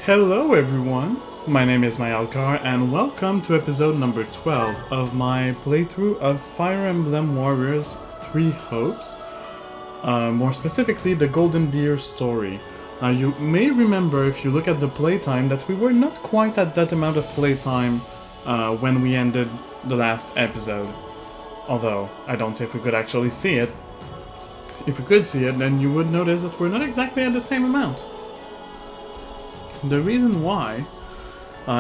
Hello everyone, my name is Mayalkar and welcome to episode number 12 of my playthrough of Fire Emblem Warriors 3 Hopes, more specifically the Golden Deer story. Now you may remember if you look at the playtime that we were not quite at that amount of playtime when we ended the last episode. Although, I don't see if we could actually see it. If we could see it, then you would notice that we're not exactly at the same amount. The reason why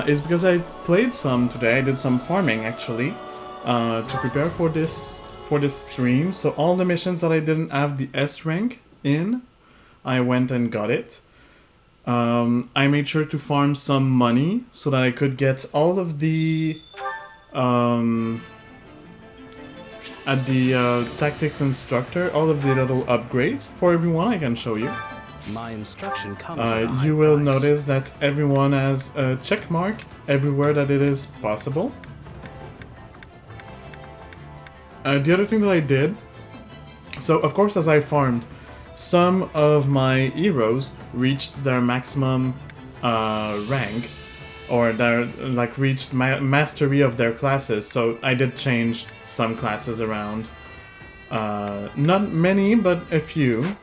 is because I played some today. I did some farming actually to prepare for this stream. So all the missions that I didn't have the S rank in, I went and got it. I made sure to farm some money so that I could get all of the at the tactics instructor, all of the little upgrades for everyone. I can show you. My instruction comes at a high you will price. notice that everyone has a check mark everywhere that it is possible. The other thing that I did, so of course as I farmed, some of my heroes reached their maximum rank, or their reached mastery of their classes. So I did change some classes around. Not many, but a few.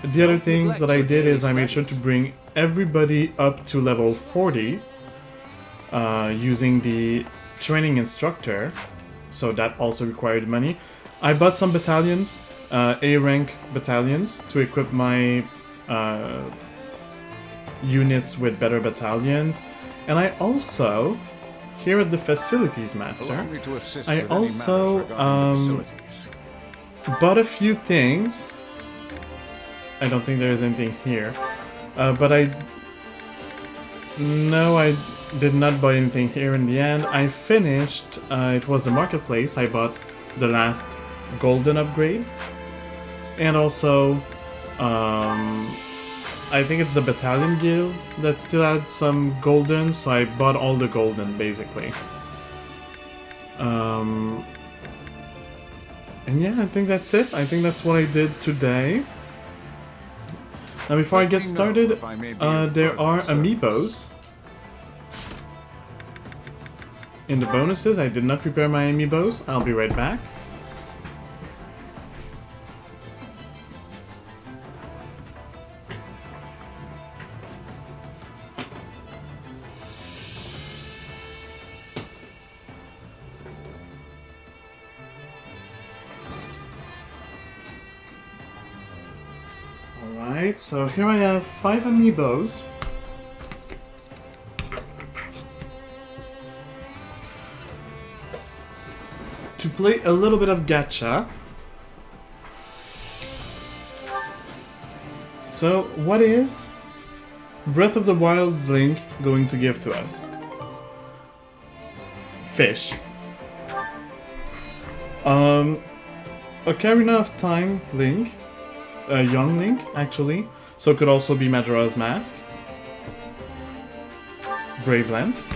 The other things that I did is I made sure to bring everybody up to level 40 using the training instructor, so that also required money. I bought some battalions, A rank battalions, to equip my units with better battalions. And I also, here at the Facilities Master, I also bought a few things. I don't think there is anything here, but I did not buy anything here in the end. I finished, it was the marketplace, I bought the last golden upgrade, and also, I think it's the battalion guild that still had some golden, so I bought all the golden, basically. And yeah, I think that's it. I think that's what I did today. Now before I get started, there are amiibos. In the bonuses, I did not prepare my amiibos. I'll be right back. Alright, so here I have 5 amiibos. To play a little bit of gacha. So, what is Breath of the Wild Link going to give to us? Fish. Ocarina of Time Link. Young Link, actually. So it could also be Majora's Mask. Brave Lance.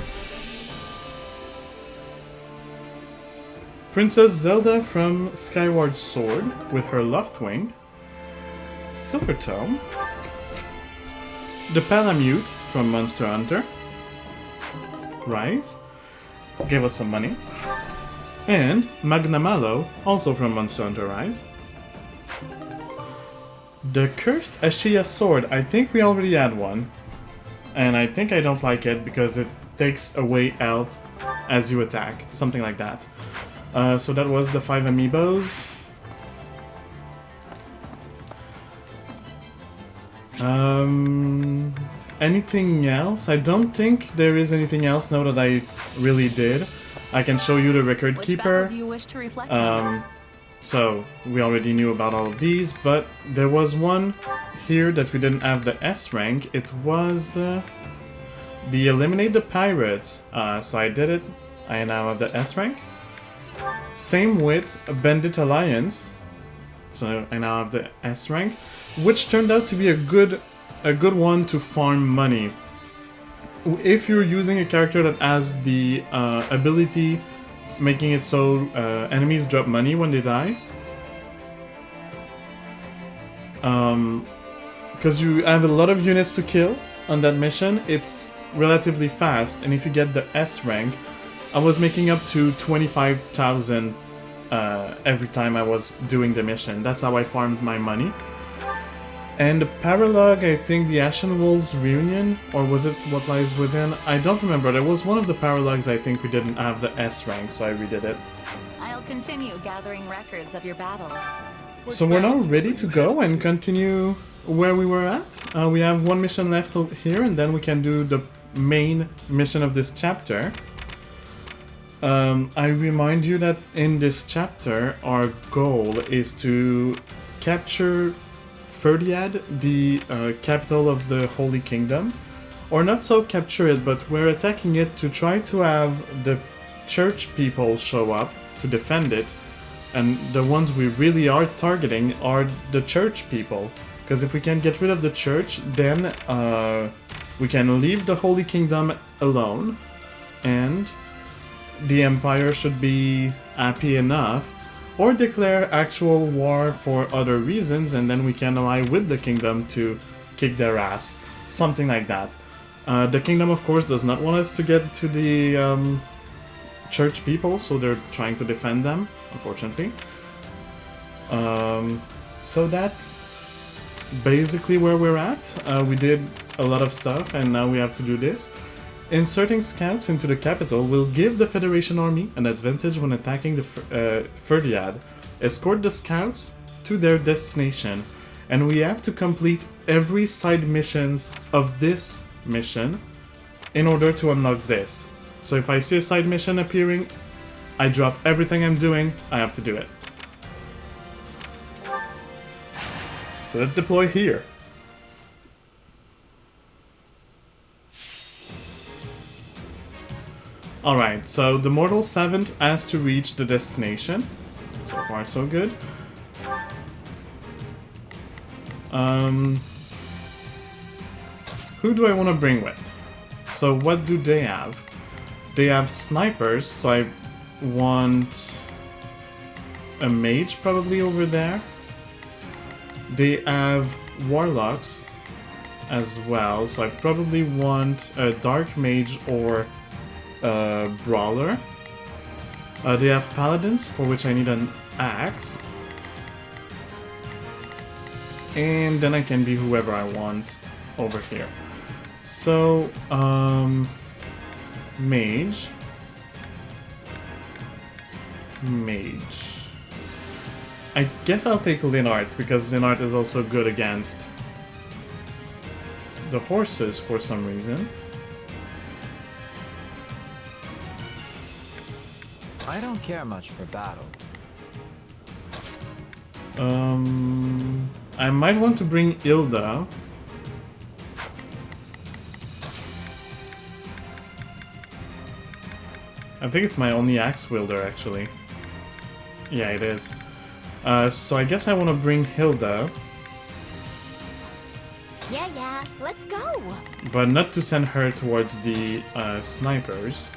Princess Zelda from Skyward Sword with her Loftwing. Silver Tome. The Palamute from Monster Hunter. Rise. Gave us some money. And Magnamalo, also from Monster Hunter Rise. The Cursed Ashia Sword, I think we already had one. And I think I don't like it because it takes away health as you attack, something like that. So that was the 5 amiibos. Anything else? I don't think there is anything else now that I really did. I can show you the record Which keeper. battle do you wish to reflect on? So, we already knew about all of these, but there was one here that we didn't have the S rank. It was the Eliminate the Pirates. So I did it. I now have the S rank. Same with Bandit Alliance. So I now have the S rank, which turned out to be a good one to farm money. If you're using a character that has the ability making it so enemies drop money when they die. Because you have a lot of units to kill, on that mission, it's relatively fast, and if you get the S rank, I was making up to 25,000 every time I was doing the mission. That's how I farmed my money. And the paralogue, I think the Ashen Wolves Reunion, or was it What Lies Within? I don't remember. There was one of the paralogues I think we didn't have the S rank, so I redid it. I'll continue gathering records of your battles. So we're now ready to go and continue where we were at. We have one mission left here, and then we can do the main mission of this chapter. I remind you that in this chapter, our goal is to capture Ferdiad, the capital of the Holy Kingdom. Or not so capture it, but we're attacking it to try to have the church people show up to defend it. And the ones we really are targeting are the church people. Because if we can get rid of the church, then we can leave the Holy Kingdom alone. And the Empire should be happy enough, or declare actual war for other reasons, and then we can ally with the kingdom to kick their ass. Something like that. The kingdom, of course, does not want us to get to the church people, so they're trying to defend them, unfortunately. So that's basically where we're at. We did a lot of stuff, and now we have to do this. Inserting scouts into the capital will give the Federation army an advantage when attacking the Ferdiad. Escort the scouts to their destination, and we have to complete every side missions of this mission in order to unlock this. So if I see a side mission appearing, I drop everything I'm doing, I have to do it. So let's deploy here. Alright, so the Mortal Savant has to reach the destination. So far, so good. Who do I want to bring with? So what do they have? They have snipers, so I want a mage probably over there. They have warlocks as well, so I probably want a dark mage or brawler. They have paladins, for which I need an axe. And then I can be whoever I want over here. So, mage. I guess I'll take Linart, because Linart is also good against the horses for some reason. I don't care much for battle. I might want to bring Ilda. I think it's my only axe wielder, actually. Yeah, it is. So I guess I want to bring Hilda. Yeah, let's go. But not to send her towards the snipers.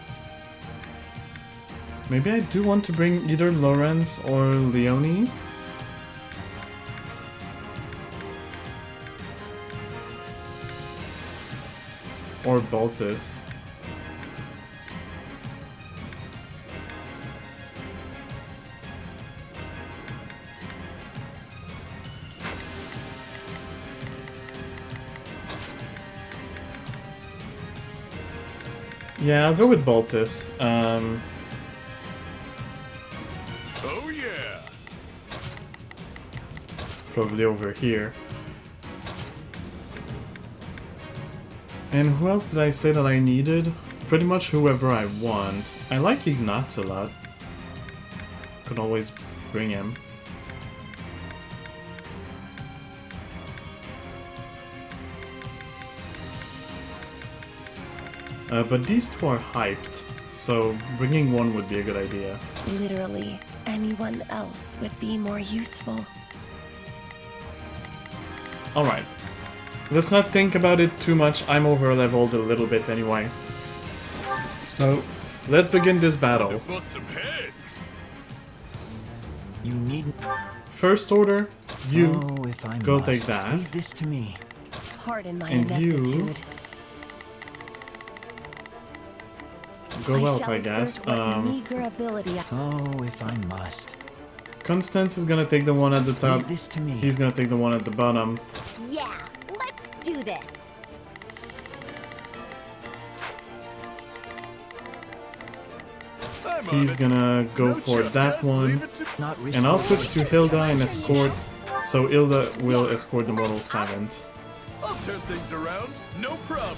Maybe I do want to bring either Lawrence or Leonie. Or Balthus. Yeah, I'll go with Balthus. Oh yeah. Probably over here. And who else did I say that I needed? Pretty much whoever I want. I like Ignatz a lot. Could always bring him. But these two are hyped, so bringing one would be a good idea. Literally, anyone else would be more useful. Alright. Let's not think about it too much. I'm over-leveled a little bit anyway. So, let's begin this battle. Bust some heads. You need. First order, you if I go must, take that. leave this to me. Pardon my And you ineptitude. go I up, shall I guess. exert what meager ability Oh, if I must. Constance is gonna take the one at the top. Leave this to me. He's gonna take the one at the bottom. Yeah, let's do this. I'm on He's it. gonna go No for chill, that just leave one. it to- Not risk And I'll it. switch to Hilda and escort. So Hilda will escort the Mortal 7th. I'll turn things around. No problem.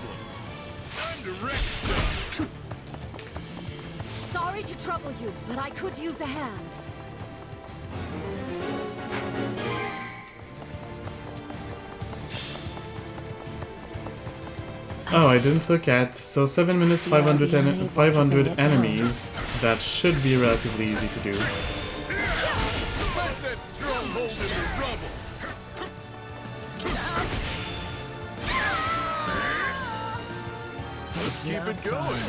Time to wreck stuff. Sorry to trouble you, but I could use a hand. Oh, I didn't look at. So 7 minutes, 500, 500 enemies. That should be relatively easy to do. Smash that stronghold in the rubble. Let's keep it going.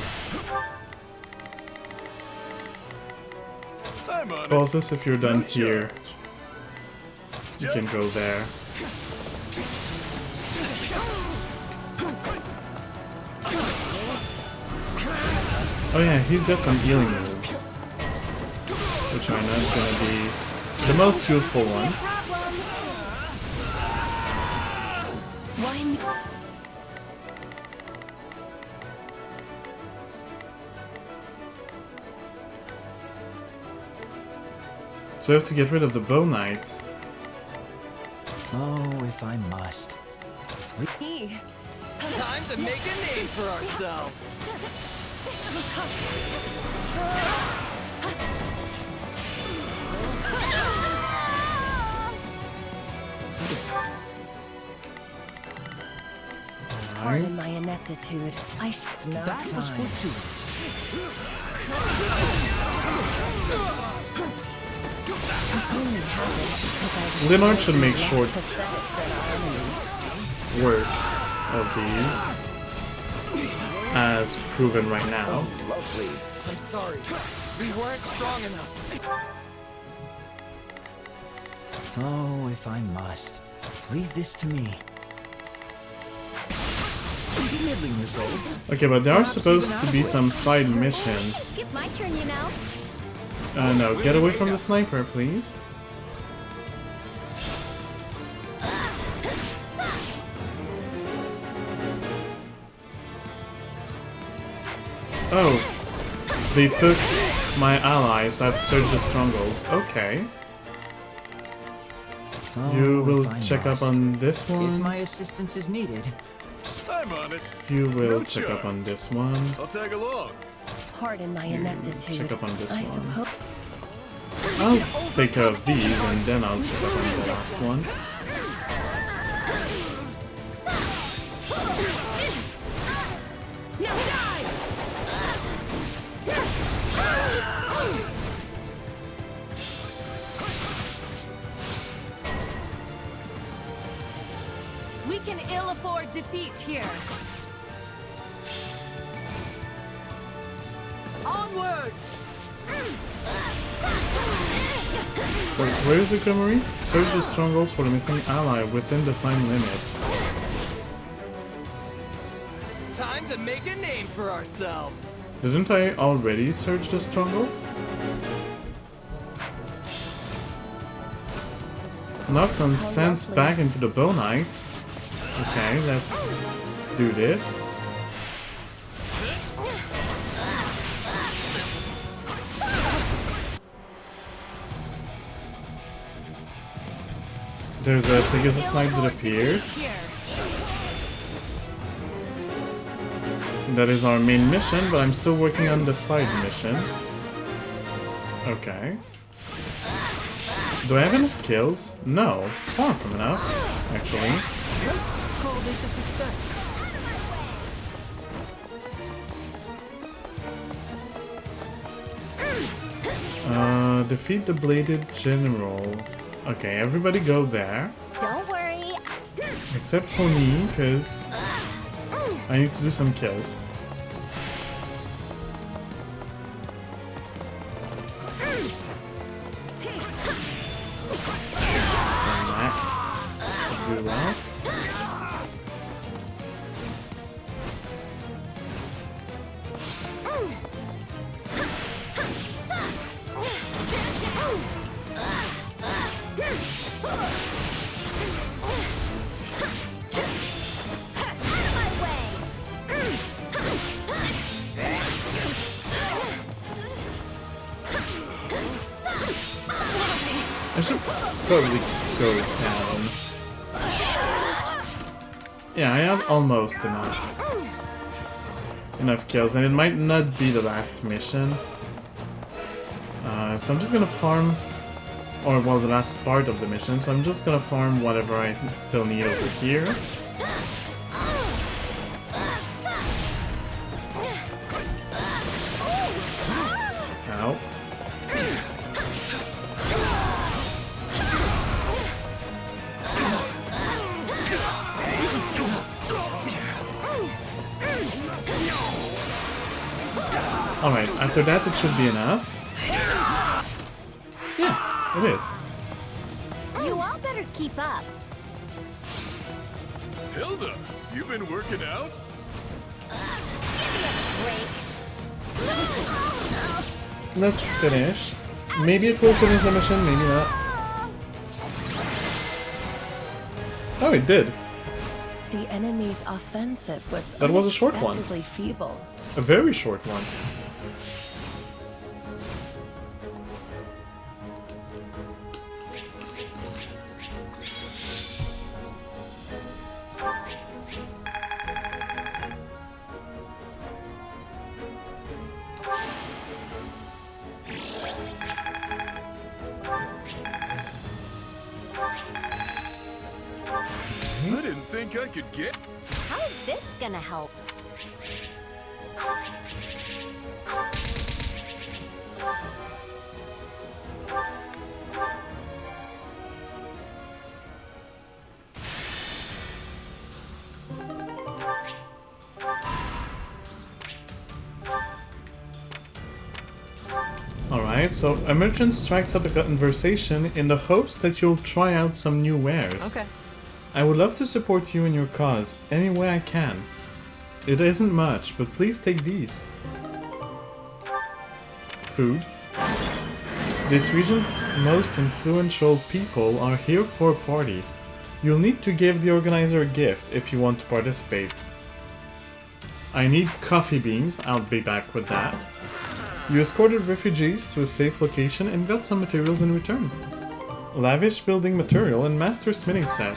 I'm on Pause it. this if you're done No here. charge. You can go there. Oh yeah, he's got some healing moves, which are not gonna be the most useful ones. Why me? So you have to get rid of the bow knights. Oh, if I must. Me? Time to make a name for ourselves. Pardon my ineptitude. I sh- That was fortuitous. This only happened because I was Leonard should make less short pathetic than our enemy. work of these, as proven right now. Lovely. I'm sorry. We weren't strong enough. Oh, if I must. Leave this to me. Middling results. Okay, but there are supposed to be some side missions. Skip my turn, you know. No, get away from the sniper, please. Oh, they took my ally, so I have to search the strongholds. Okay. Oh, You will if I check up must. on this If one. my assistance is needed. I'm on it. You will No check up charge. on this one. I'll tag along. Pardon my ineptitude. Check up on this I one. suppose. I'll take care of these and then I'll check up on the last one. Now die! We can ill afford defeat here. Onward! Wait, where is the Creamery? Search the strongholds for the missing ally within the time limit. Time to make a name for ourselves. Didn't I already search the stronghold? Knock some sense back into the bow knight. Okay, let's do this. There's a Pegasus Knight that appeared. Here. That is our main mission, but I'm still working on the side mission. Okay. Do I have enough kills? No, far from enough, actually. Let's call this a success. Defeat the Bladed General. Okay, everybody go there. Don't worry. Except for me, because I need to do some kills. And Max, do well. probably go down. Yeah, I have almost enough kills, and it might not be the last mission. So I'm just gonna farm, or well, the last part of the mission, so I'm just gonna farm whatever I still need over here. Ow. Alright, after that it should be enough. Yes, it is. You all better keep up. Hilda, you been working out? Let's finish. Maybe it will finish the mission, maybe not. Oh, it did. The enemy's offensive was That was a short one. unexpectedly feeble. A very short one. I didn't think I could get. How's this gonna help? Alright, so a merchant strikes up a conversation in the hopes that you'll try out some new wares. Okay. I would love to support you in your cause any way I can. It isn't much, but please take these. Food. This region's most influential people are here for a party. You'll need to give the organizer a gift if you want to participate. I need coffee beans, I'll be back with that. You escorted refugees to a safe location and got some materials in return. Lavish building material and master smithing set.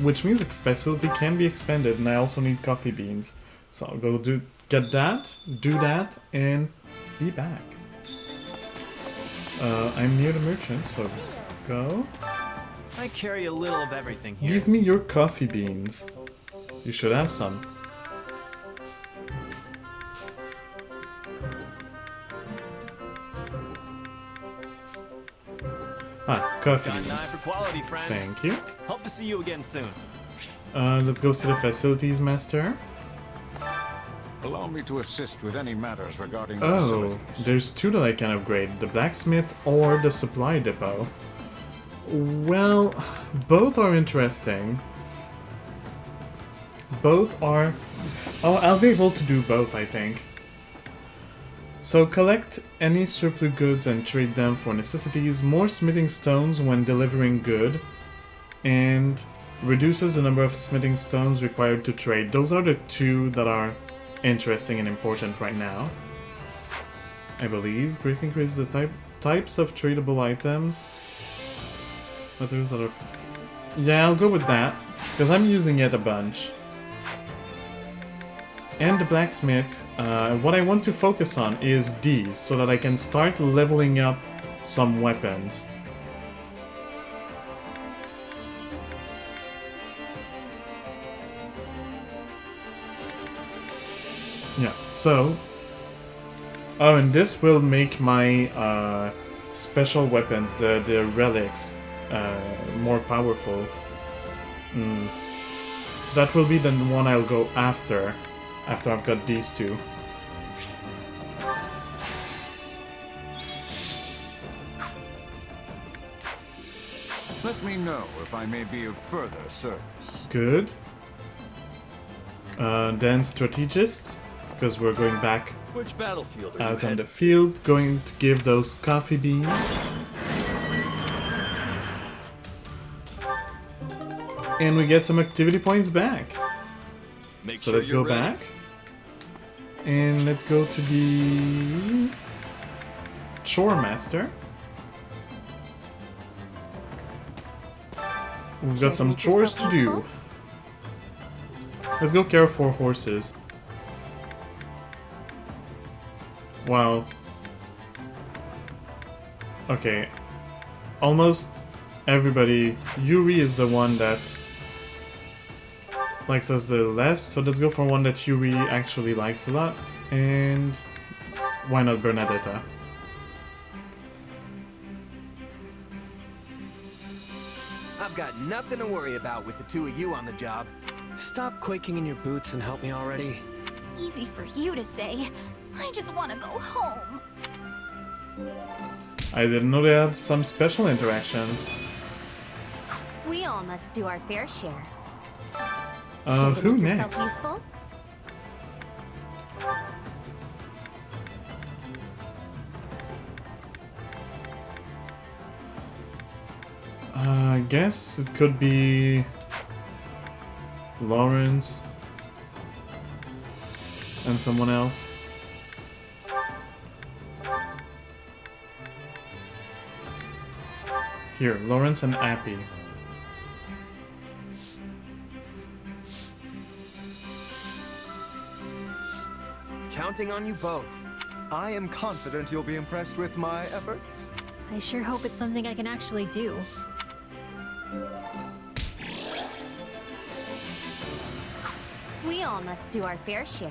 Which means the facility can be expanded, and I also need coffee beans. So I'll go get that, do that, and be back. I'm near the merchant, so let's go. I carry a little of everything here. Give me your coffee beans. You should have some. Ah, coffee Got an eye beans. for quality, friend. Thank you. Hope to see you again soon. Let's go see the facilities master. Allow me to assist with any matters regarding the Oh, facilities. there's two that I can upgrade, the blacksmith or the supply depot. Well, both are interesting. Both are... Oh, I'll be able to do both, I think. So collect any surplus goods and trade them for necessities, more smithing stones when delivering good, and reduces the number of smithing stones required to trade. Those are the two that are interesting and important right now. I believe. Greatly increases the types of tradable items. Materials that are... Yeah, I'll go with that, because I'm using it a bunch. And the blacksmith, what I want to focus on is these, so that I can start leveling up some weapons. Yeah, so... Oh, and this will make my special weapons, the relics, more powerful. So that will be the one I'll go after I've got these two. Let me know if I may be of further service. Good. Then strategist, because we're going back Which battlefield are you out on the headed? field, going to give those coffee beans. And we get some activity points back. Make So sure let's you're go ready. back. And let's go to the Chore Master. We've Care got some make chores yourself to do. useful? Let's go care for horses. Wow. Okay. Almost everybody. Yuri is the one that likes us the less, so let's go for one that Yuri actually likes a lot. And why not Bernadetta? I've got nothing to worry about with the two of you on the job. Stop quaking in your boots and help me already. Easy for you to say. I just want to go home. I didn't know they had some special interactions. We all must do our fair share. Who Make yourself next? useful? I guess it could be Lawrence and someone else. Here, Lawrence and Appy. Counting on you both. I am confident you'll be impressed with my efforts. I sure hope it's something I can actually do. We all must do our fair share.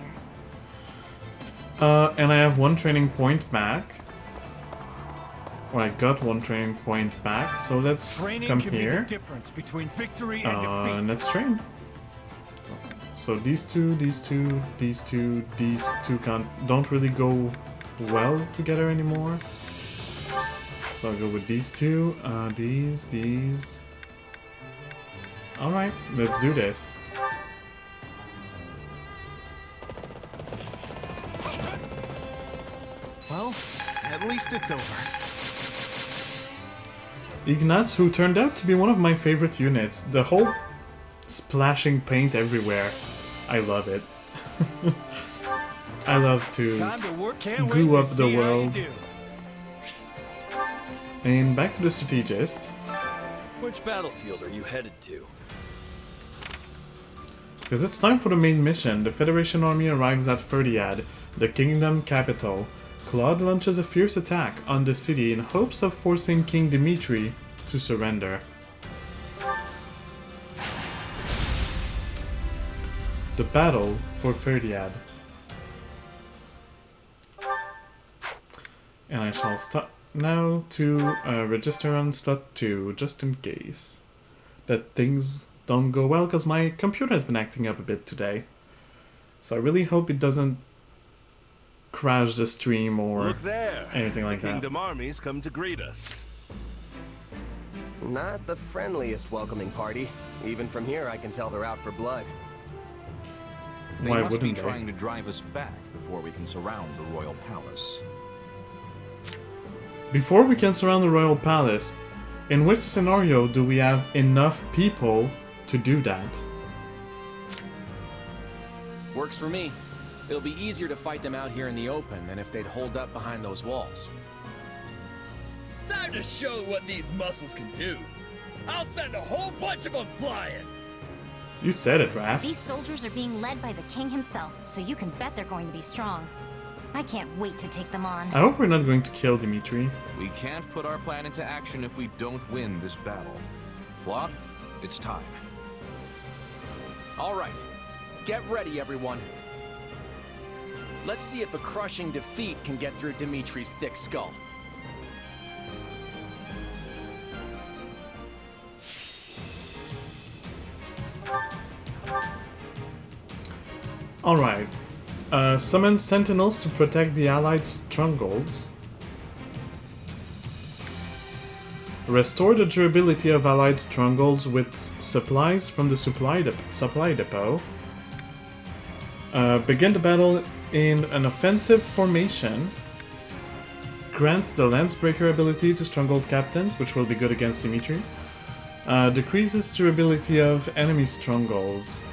And I have one training point back. Or I got one training point back, so let's Training come can be the here. difference between victory and And defeat. let's train. So these two don't really go well together anymore. So I'll go with these two, these. Alright, let's do this. Well, at least it's over. Ignaz, who turned out to be one of my favorite units. The whole splashing paint everywhere. I love it. I love to Time to work. Can't wait goo to up the see how you world. do. And back to the strategist. Which battlefield are you headed to? Because it's time for the main mission. The Federation army arrives at Ferdiad, the kingdom capital. Claude launches a fierce attack on the city in hopes of forcing King Dimitri to surrender. The battle for Ferdiad. And I shall start now to register on slot 2, just in case that things don't go well, because my computer has been acting up a bit today. So I really hope it doesn't crash the stream or Look there. anything like the that. Kingdom armies come to greet us. Not the friendliest welcoming party. Even from here, I can tell they're out for blood. Why They must be wouldn't they? trying to drive us back before we can surround the royal palace. Before we can surround the royal palace, in which scenario do we have enough people to do that? Works for me. It'll be easier to fight them out here in the open than if they'd hold up behind those walls. Time to show what these muscles can do. I'll send a whole bunch of them flying. You said it, Raph. These soldiers are being led by the king himself, so you can bet they're going to be strong. I can't wait to take them on. I hope we're not going to kill Dimitri. We can't put our plan into action if we don't win this battle. Claude, it's time. All right, get ready, everyone. Let's see if a crushing defeat can get through Dimitri's thick skull. Alright. Summon sentinels to protect the allied strongholds. Restore the durability of allied strongholds with supplies from the supply depot. Begin the battle in an offensive formation. Grant the Lancebreaker ability to stronghold captains, which will be good against Dimitri. Decreases durability of enemy strongholds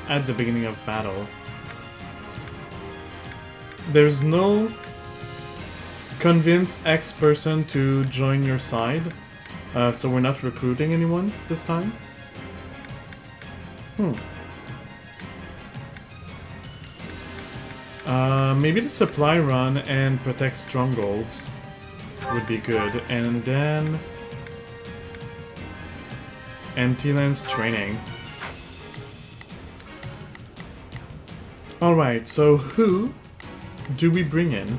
at the beginning of battle. There's no convince X person to join your side. So we're not recruiting anyone this time? Maybe the supply run and protect strongholds would be good. And then... Anti-lance training. Alright, so who do we bring in?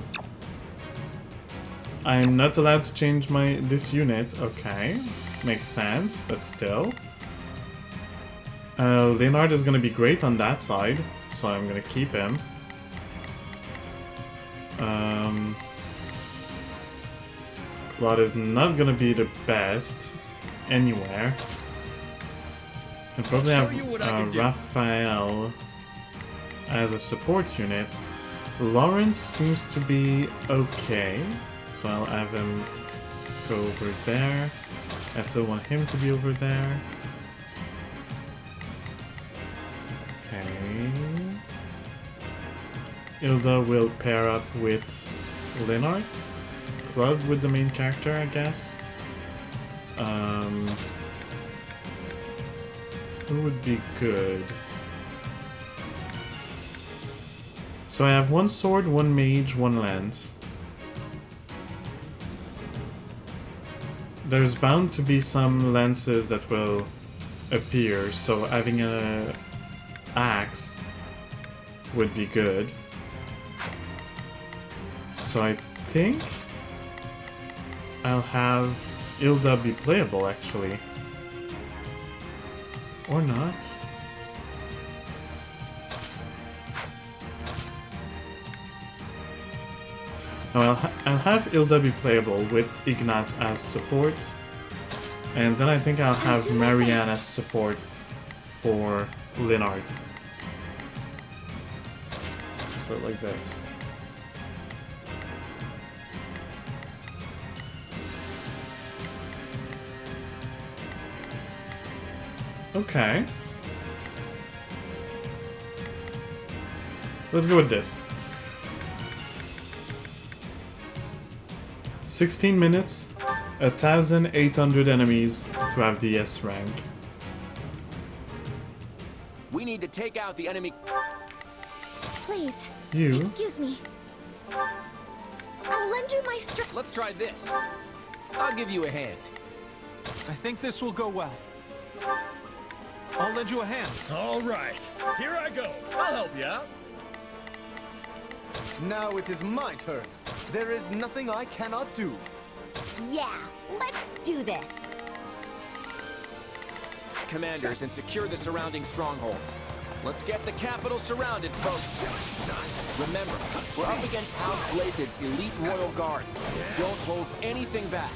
I'm not allowed to change this unit. Okay, makes sense, but still. Leonard is gonna be great on that side, so I'm gonna keep him. Claude is not gonna be the best anywhere. Can probably have Raphael as a support unit. Lawrence seems to be okay, so I'll have him go over there. I still want him to be over there. Okay. Hilda will pair up with Leonard. Claude with the main character, I guess. Who would be good? So I have one sword, one mage, one lance. There's bound to be some lances that will appear, so having an axe would be good. So I think I'll have Hilda be playable, actually. Or not. No, I'll have Hilda be playable with Ignaz as support. And then I think I'll have Marianne as support for Leonard. So like this. Okay. Let's go with this. 16 minutes, 1,800 enemies to have the S rank. We need to take out the enemy. Please. You? Excuse me. I'll lend you my strength. Let's try this. I'll give you a hand. I think this will go well. I'll lend you a hand. All right, here I go. I'll help you out. Now it is my turn. There is nothing I cannot do. Yeah, let's do this. Commanders, and secure the surrounding strongholds. Let's get the capital surrounded, folks. Remember, we're up against House Blated's elite royal guard. Don't hold anything back.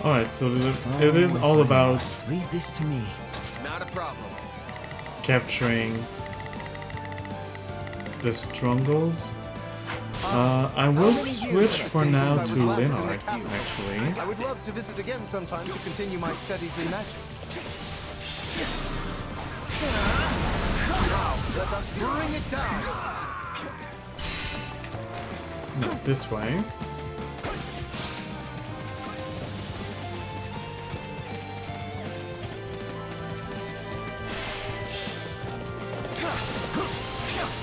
Alright, so it is all about leave this to me. Not a problem. Capturing the strongholds. I will switch for now to Leonard, actually. I would love to visit again sometime to continue my studies in magic. Let us bring it down. Not this way.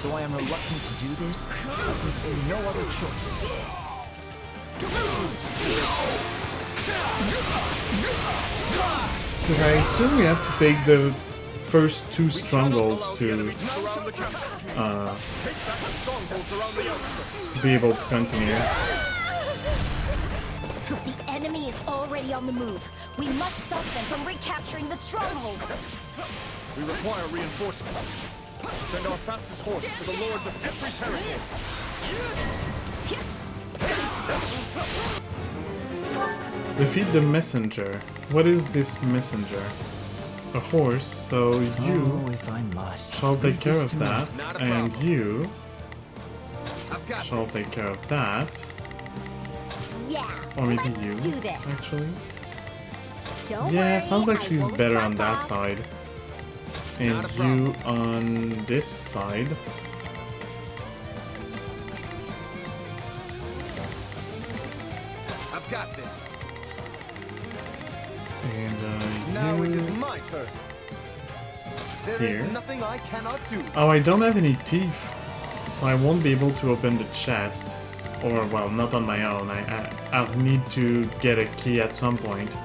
Though I am reluctant to do this, I can see no other choice. Because I assume we have to take the first two strongholds to be able to continue. The enemy is already on the move. We must stop them from recapturing the strongholds. We require reinforcements. Send our fastest horse to the lords of Tipri territory. Defeat the messenger. What is this messenger? A horse, so you if I must, shall take leave care this of to me. that, and you shall take care of that. Yeah, Or maybe let's you, do this. actually. Don't Yeah, worry, sounds like I she's won't better on fuck that off. side. And you on this side. this. And Now it you... is my turn. There Here. is nothing I cannot do. Oh, I don't have any teeth, so I won't be able to open the chest. Or, well, not on my own. I'll need to get a key at some point.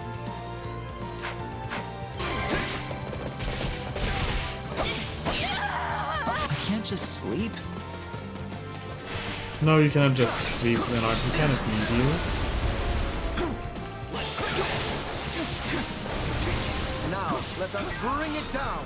I can't just sleep. No, you cannot just sleep, Leonard. We cannot leave you. Now, let us bring it down.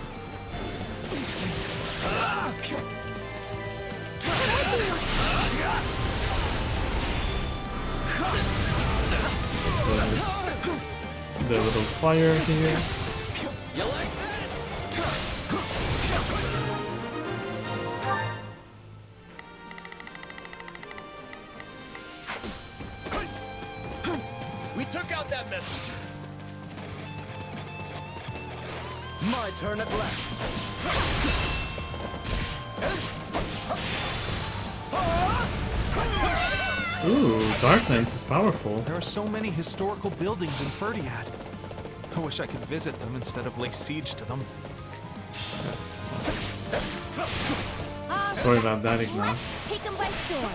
The little fire here. You like that? We took out that messenger. My turn at last. Ooh, Dark Lens is powerful. There are so many historical buildings in Ferdiad. I wish I could visit them instead of lay siege to them. Sorry about that, Ignatz. Take him by storm.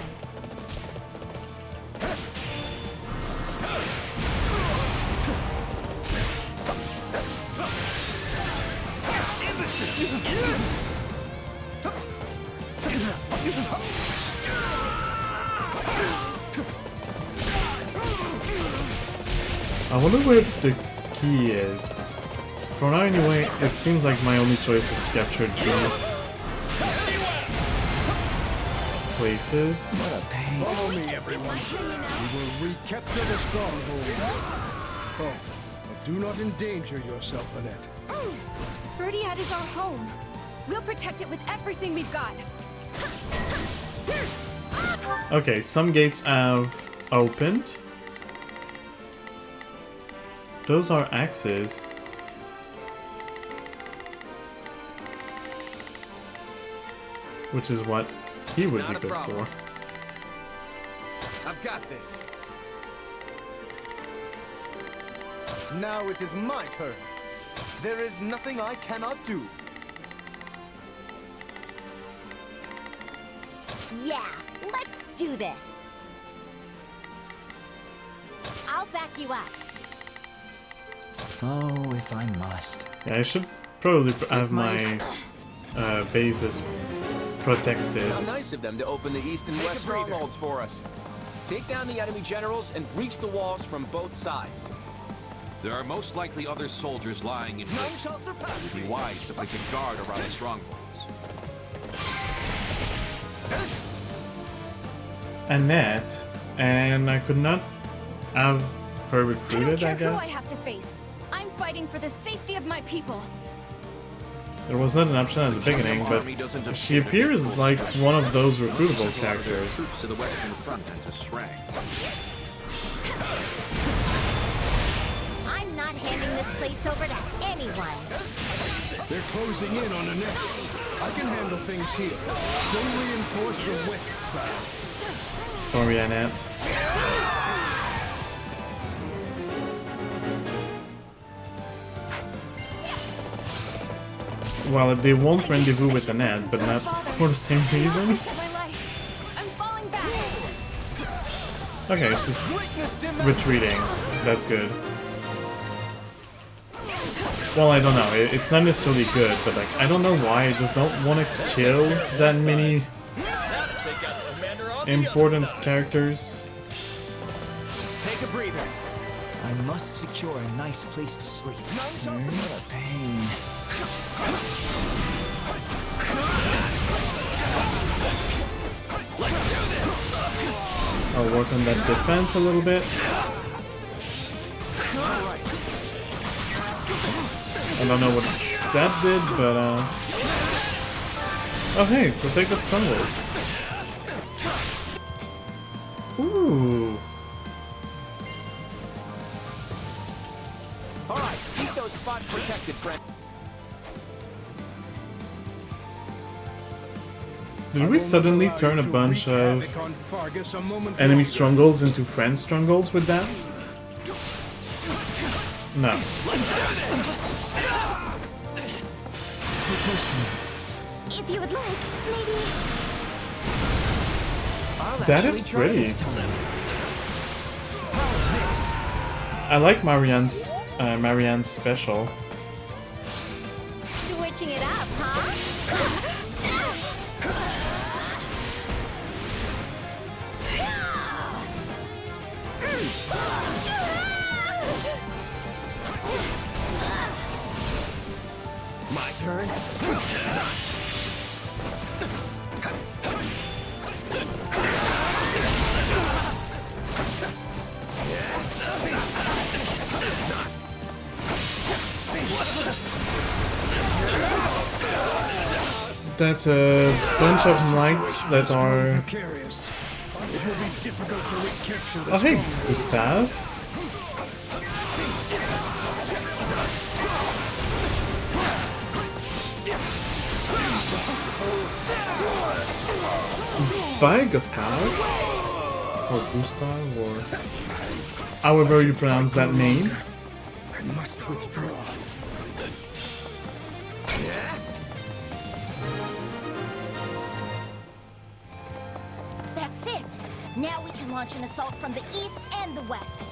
I wonder where the key is. For now anyway, it seems like my only choice is to capture these places. What a pain. Follow me, everyone. We will recapture the strongholds. Oh, but do not endanger yourself, Annette. Ferdiad is our home. We'll protect it with everything we've got. Okay, some gates have opened. Those are axes. Which is what he would be good for. I've got this. Now it is my turn. There is nothing I cannot do. Yeah, let's do this. I'll back you up. Oh, if I must. Yeah, I should probably have my bases protected. How nice of them to open the east and west strongholds for us. Take down the enemy generals and breach the walls from both sides. There are most likely other soldiers lying in None wait. shall surpass It would be me. wise to place a guard around the strongholds. Annette, and I could not have her I don't recruited, care I who I guess. have to face. I'm fighting for the safety of my people. There was not an option at the beginning, but she appears like one of those recruitable characters. Troops to the western front and to Srang. I'm not handing this place over to anyone. They're closing in on Annette. I can handle things here. Don't reinforce the west side. Sorry, Annette. Well, they won't rendezvous with Annette, but not for the same reason. I'm falling back. Okay, she's retreating. That's good. Well, I don't know. It's not necessarily good, but like, I don't know why. I just don't want to kill that many important characters. Take a breather. I must secure a nice place to sleep. What a pain. Let's do this. I'll work on that defense a little bit. I don't know what that did, but oh hey, protect the strongholds. Ooh. Alright, keep those spots protected, friend. Did we suddenly turn a bunch of enemy strongholds into friend strongholds with that? No. Let's do this! Stay close to me. If you would like, maybe... That is pretty. How's this? I like Marianne's special. Switching it up, huh? My turn? That's a bunch of knights that are... Precarious. It will be difficult to recapture Oh this. hey, Gustav. Bye, Gustav. Or Gustav, or... however you pronounce that name. I must withdraw. That's it! Now we can launch an assault from the east and the west.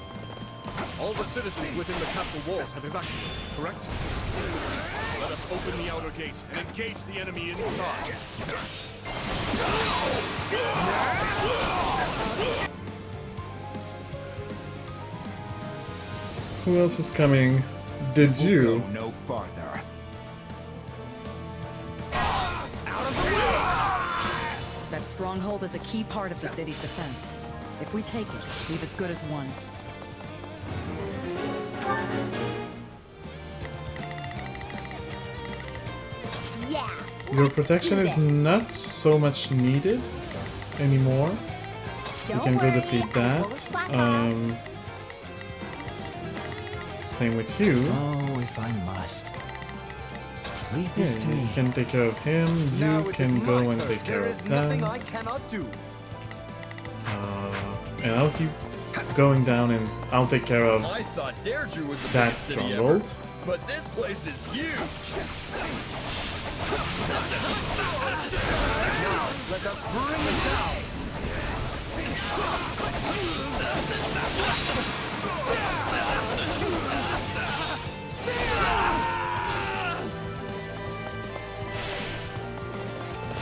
All the citizens within the castle walls have evacuated, correct? Let us open the outer gate and engage the enemy inside. Who else is coming? Did you? No farther. That stronghold is a key part of the city's defense. If we take it, we've as good as won. Yeah. Your protection is not so much needed anymore. You can go defeat that. Same with you. Oh, if I must. Leave this to me. You can take care of him. You can go and take care of them. I cannot do. And I'll keep going down, and I'll take care of I thought Deirdre was the that biggest city stronghold. ever, but this place is huge. Let us bring it down.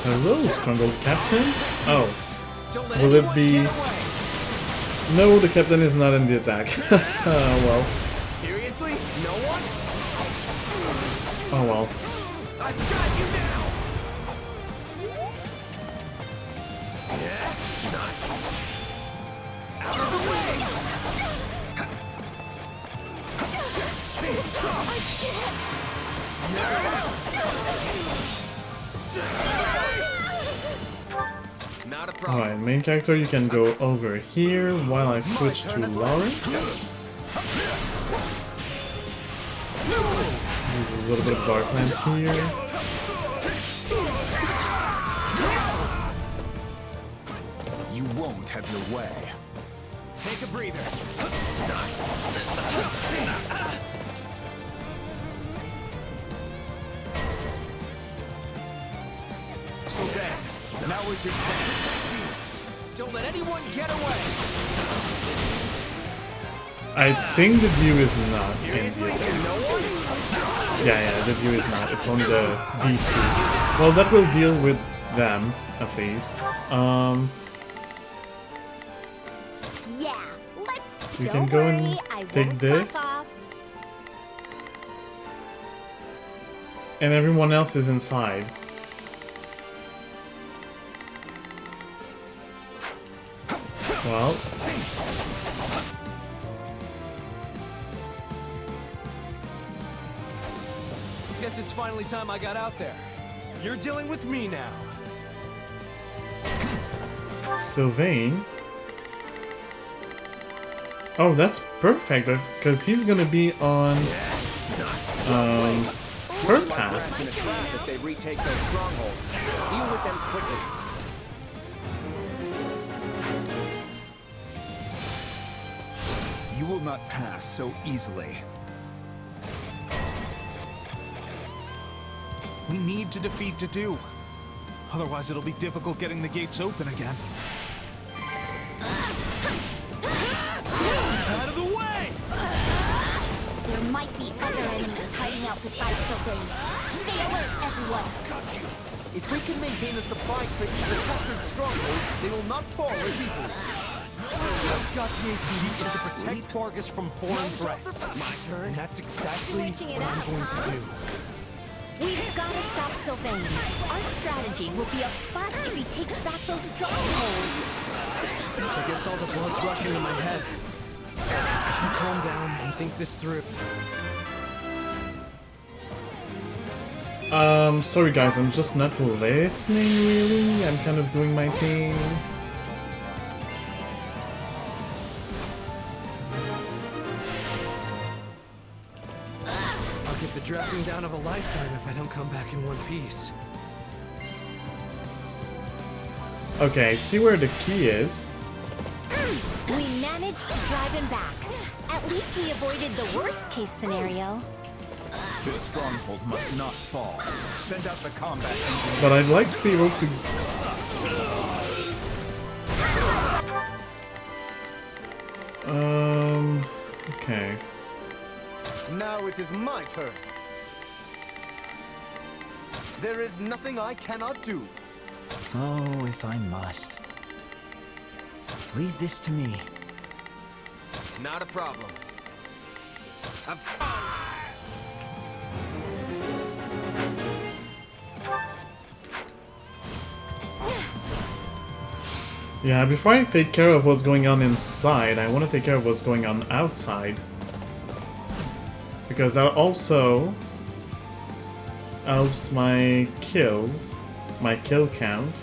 Hello, stronghold captain. Oh, will it be? No, the captain is not in the attack. Well. Seriously? No one? Oh well. I've got you now! Out of the way! Not a problem. Alright, main character, you can go over here while I switch to Lawrence. There's a little bit of Darklands here. You won't have your way. Take a breather. So then, now is your chance. Don't let anyone get away. I think the view is not in the Seriously? attack. No one? Yeah, the view is not. It's only these two. Well, that will deal with them, at least. Yeah, let's. You Don't can go worry, and I take won't this. fuck off. And everyone else is inside. Well. Guess it's finally time I got out there. You're dealing with me now. Sylvain. Oh, that's perfect, because he's gonna be on her path. Rats in a trap if they retake those strongholds. Deal with them quickly. You will not pass so easily. We need to defeat Dedue. Otherwise, it'll be difficult getting the gates open again. Out of the way! There might be other enemies hiding out beside Sylvain. Stay alert, everyone! If we can maintain a supply train to the captured strongholds, they will not fall as easily. Scottier's duty is to protect Fargus from foreign threats. My turn. And that's exactly Switching it what I'm up. going to do. We've got to stop Sylvain. Our strategy will be a bust if he takes back those strongholds. I guess all the blood's rushing to my head. You calm down and think this through. Sorry guys, I'm just not listening really. I'm kind of doing my thing. I'll get the dressing down of a lifetime if I don't come back in one piece. Okay, see where the key is. We managed to drive him back. At least we avoided the worst case scenario. This stronghold must not fall. Send out the combat engineers. But I'd like to be able to... Okay. Now it is my turn. There is nothing I cannot do. Oh, if I must. Leave this to me. Not a problem. Yeah, before I take care of what's going on inside, I want to take care of what's going on outside. Because that also helps my kills, my kill count.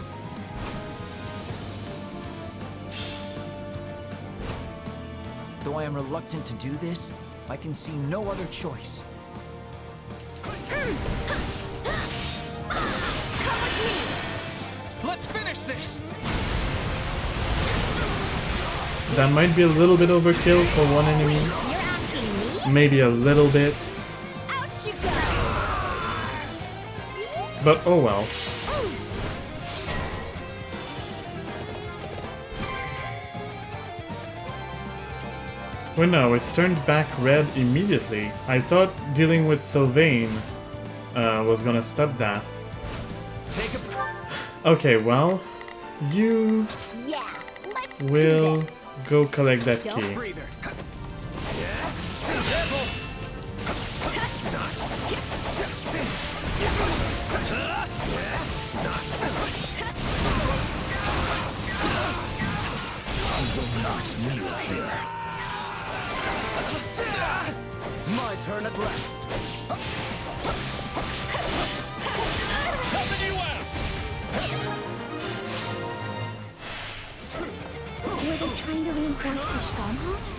Though I am reluctant to do this, I can see no other choice. Let's finish this! That might be a little bit overkill for one enemy. Maybe a little bit. But oh well. Well, no, it turned back red immediately. I thought dealing with Sylvain was gonna stop that. Okay, well, you will go collect that key. My turn at last. Were they trying to reinforce the stronghold?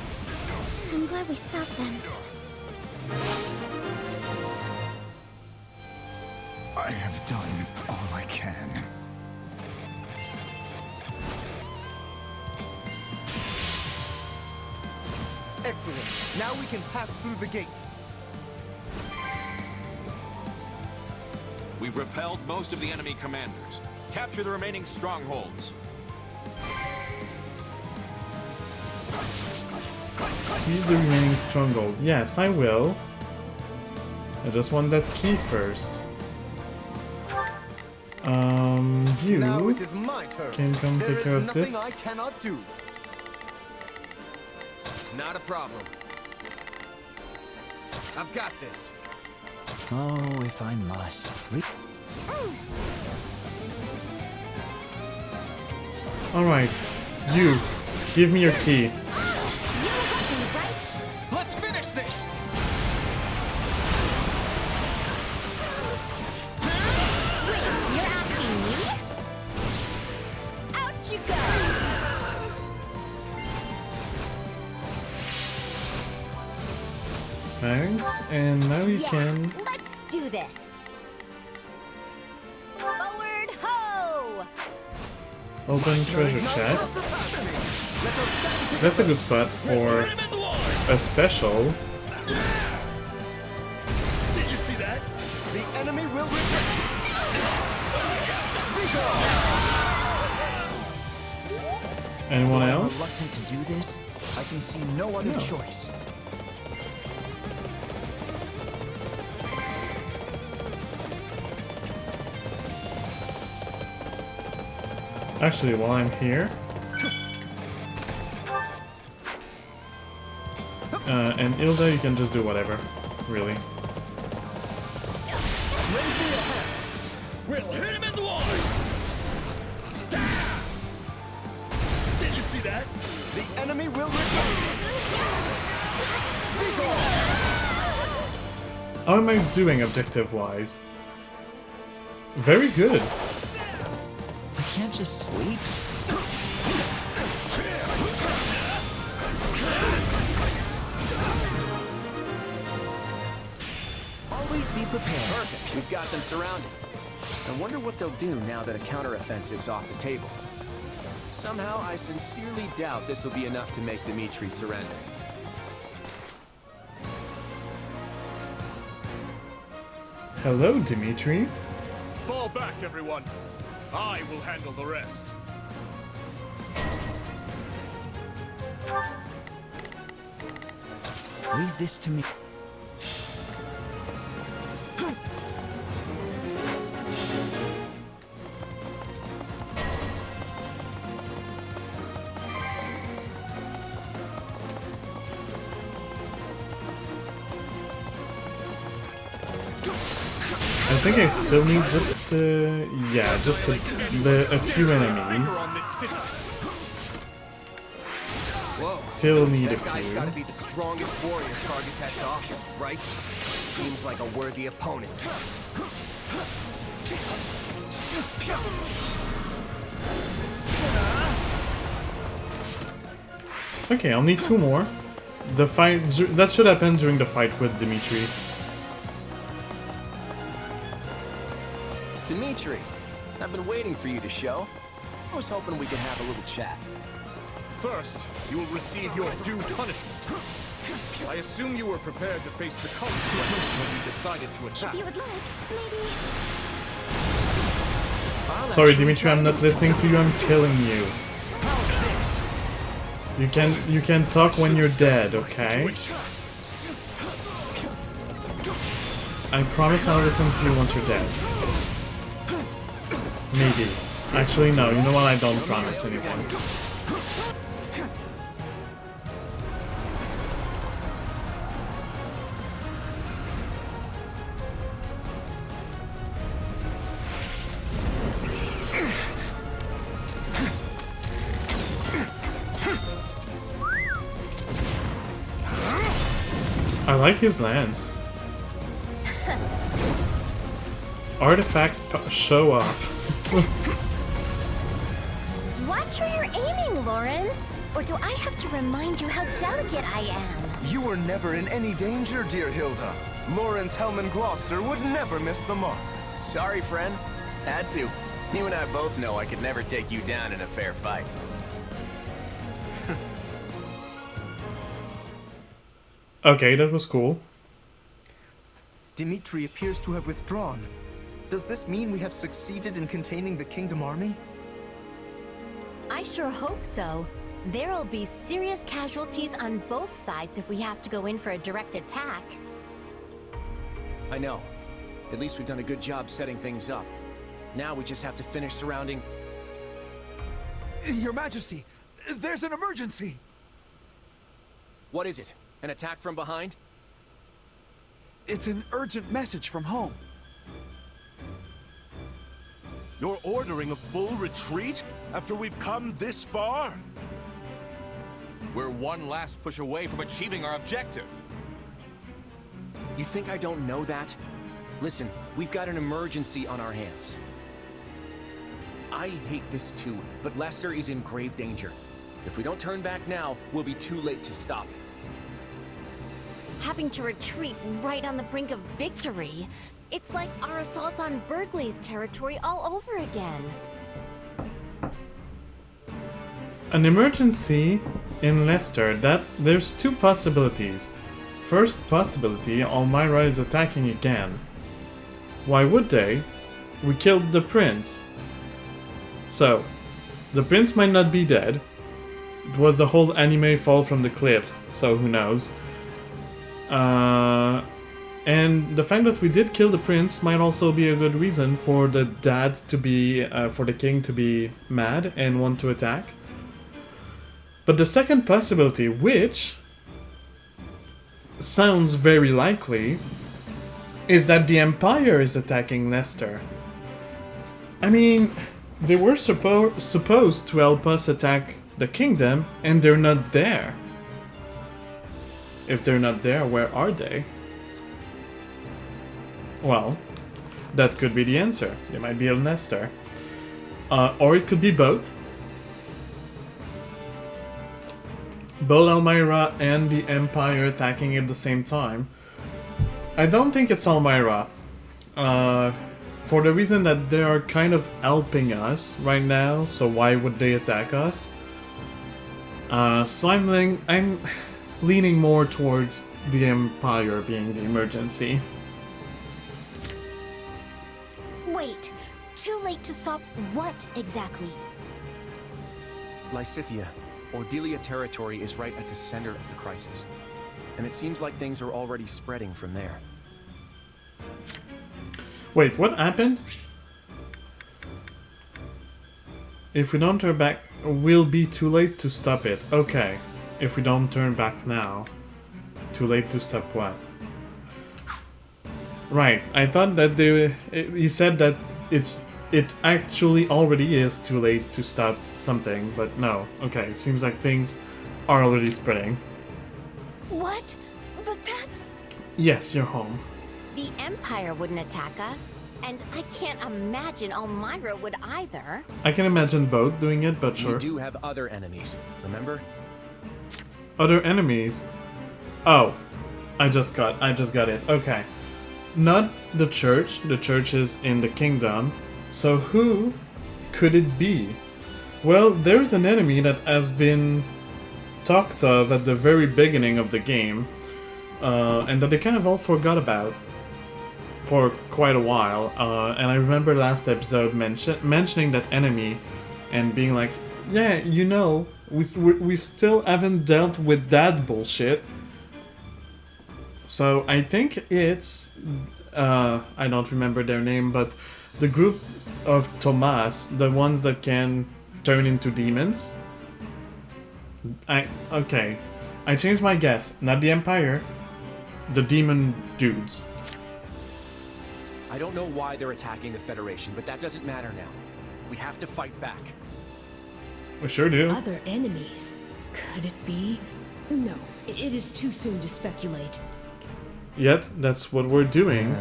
I'm glad we stopped them. I have done all I can. Excellent. Now we can pass through the gates. We've repelled most of the enemy commanders. Capture the remaining strongholds. Seize the remaining stronghold. Yes, I will. I just want that key first. You now it is my turn. Can come take care of this. There is nothing I cannot do. Not a problem. I've got this. Oh, if I must. Alright, you, give me your key. Let's finish this! You're asking me? Out you go! Thanks, and now you can... Let's do this! Forward ho! Open treasure chest. That's a good spot for a special. Did you see that? The enemy will regret. Anyone Though I'm else? reluctant to do this, I can see no other No. choice. Actually, while I'm here... and Ilda, you can just do whatever, really. We'll hit him as one! Did you see that? The enemy will replace. Be gone! How am I doing objective-wise? Very good. I can't just sleep. Always be prepared. Perfect. We've got them surrounded. I wonder what they'll do now that a counteroffensive's off the table. Somehow, I sincerely doubt this will be enough to make Dimitri surrender. Hello, Dimitri. Fall back, everyone. I will handle the rest. Leave this to me. I think I still need just yeah, just a few enemies. Still need a That guy's few. gotta be the strongest warrior Targus has to offer, right? Seems like a worthy opponent. Okay, I'll need two more. The fight that should happen during the fight with Dimitri. Dimitri, I've been waiting for you to show. I was hoping we could have a little chat. First, you will receive your due punishment. I assume you were prepared to face the consequences when you decided to attack. If you would like, maybe... Sorry, Dimitri, I'm not listening to you. I'm killing you. You can talk when you're dead, okay? I promise I'll listen to you once you're dead. Maybe. Actually, no. You know what? I don't promise anything. I like his lance. Artifact show off. Watch where you're aiming, Lawrence. Or do I have to remind you how delicate I am? You were never in any danger, dear Hilda. Lawrence Hellman Gloucester would never miss the mark. Sorry, friend. Had to. You and I both know I could never take you down in a fair fight. Okay, that was cool. Dimitri appears to have withdrawn. Does this mean we have succeeded in containing the Kingdom Army? I sure hope so. There'll be serious casualties on both sides if we have to go in for a direct attack. I know. At least we've done a good job setting things up. Now we just have to finish surrounding... Your Majesty, there's an emergency! What is it? An attack from behind? It's an urgent message from home. You're ordering a full retreat after we've come this far? We're one last push away from achieving our objective. You think I don't know that? Listen, we've got an emergency on our hands. I hate this too, but Lester is in grave danger. If we don't turn back now, we'll be too late to stop it. Having to retreat right on the brink of victory. It's like our assault on Berkeley's territory all over again. An emergency in Leicester. There's two possibilities. First possibility, Almyra is attacking again. Why would they? We killed the prince. So, the prince might not be dead. it was the whole anime fall from the cliffs, so who knows. And the fact that we did kill the prince might also be a good reason for the dad to be, for the king to be mad and want to attack. But the second possibility, which sounds very likely, is that the Empire is attacking Nestor. I mean, they were supposed to help us attack the kingdom, and they're not there. If they're not there, where are they? Well, that could be the answer. They might be El Nestor. Or it could be both. Both Elmira and the Empire attacking at the same time. I don't think it's Elmira. For the reason that they are kind of helping us right now, so why would they attack us? So I'm leaning more towards the Empire being the emergency. Wait, too late to stop what exactly? Lysithia, Ordelia territory is right at the center of the crisis. And it seems like things are already spreading from there. Wait, what happened? If we don't turn back, we'll be too late to stop it. Okay. If we don't turn back now. Too late to stop what? Right, I thought that he said that it actually already is too late to stop something, but no. Okay, it seems like things are already spreading. What? But that's... Yes, you're home. The Empire wouldn't attack us, and I can't imagine Elmira would either. I can imagine both doing it, but sure. We do have other enemies, remember? Other enemies? Oh, I just got it. Okay. Not the church. The church is in the kingdom. So who could it be? Well, there's an enemy that has been talked of at the very beginning of the game, and that they kind of all forgot about for quite a while. And I remember last episode mentioning that enemy and being like, yeah, you know, we still haven't dealt with that bullshit. So I think it's, I don't remember their name, but the group of Tomas, the ones that can turn into demons. Okay, I changed my guess. Not the Empire, the demon dudes. I don't know why they're attacking the Federation, but that doesn't matter now. We have to fight back. We sure do. Other enemies? Could it be? No, it is too soon to speculate. Yet, that's what we're doing.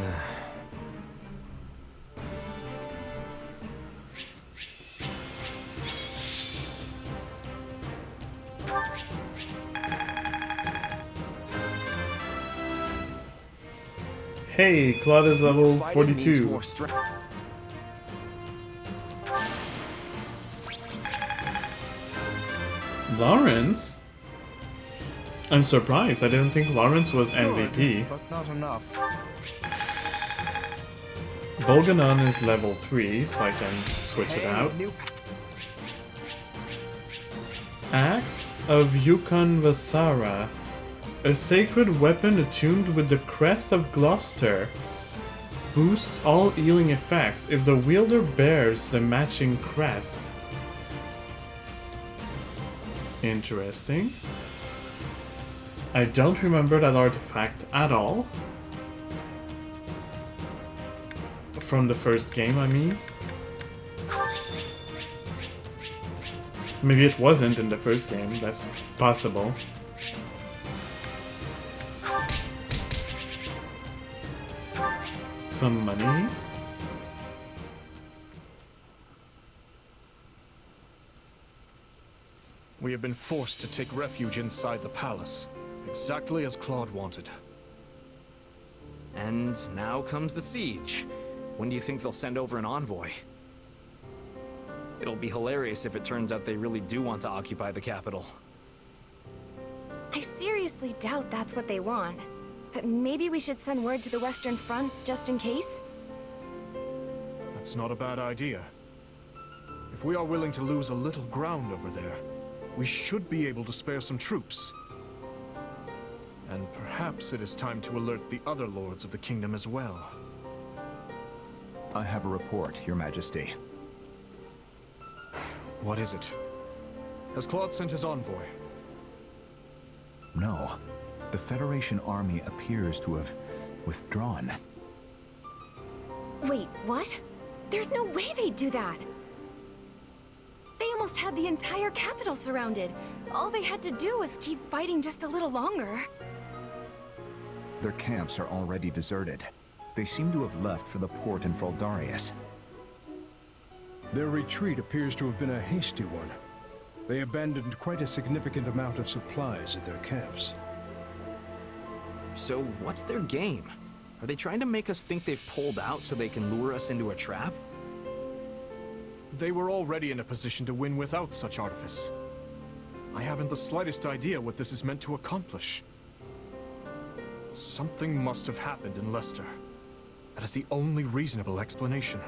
Hey, Claude is level 42. Lawrence? I'm surprised. I didn't think Lawrence was MVP. But not enough. Bolganon is level 3, so I can switch it out. Axe of Yukon Vasara. A sacred weapon attuned with the crest of Gloucester. Boosts all healing effects if the wielder bears the matching crest. Interesting. I don't remember that artifact at all. From the first game, I mean. Maybe it wasn't in the first game, that's possible. Some money. We have been forced to take refuge inside the palace, exactly as Claude wanted. And now comes the siege. When do you think they'll send over an envoy? It'll be hilarious if it turns out they really do want to occupy the capital. I seriously doubt that's what they want. But maybe we should send word to the Western Front, just in case? That's not a bad idea. If we are willing to lose a little ground over there, we should be able to spare some troops. And perhaps it is time to alert the other lords of the kingdom as well. I have a report, Your Majesty. What is it? Has Claude sent his envoy? No. The Federation army appears to have withdrawn. Wait, what? There's no way they'd do that! They almost had the entire capital surrounded. All they had to do was keep fighting just a little longer. Their camps are already deserted. They seem to have left for the port in Fraldarius. Their retreat appears to have been a hasty one. They abandoned quite a significant amount of supplies at their camps. So what's their game? Are they trying to make us think they've pulled out so they can lure us into a trap? They were already in a position to win without such artifice. I haven't the slightest idea what this is meant to accomplish. Something must have happened in Leicester. That is the only reasonable explanation.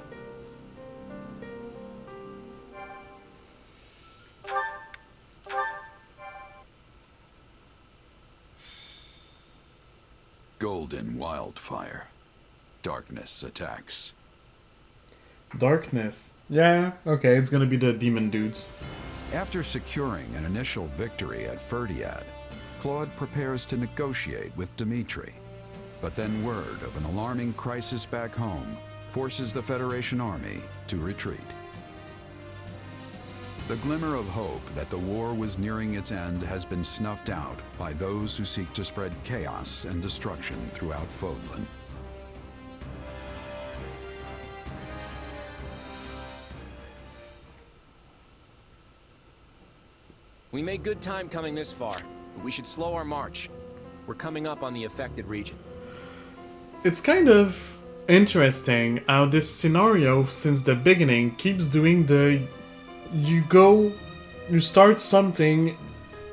Golden Wildfire. Darkness attacks. Darkness. Yeah, okay, it's gonna be the demon dudes. After securing an initial victory at Ferdiad, Claude prepares to negotiate with Dimitri. But then word of an alarming crisis back home forces the Federation army to retreat. The glimmer of hope that the war was nearing its end has been snuffed out by those who seek to spread chaos and destruction throughout Fodlan. We made good time coming this far, but we should slow our march. We're coming up on the affected region. It's kind of interesting how this scenario, since the beginning, keeps doing the... You start something,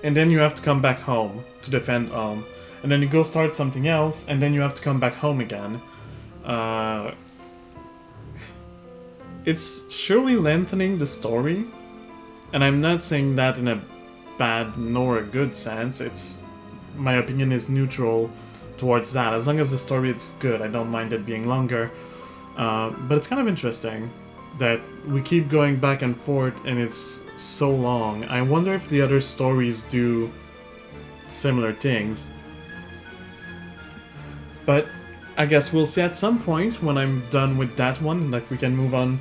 and then you have to come back home to defend home. And then you go start something else, and then you have to come back home again. It's surely lengthening the story. And I'm not saying that in a bad nor a good sense. It's... My opinion is neutral towards that. As long as the story is good, I don't mind it being longer. But it's kind of interesting that we keep going back and forth and it's so long. I wonder if the other stories do similar things. But I guess we'll see at some point when I'm done with that one, that we can move on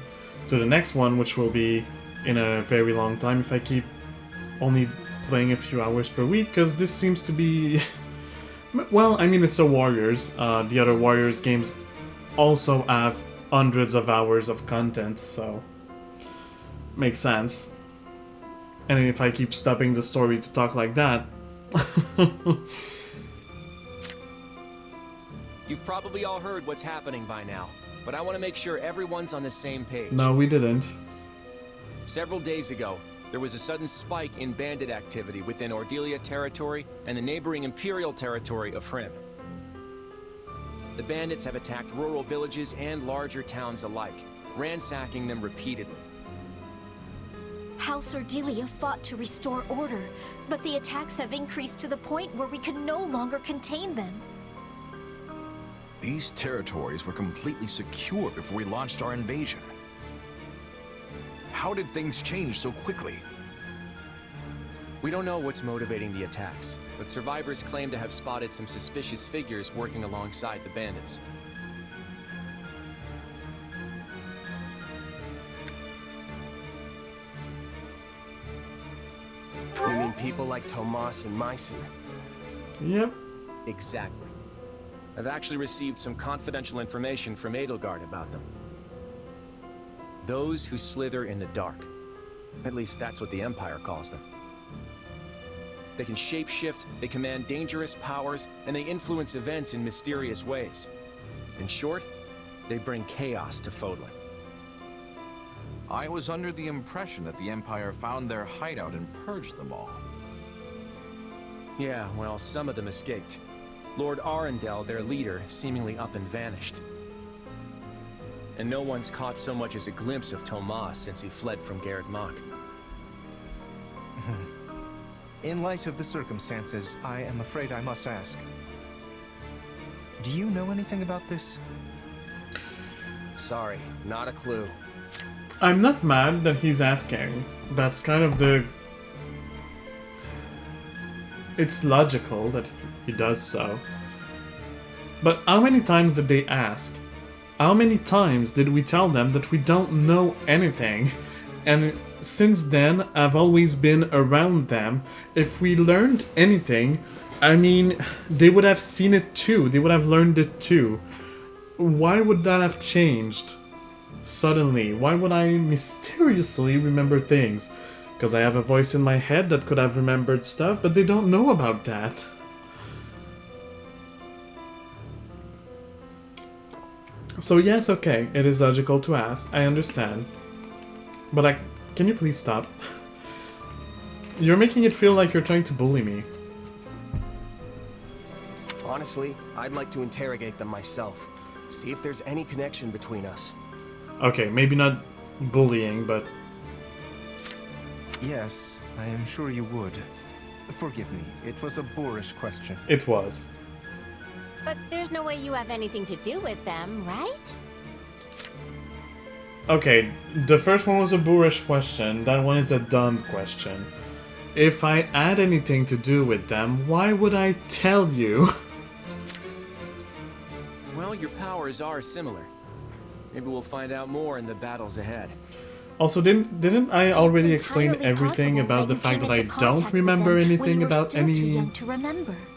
to the next one, which will be in a very long time if I keep only playing a few hours per week, because this seems to be... Well, I mean, it's a Warriors. The other Warriors games also have hundreds of hours of content, so makes sense. And if I keep stopping the story to talk like that... You've probably all heard what's happening by now, but I want to make sure everyone's on the same page. No, we didn't. Several days ago, there was a sudden spike in bandit activity within Ordelia territory and the neighboring Imperial territory of Hrim. The bandits have attacked rural villages and larger towns alike, ransacking them repeatedly. House Ordelia fought to restore order, but the attacks have increased to the point where we can no longer contain them. These territories were completely secure before we launched our invasion. How did things change so quickly? We don't know what's motivating the attacks, but survivors claim to have spotted some suspicious figures working alongside the bandits. You mean people like Tomas and Myson? Yep. Exactly. I've actually received some confidential information from Edelgard about them. Those who slither in the dark. At least that's what the Empire calls them. They can shapeshift, they command dangerous powers, and they influence events in mysterious ways. In short, they bring chaos to Fodlan. I was under the impression that the Empire found their hideout and purged them all. Yeah, well, some of them escaped. Lord Arundel, their leader, seemingly up and vanished. And no one's caught so much as a glimpse of Tomas since he fled from Garrett Mach. In light of the circumstances, I am afraid I must ask. Do you know anything about this? Sorry, not a clue. I'm not mad that he's asking. That's kind of the... It's logical that he does so. But how many times did they ask? How many times did we tell them that we don't know anything? And since then, I've always been around them. If we learned anything, I mean, they would have seen it too. They would have learned it too. Why would that have changed suddenly? Why would I mysteriously remember things? Because I have a voice in my head that could have remembered stuff, but they don't know about that. So yes, okay, it is logical to ask, I understand. But can you please stop? You're making it feel like you're trying to bully me. Honestly, I'd like to interrogate them myself. See if there's any connection between us. Okay, maybe not bullying, but... Yes, I am sure you would. Forgive me, it was a boorish question. It was. But there's no way you have anything to do with them, right? Okay, the first one was a boorish question, that one is a dumb question. If I had anything to do with them, why would I tell you? Well, your powers are similar. Maybe we'll find out more in the battles ahead. Also, didn't I already explain everything about the fact that I don't remember anything about any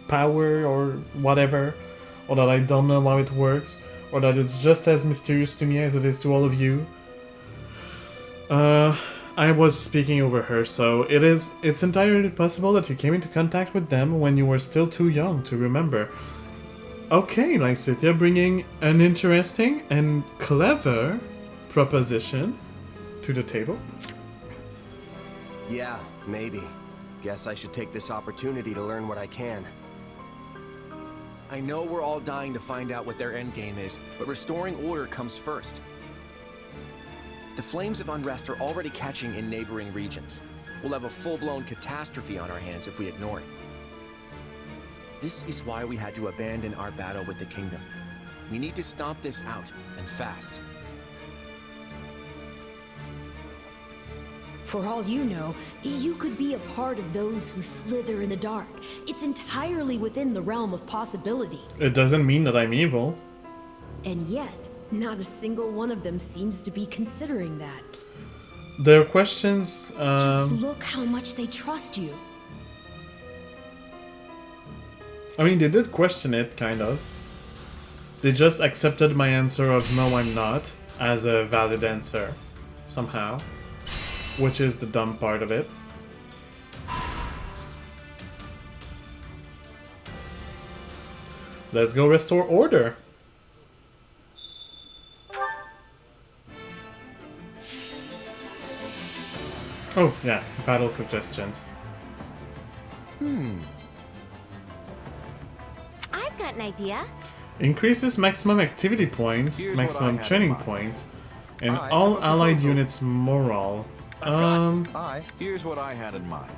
power or whatever? Or that I don't know how it works? Or that it's just as mysterious to me as it is to all of you? I was speaking over her, so it's entirely possible that you came into contact with them when you were still too young to remember. Okay, Lysithia, bringing an interesting and clever proposition to the table. Yeah, maybe. Guess I should take this opportunity to learn what I can. I know we're all dying to find out what their endgame is, but restoring order comes first. The flames of unrest are already catching in neighboring regions. We'll have a full-blown catastrophe on our hands if we ignore it. This is why we had to abandon our battle with the kingdom. We need to stomp this out, and fast. For all you know, you could be a part of those who slither in the dark. It's entirely within the realm of possibility. It doesn't mean that I'm evil. And yet, not a single one of them seems to be considering that. Their questions... Just look how much they trust you. I mean, they did question it, kind of. They just accepted my answer of no, I'm not, as a valid answer. Somehow. Which is the dumb part of it. Let's go restore order. Oh, yeah, battle suggestions. I've got an idea. Increases maximum activity points, maximum training points, and all allied units' morale. Here's what I had in mind.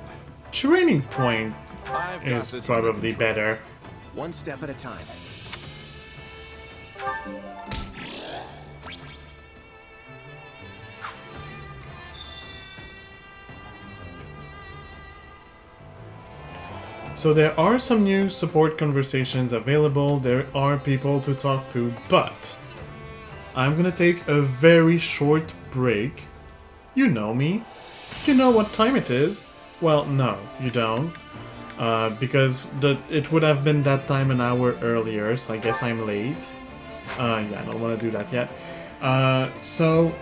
Training point is probably better. One step at a time. So there are some new support conversations available, there are people to talk to, but I'm gonna take a very short break. You know me. You know what time it is. Well, no, you don't. Because it would have been that time an hour earlier, so I guess I'm late. Yeah, I don't want to do that yet. So,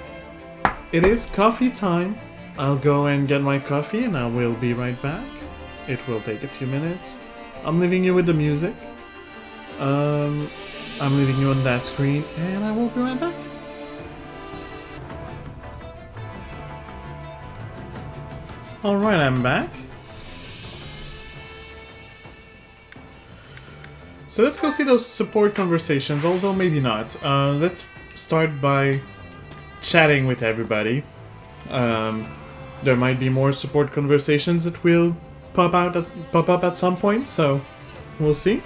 it is coffee time. I'll go and get my coffee and I will be right back. It will take a few minutes. I'm leaving you with the music. I'm leaving you on that screen and I will be right back. Alright, I'm back. So let's go see those support conversations, although maybe not. Let's start by chatting with everybody. There might be more support conversations that will pop up at some point, so we'll see.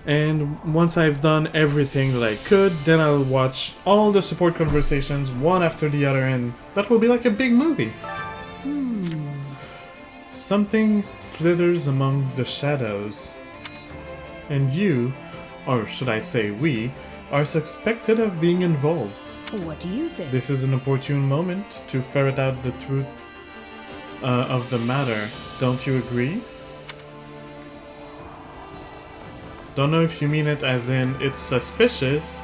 And once I've done everything that I could, then I'll watch all the support conversations one after the other, and that will be like a big movie. Something slithers among the shadows. And you, or should I say we, are suspected of being involved. What do you think? This is an opportune moment to ferret out the truth of the matter. Don't you agree? Don't know if you mean it as in it's suspicious,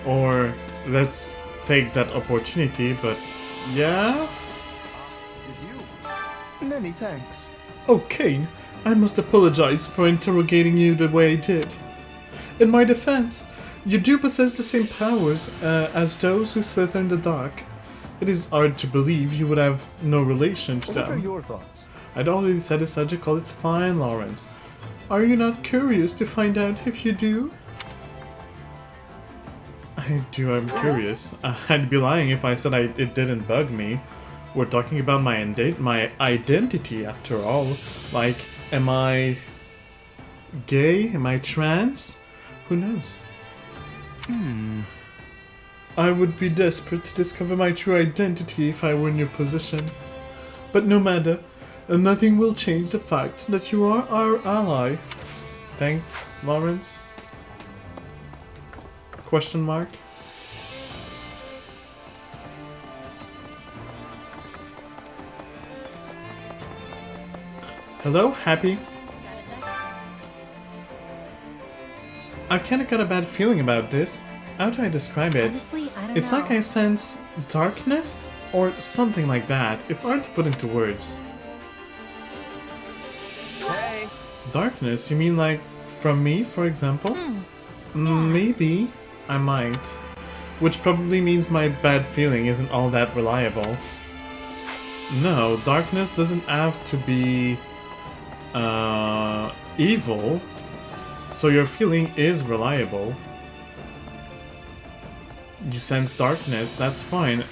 or let's take that opportunity, but yeah? Many thanks. Oh, Kane, I must apologize for interrogating you the way I did. In my defense, you do possess the same powers as those who slither in the dark. It is hard to believe you would have no relation to them. What are your thoughts? I'd already said it's logical, it's fine, Lawrence. Are you not curious to find out if you do? I do, I'm curious. I'd be lying if I said it didn't bug me. We're talking about my identity after all. Like, am I gay? Am I trans? Who knows? I would be desperate to discover my true identity if I were in your position. But no matter, nothing will change the fact that you are our ally. Thanks, Lawrence? Question mark? Hello, Happy? I've kinda got a bad feeling about this. How do I describe it? Honestly, I don't It's know. like I sense darkness? Or something like that. It's hard to put into words. Hey! Darkness? You mean like from me, for example? Maybe. I might. Which probably means my bad feeling isn't all that reliable. No, darkness doesn't have to be evil, so your feeling is reliable. You sense darkness, that's fine.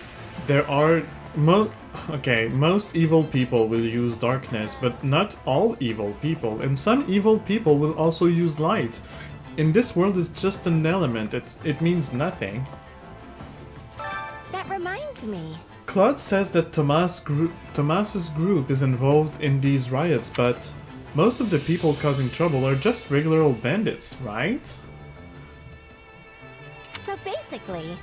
There are most evil people will use darkness, but not all evil people, and some evil people will also use light. In this world, it's just an element, it means nothing. That reminds me. Claude says that Tomas's group is involved in these riots, but most of the people causing trouble are just regular old bandits, right? So basically...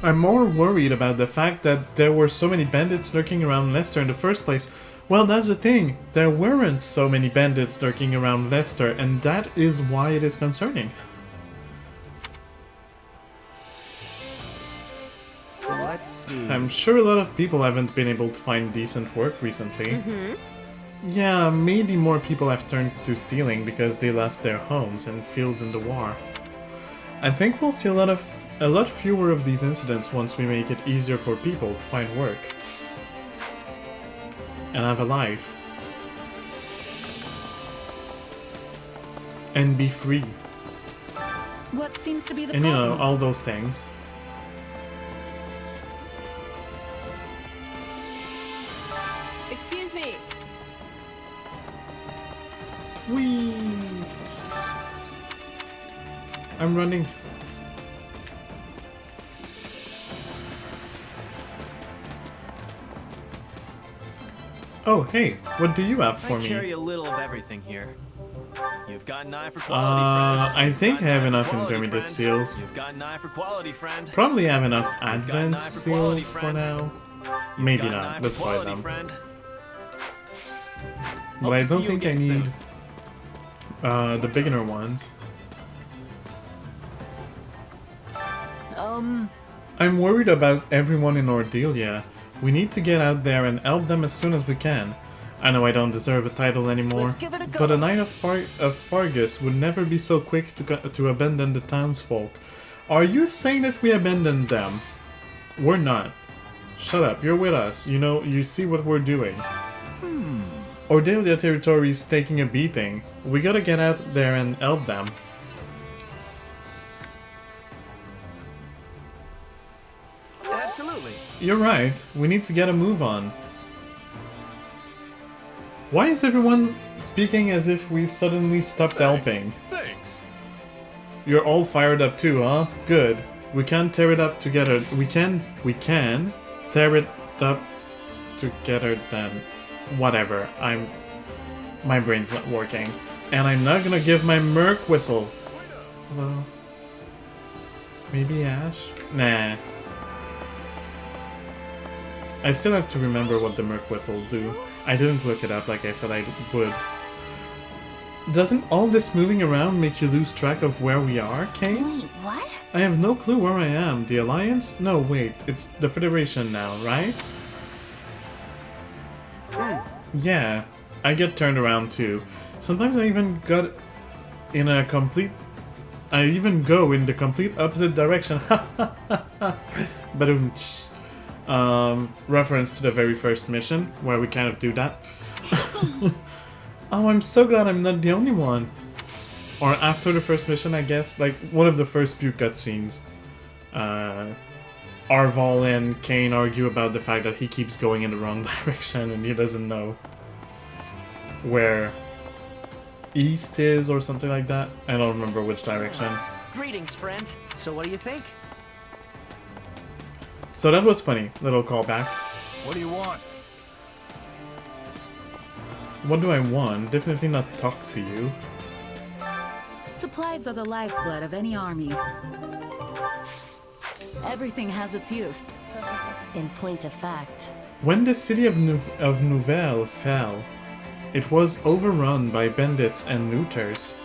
I'm more worried about the fact that there were so many bandits lurking around Leicester in the first place. Well, that's the thing. There weren't so many bandits lurking around Leicester, and that is why it is concerning. Let's see. I'm sure a lot of people haven't been able to find decent work recently. Yeah, maybe more people have turned to stealing because they lost their homes and fields in the war. I think we'll see a lot fewer of these incidents once we make it easier for people to find work. And have a life. And be free. What seems to be the And you know, problem? all those things. Excuse me. Whee! I'm running. Oh, hey, what do you have for I me? carry a little of everything here. You've got an eye for quality, friend. I think I have enough intermediate seals. You've got an eye for quality, friend. Probably have enough advanced seals for now. Maybe not, let's buy them. But I don't think I need the beginner ones. I'm worried about everyone in Ordelia. We need to get out there and help them as soon as we can. I know I don't deserve a title anymore, but a Knight of Fargus would never be so quick to abandon the townsfolk. Are you saying that we abandoned them? We're not. Shut up, you're with us. You know, you see what we're doing. Ordelia territory is taking a beating. We gotta get out there and help them. Absolutely. you're right. We need to get a move on. Why is everyone speaking as if we suddenly stopped helping? Thanks. You're all fired up too, huh? Good. We can tear it up together. We can tear it up together then. Whatever. My brain's not working. And I'm not gonna give my Merc whistle. Hello? Maybe Ash? Nah. I still have to remember what the Merc whistle do. I didn't look it up like I said I would. Doesn't all this moving around make you lose track of where we are, Kane? Wait, what? I have no clue where I am. The Alliance? No, wait. It's the Federation now, right? Yeah. I get turned around too. Sometimes I even go in the complete opposite direction. Badumch. Reference to the very first mission, where we kind of do that. Oh, I'm so glad I'm not the only one. Or after the first mission, I guess, like one of the first few cutscenes. Arval and Kane argue about the fact that he keeps going in the wrong direction and he doesn't know where east is or something like that. I don't remember which direction. Greetings, friend. So what do you think? So that was funny, little callback. What do you want? What do I want? Definitely not talk to you. Supplies are the lifeblood of any army. Everything has its use. In point of fact. When the city of Nouvelle fell, it was overrun by bandits and looters.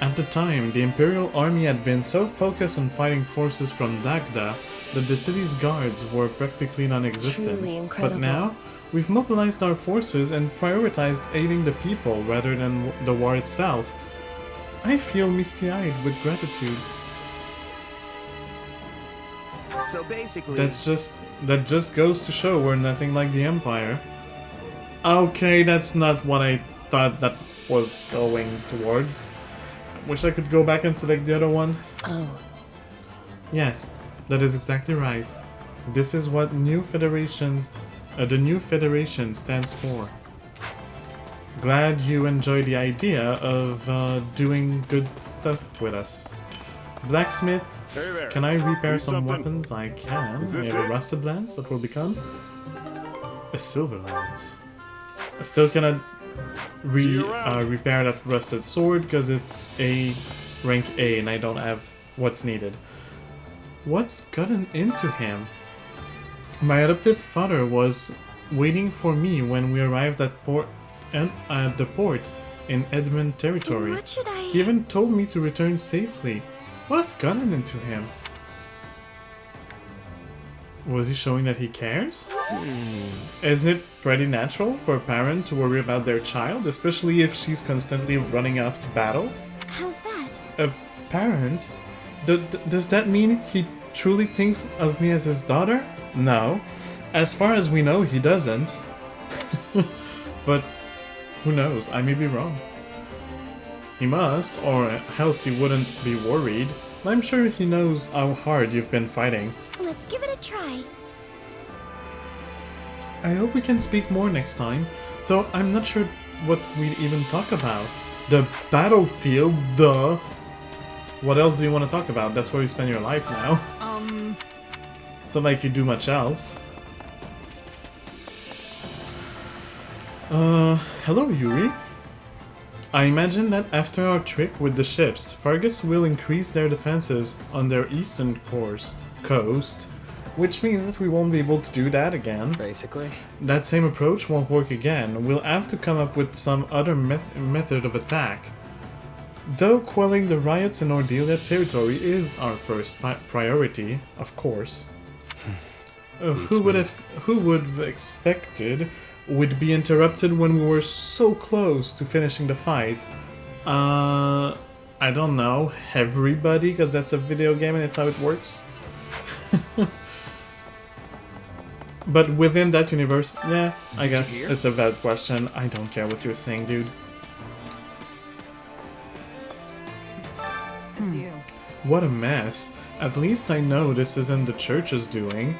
At the time, the Imperial Army had been so focused on fighting forces from Dagda that the city's guards were practically non-existent. Truly incredible. But now, we've mobilized our forces and prioritized aiding the people rather than the war itself. I feel misty-eyed with gratitude. So basically... That just goes to show we're nothing like the Empire. Okay, that's not what I thought that was going towards. Wish I could go back and select the other one. Oh. Yes, that is exactly right. This is what the new Federation stands for. Glad you enjoy the idea of doing good stuff with us. Blacksmith, hey there. Can I repair Need some something? weapons? I can. Is I this have a it? rusted lance that will become a silver lance. I still cannot repair that rusted sword because it's a rank A and I don't have what's needed. What's gotten into him? My adoptive father was waiting for me when we arrived at the port in Edmund territory. What should I... He even told me to return safely. What has gotten into him? Was he showing that he cares? Isn't it pretty natural for a parent to worry about their child, especially if she's constantly running off to battle? How's that? A parent? Does that mean he truly thinks of me as his daughter? No. As far as we know, he doesn't. But who knows? I may be wrong. He must, or else he wouldn't be worried. I'm sure he knows how hard you've been fighting. Let's give it a try. I hope we can speak more next time, though I'm not sure what we'd even talk about. The battlefield, duh! What else do you want to talk about? That's where you spend your life now. It's not like you do much else. Hello Yuri. I imagine that after our trick with the ships, Fargus will increase their defenses on their eastern coast, which means that we won't be able to do that again. Basically. That same approach won't work again. We'll have to come up with some other method of attack. Though quelling the riots in Ordelia territory is our first priority, of course. Who would have expected we'd be interrupted when we were so close to finishing the fight? I don't know, everybody, because that's a video game and it's how it works. But within that universe, yeah, I guess it's a valid question. I don't care what you're saying, dude. It's you. What a mess. At least I know this isn't the church's doing.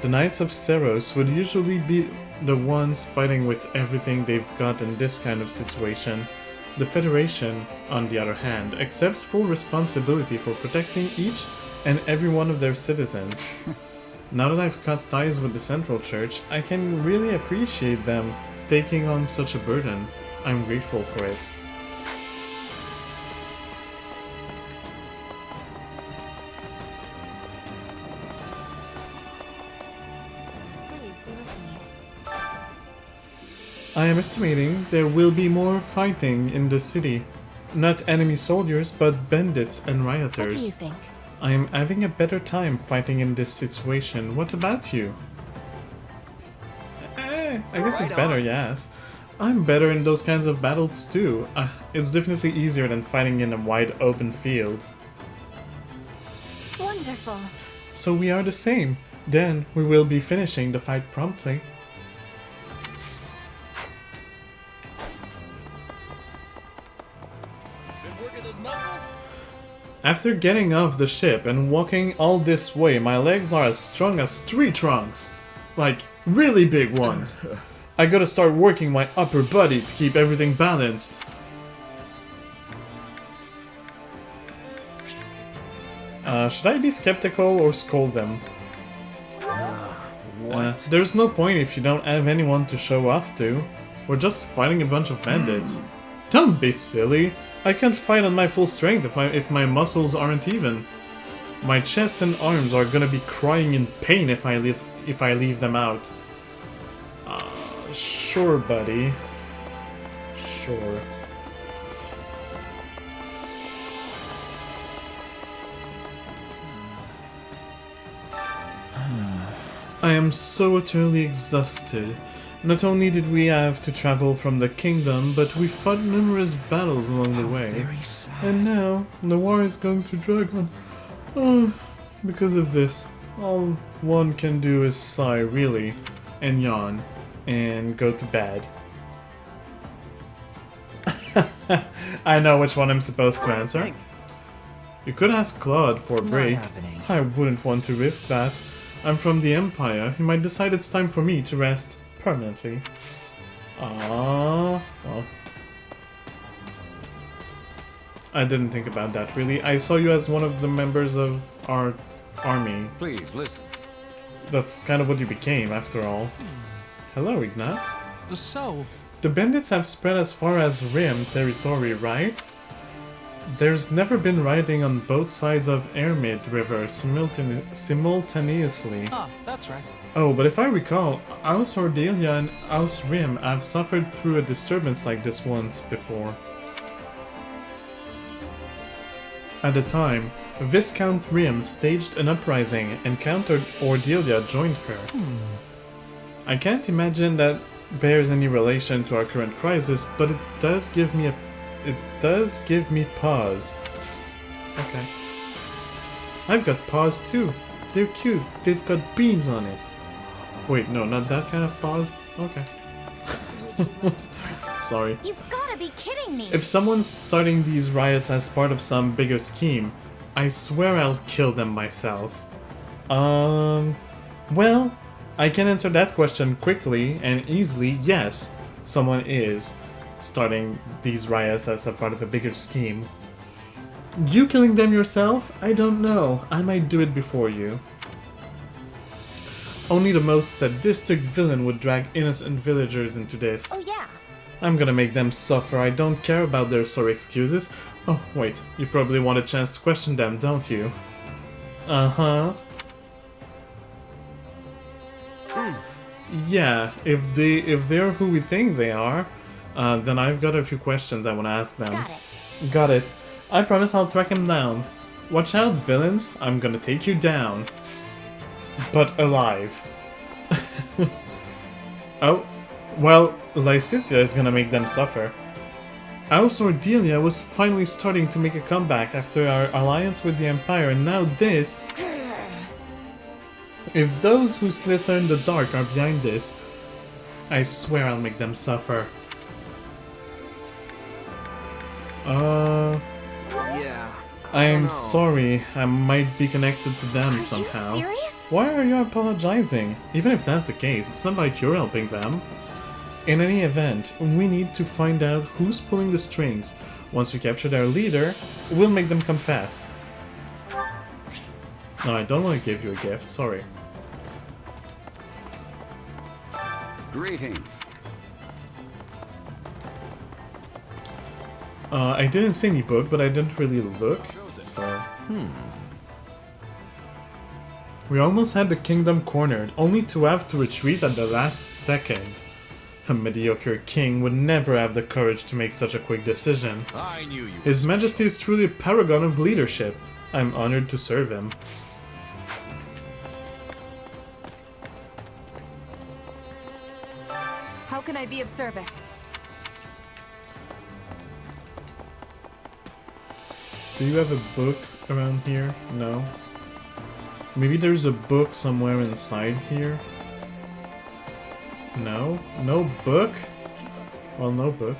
The Knights of Seros would usually be the ones fighting with everything they've got in this kind of situation. The Federation, on the other hand, accepts full responsibility for protecting each and every one of their citizens. Now that I've cut ties with the Central Church, I can really appreciate them taking on such a burden. I'm grateful for it. I am estimating there will be more fighting in the city. Not enemy soldiers, but bandits and rioters. What do you think? I am having a better time fighting in this situation. What about you? I guess it's better, yes. I'm better in those kinds of battles too. It's definitely easier than fighting in a wide open field. Wonderful. So we are the same. Then we will be finishing the fight promptly. After getting off the ship and walking all this way, my legs are as strong as tree trunks. Like, really big ones. I gotta start working my upper body to keep everything balanced. Should I be skeptical or scold them? There's no point if you don't have anyone to show off to. We're just fighting a bunch of bandits. Don't be silly. I can't fight on my full strength if my muscles aren't even. My chest and arms are gonna be crying in pain if I leave them out. Sure, buddy. Sure. I am so utterly exhausted. Not only did we have to travel from the kingdom, but we fought numerous battles along the way. And now, the war is going to drag on. Oh, because of this, all one can do is sigh, really, and yawn, and go to bed. I know which one I'm supposed to answer. You could ask Claude for a break. I wouldn't want to risk that. I'm from the Empire. He might decide it's time for me to rest. Permanently. Well. I didn't think about that, really. I saw you as one of the members of our army. Please, listen. That's kind of what you became, after all. Hello, Ignat. So... The bandits have spread as far as Rim territory, right? There's never been rioting on both sides of Ermid River simultaneously. Ah, that's right. Oh, but if I recall, House Ordelia and House Rim have suffered through a disturbance like this once before. At the time, Viscount Rim staged an uprising and Count Ordelia joined her. I can't imagine that bears any relation to our current crisis, but it does give me pause. Okay. I've got paws too. They're cute. They've got beans on it. Wait, no, not that kind of paws? Okay. Sorry. You've gotta be kidding me! If someone's starting these riots as part of some bigger scheme, I swear I'll kill them myself. Well, I can answer that question quickly and easily. Yes, someone is starting these riots as a part of a bigger scheme. You killing them yourself? I don't know. I might do it before you. Only the most sadistic villain would drag innocent villagers into this. Oh yeah. I'm gonna make them suffer. I don't care about their sorry excuses. Oh, wait. You probably want a chance to question them, don't you? Uh-huh. Yeah, if they're who we think they are, then I've got a few questions I want to ask them. Got it. I promise I'll track him down. Watch out, villains. I'm gonna take you down. But alive. Oh, well, Lysithea is gonna make them suffer. House Ordelia was finally starting to make a comeback after our alliance with the Empire, and now this... If those who slither in the dark are behind this, I swear I'll make them suffer. Yeah. I am sorry. I might be connected to them somehow. Are you serious? Why are you apologizing? Even if that's the case, it's not like you're helping them. In any event, we need to find out who's pulling the strings. Once we capture their leader, we'll make them confess. No, I don't want to give you a gift, sorry. Greetings. I didn't see any book, but I didn't really look, so... We almost had the kingdom cornered, only to have to retreat at the last second. A mediocre king would never have the courage to make such a quick decision. I knew you. His Majesty is truly a paragon of leadership. I'm honored to serve him. How can I be of service? Do you have a book around here? No. Maybe there's a book somewhere inside here? No? No book? Well, no book.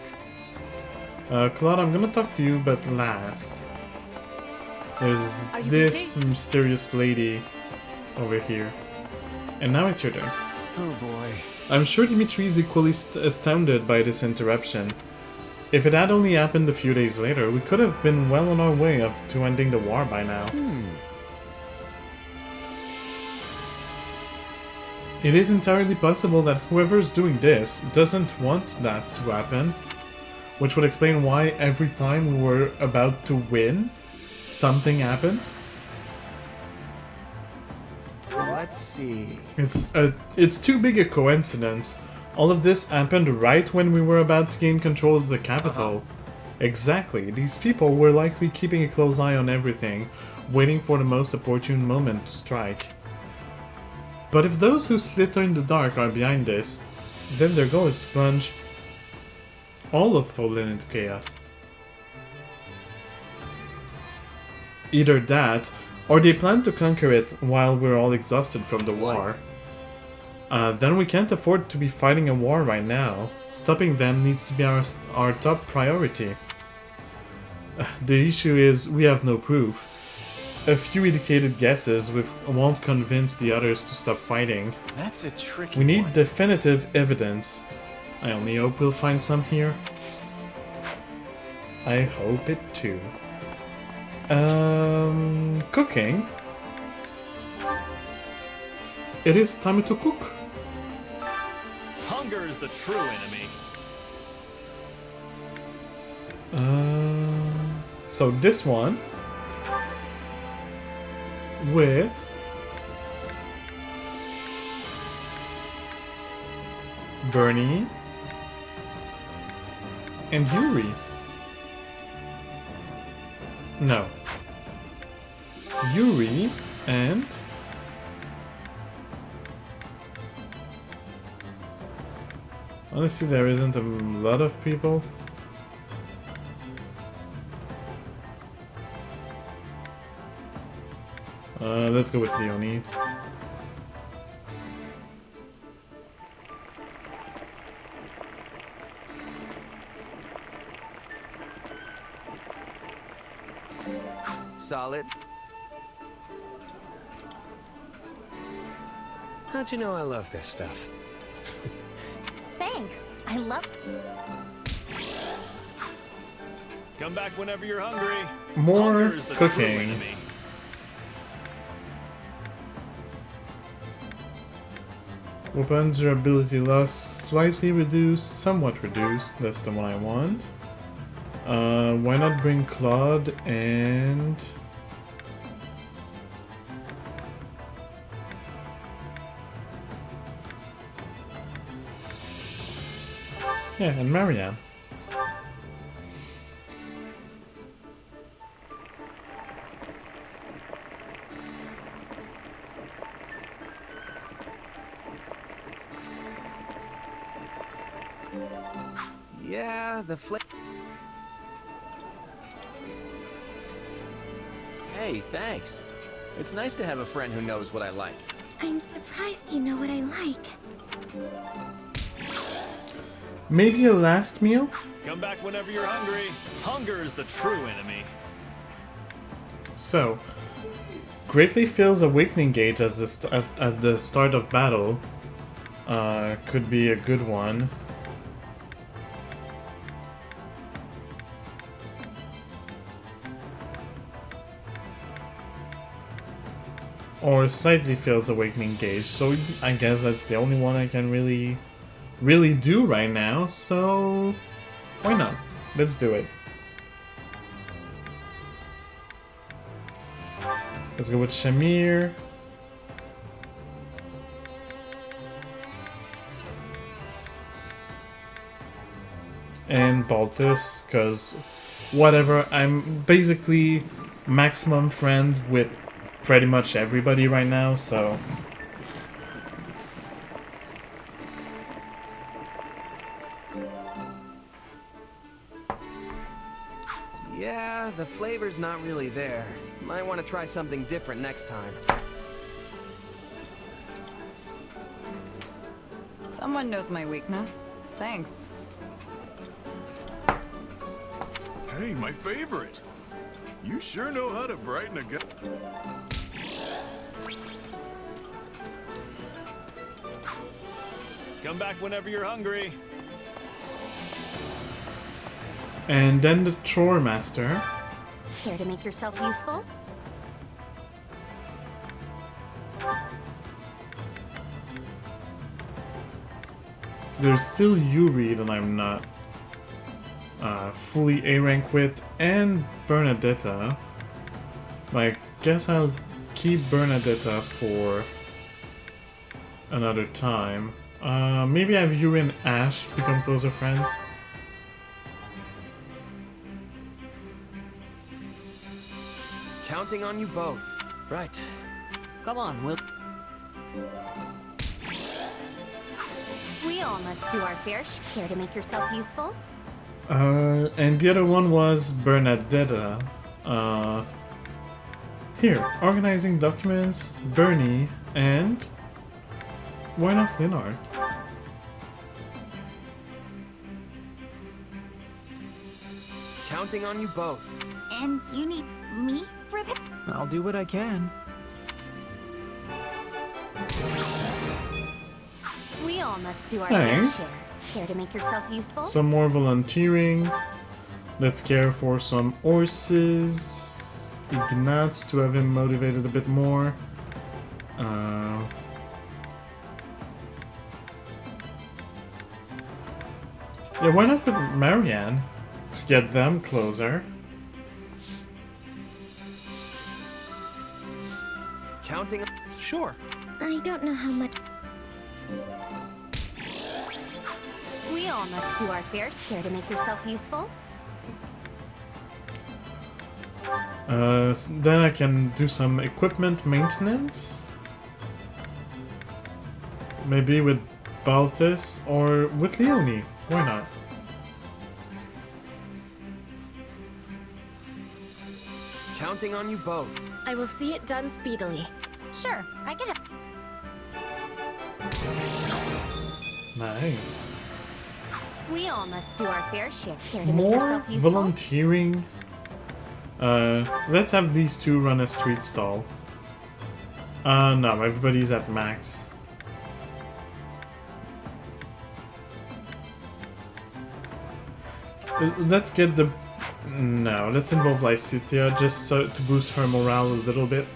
Claude, I'm gonna talk to you, but last. There's this mysterious lady over here. And now it's your turn. Oh boy. I'm sure Dimitri is equally astounded by this interruption. If it had only happened a few days later, we could have been well on our way to ending the war by now. It is entirely possible that whoever's doing this doesn't want that to happen, which would explain why every time we were about to win, something happened. Let's see. It's too big a coincidence. All of this happened right when we were about to gain control of the capital. Exactly, these people were likely keeping a close eye on everything, waiting for the most opportune moment to strike. But if those who slither in the dark are behind this, then their goal is to plunge all of Folan into chaos. Either that, or they plan to conquer it while we're all exhausted from the war. Then we can't afford to be fighting a war right now. Stopping them needs to be our top priority. The issue is, we have no proof. A few educated guesses won't convince the others to stop fighting. That's a tricky We need one. definitive evidence. I only hope we'll find some here. I hope it too. Cooking. It is time to cook. Hunger is the true enemy. So this one with Bernie and Yuri. No. Yuri and honestly, there isn't a lot of people. Let's go with Leonie. Solid. How'd you know I love this stuff? Thanks. I love... Come back whenever you're hungry. More Hunger is the true cooking. enemy. Weapon durability loss slightly reduced, somewhat reduced. That's the one I want. Why not bring Claude and... yeah, and Marianne. Yeah, the flip. Hey, thanks. It's nice to have a friend who knows what I like. I'm surprised you know what I like. Maybe a last meal? Come back whenever you're hungry. Hunger is the true enemy. So, Greatly Feels Awakening gauge as at the start of battle could be a good one. Or Slightly Feels Awakening gauge, so I guess that's the only one I can really do right now, so why not? Let's do it. Let's go with Shamir. And Balthus, because whatever, I'm basically maximum friend with pretty much everybody right now, so... Yeah, the flavor's not really there. Might want to try something different next time. Someone knows my weakness. Thanks. Hey, my favorite! You sure know how to brighten a gut. Come back whenever you're hungry. And then the Chore Master. Care to make yourself useful? There's still Yuri that I'm not fully A rank with, and Bernadetta. I guess I'll keep Bernadetta for another time. Maybe have Yuri and Ash become closer friends. Counting on you both. Right. Come on, we'll... We all must do our fair share. To make yourself useful? And the other one was Bernadetta. Here, organizing documents, Bernie, and... why not Linard? Counting on you both. And you need me for that? I'll do what I can. We all must do our Thanks. fair share. Care to make yourself useful? Some more volunteering. Let's care for some horses. Ignatz to have him motivated a bit more. Yeah, why not with Marianne? To get them closer. Counting... Sure. I don't know how much... We all must do our fair share. To make yourself useful? Then I can do some equipment maintenance. Maybe with Balthus or with Leonie. Why not? Counting on you both. I will see it done speedily. Sure, I can help. Nice. We all must do our fair share. Care to make More yourself useful? volunteering. Let's have these two run a street stall. No, everybody's at max. Let's get the... No, let's involve Lycitia just so to boost her morale a little bit.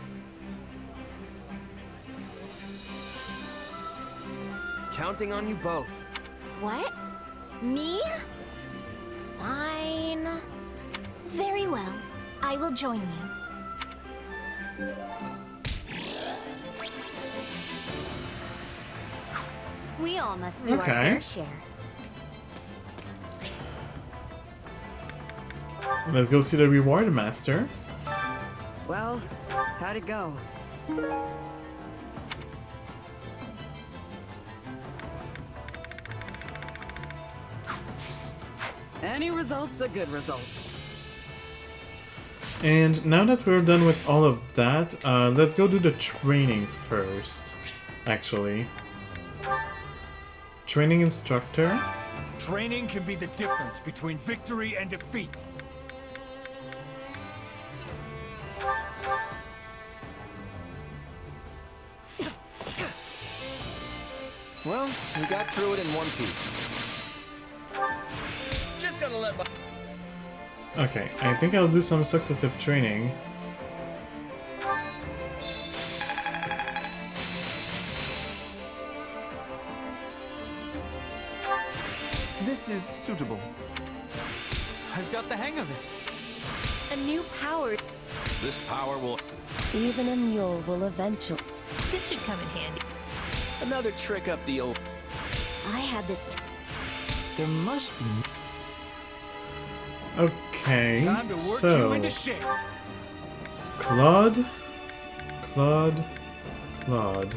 Counting on you both. What? Me? Fine. Very well. I will join you. We all must do our fair share. Let's go see the reward master. Well, how'd it go? Any result's a good result. And now that we're done with all of that, let's go do the training first, actually. Training instructor. Training can be the difference between victory and defeat. Well, we got through it in one piece. Just gonna let my... Okay, I think I'll do some successive training. This is suitable. I've got the hang of it. A new power. This power will... Even a mule will eventually. This should come in handy. Another trick up the old... I had this. There must be... Okay, Time to work so... you into shape. Claude, Claude, Claude.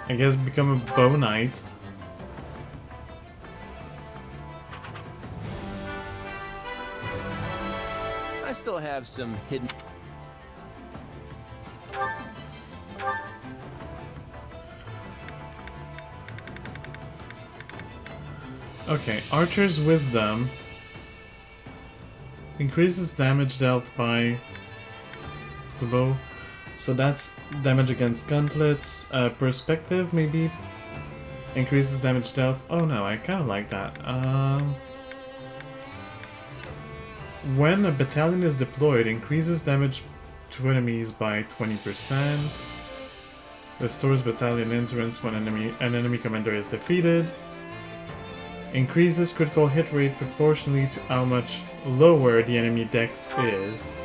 I guess become a bow knight. I still have some hidden... Okay, Archer's Wisdom increases damage dealt by the bow. So that's damage against gauntlets. Perspective maybe increases damage dealt. Oh no, I kind of like that. When a battalion is deployed, increases damage to enemies by 20%. Restores battalion endurance when an enemy commander is defeated. Increases critical hit rate proportionally to how much lower the enemy dex is.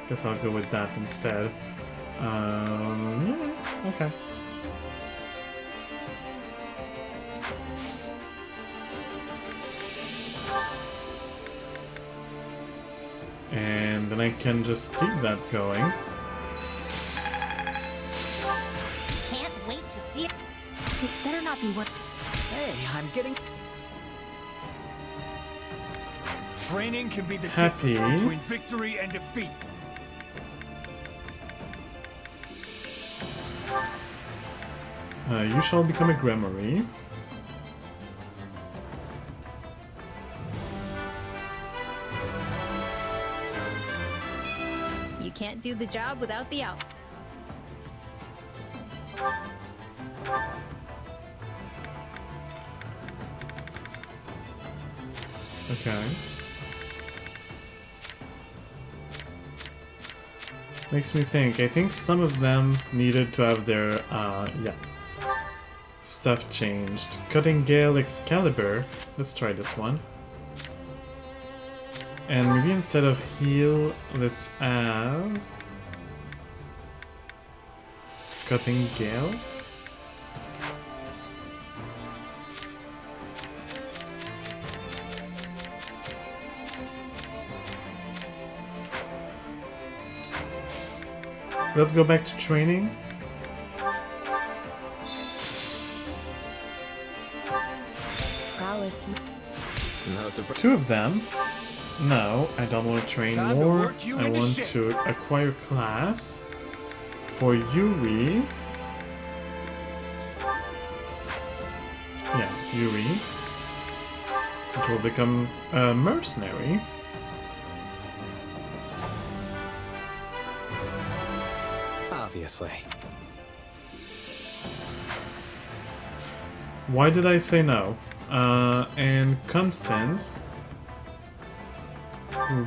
Guess I'll go with that instead. Yeah, okay. And then I can just keep that going. Can't wait to see it. This better not be what. Hey, I'm getting... Training can be the Happy. difference between victory and defeat. You shall become a Grimoire. You can't do the job without the out. Okay. Makes me think. I think some of them needed to have their, yeah, stuff changed. Cutting Gale Excalibur. Let's try this one. And maybe instead of heal, let's have Cutting Gale. Let's go back to training. Prowess. No surprise. 2 of them. No, I don't want to train Time to more. work you I into want shape. to acquire class. For Yuri. Yeah, Yuri. It will become a mercenary. Obviously. Why did I say no? And Constance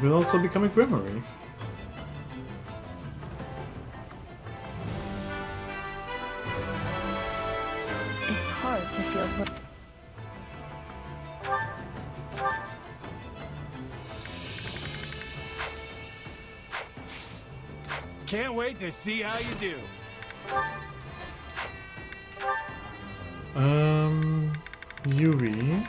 will also become a Grimoire. It's hard to feel. Can't wait to see how you do. Yuri.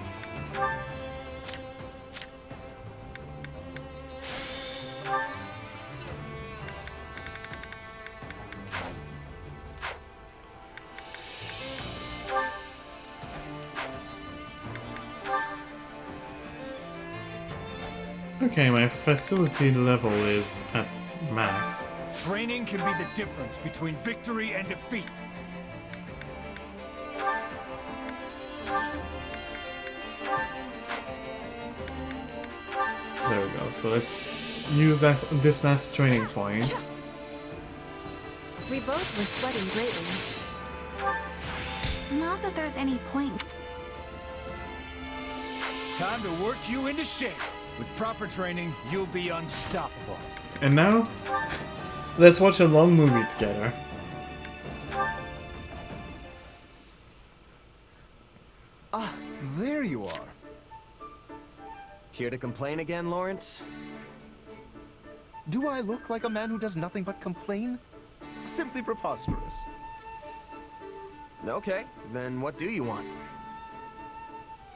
Okay, my facility level is at max. Training can be the difference between victory and defeat. There we go. So let's use this last training point. We both were sweating greatly. Not that there's any point. Time to work you into shape. With proper training, you'll be unstoppable. And now, let's watch a long movie together. Ah, there you are. Here to complain again, Lawrence? Do I look like a man who does nothing but complain? Simply preposterous. Okay, then what do you want?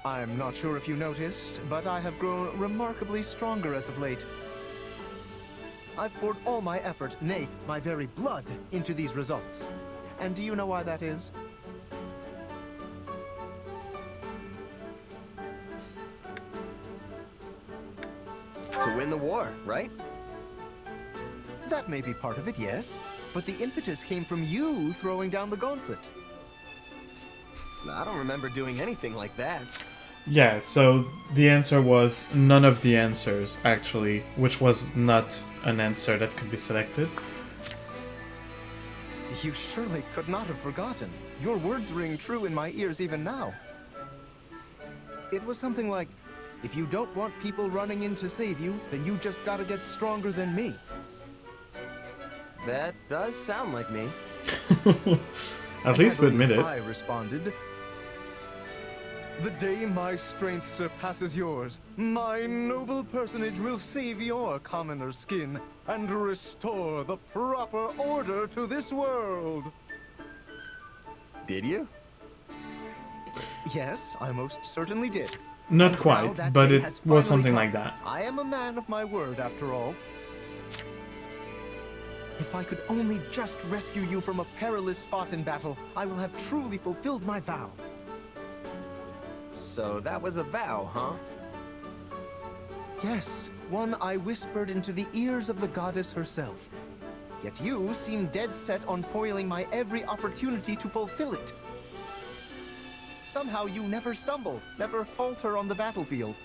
I'm not sure if you noticed, but I have grown remarkably stronger as of late. I've poured all my effort, nay, my very blood, into these results. And do you know why that is? To win the war, right? That may be part of it, yes. But the impetus came from you throwing down the gauntlet. I don't remember doing anything like that. Yeah, so the answer was none of the answers, actually, which was not an answer that could be selected. You surely could not have forgotten. Your words ring true in my ears even now. It was something like, if you don't want people running in to save you, then you just gotta get stronger than me. That does sound like me. At least we admit it. I responded. The day my strength surpasses yours, my noble personage will save your commoner skin and restore the proper order to this world. Did you? Yes, I most certainly did. Not And quite, now that but day it has was finally something come. like that. I am a man of my word, after all. If I could only just rescue you from a perilous spot in battle, I will have truly fulfilled my vow. So that was a vow, huh? Yes, one I whispered into the ears of the goddess herself. Yet you seem dead set on foiling my every opportunity to fulfill it. Somehow you never stumble, never falter on the battlefield.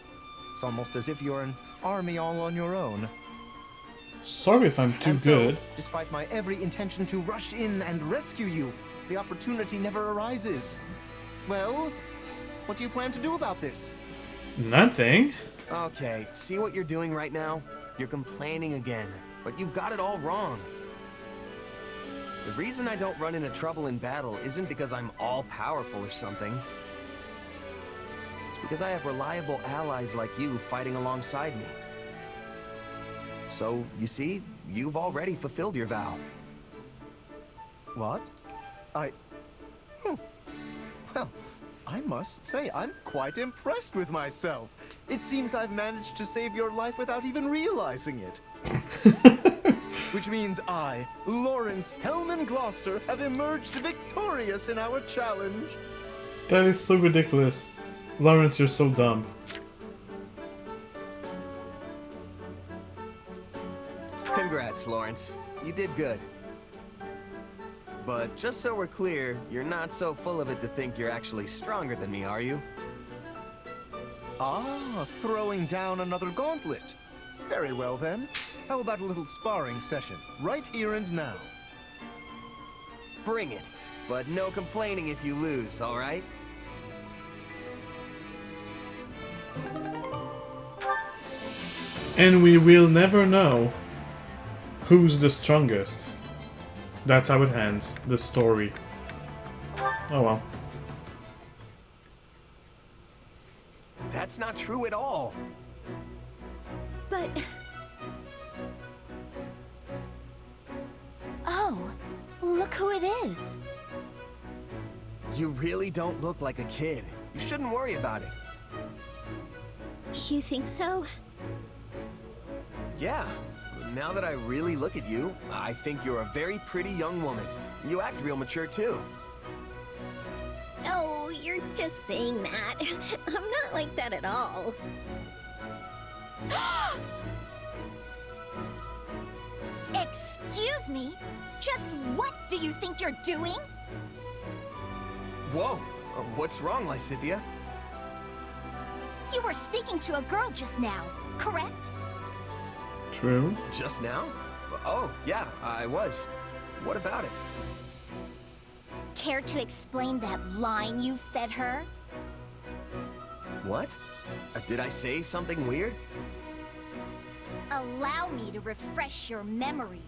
It's almost as if you're an army all on your own. Sorry if I'm too And good. so, despite my every intention to rush in and rescue you, the opportunity never arises. Well, what do you plan to do about this? Nothing. Okay, see what you're doing right now? You're complaining again, but you've got it all wrong. The reason I don't run into trouble in battle isn't because I'm all-powerful or something. It's because I have reliable allies like you fighting alongside me. So, you see, you've already fulfilled your vow. What? Well, I must say, I'm quite impressed with myself. It seems I've managed to save your life without even realizing it. Which means I, Lawrence Hellman Gloucester, have emerged victorious in our challenge. That is so ridiculous. Lawrence, you're so dumb. Congrats, Lawrence. You did good. But just so we're clear, you're not so full of it to think you're actually stronger than me, are you? Ah, throwing down another gauntlet. Very well then. How about a little sparring session, right here and now? Bring it. But no complaining if you lose, all right? And we will never know who's the strongest. That's how it ends, the story. Oh well. That's not true at all. But... Oh, look who it is. You really don't look like a kid. You shouldn't worry about it. You think so? Yeah. Now that I really look at you, I think you're a very pretty young woman. You act real mature too. Oh, you're just saying that. I'm not like that at all. Excuse me? Just what do you think you're doing? Whoa! What's wrong, Lysithia? You were speaking to a girl just now, correct? True. Just now? Oh, yeah, I was. What about it? Care to explain that line you fed her? What? Did I say something weird? Allow me to refresh your memory.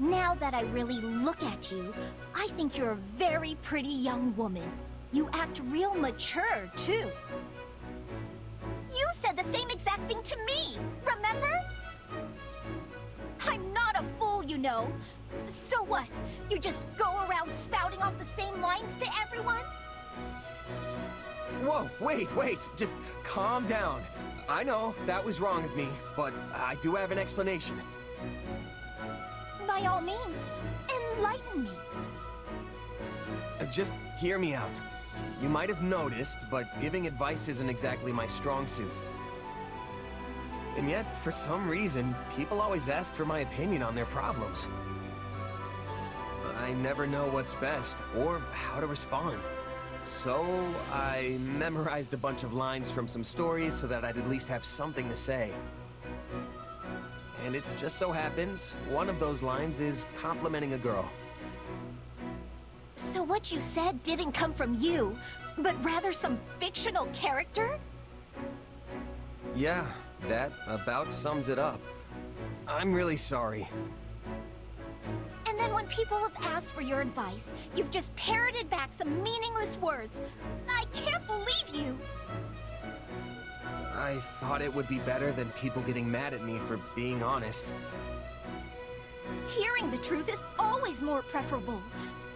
Now that I really look at you, I think you're a very pretty young woman. You act real mature, too. You said the same exact thing to me, remember? I'm not a fool, you know. So what? You just go around spouting off the same lines to everyone? Whoa, wait. Just calm down. I know that was wrong of me, but I do have an explanation. By all means, enlighten me. Just hear me out. You might have noticed, but giving advice isn't exactly my strong suit. And yet, for some reason, people always ask for my opinion on their problems. I never know what's best, or how to respond. So, I memorized a bunch of lines from some stories so that I'd at least have something to say. And it just so happens, one of those lines is complimenting a girl. So what you said didn't come from you, but rather some fictional character? Yeah, that about sums it up. I'm really sorry. And then when people have asked for your advice, you've just parroted back some meaningless words. I can't believe you! I thought it would be better than people getting mad at me for being honest. Hearing the truth is always more preferable.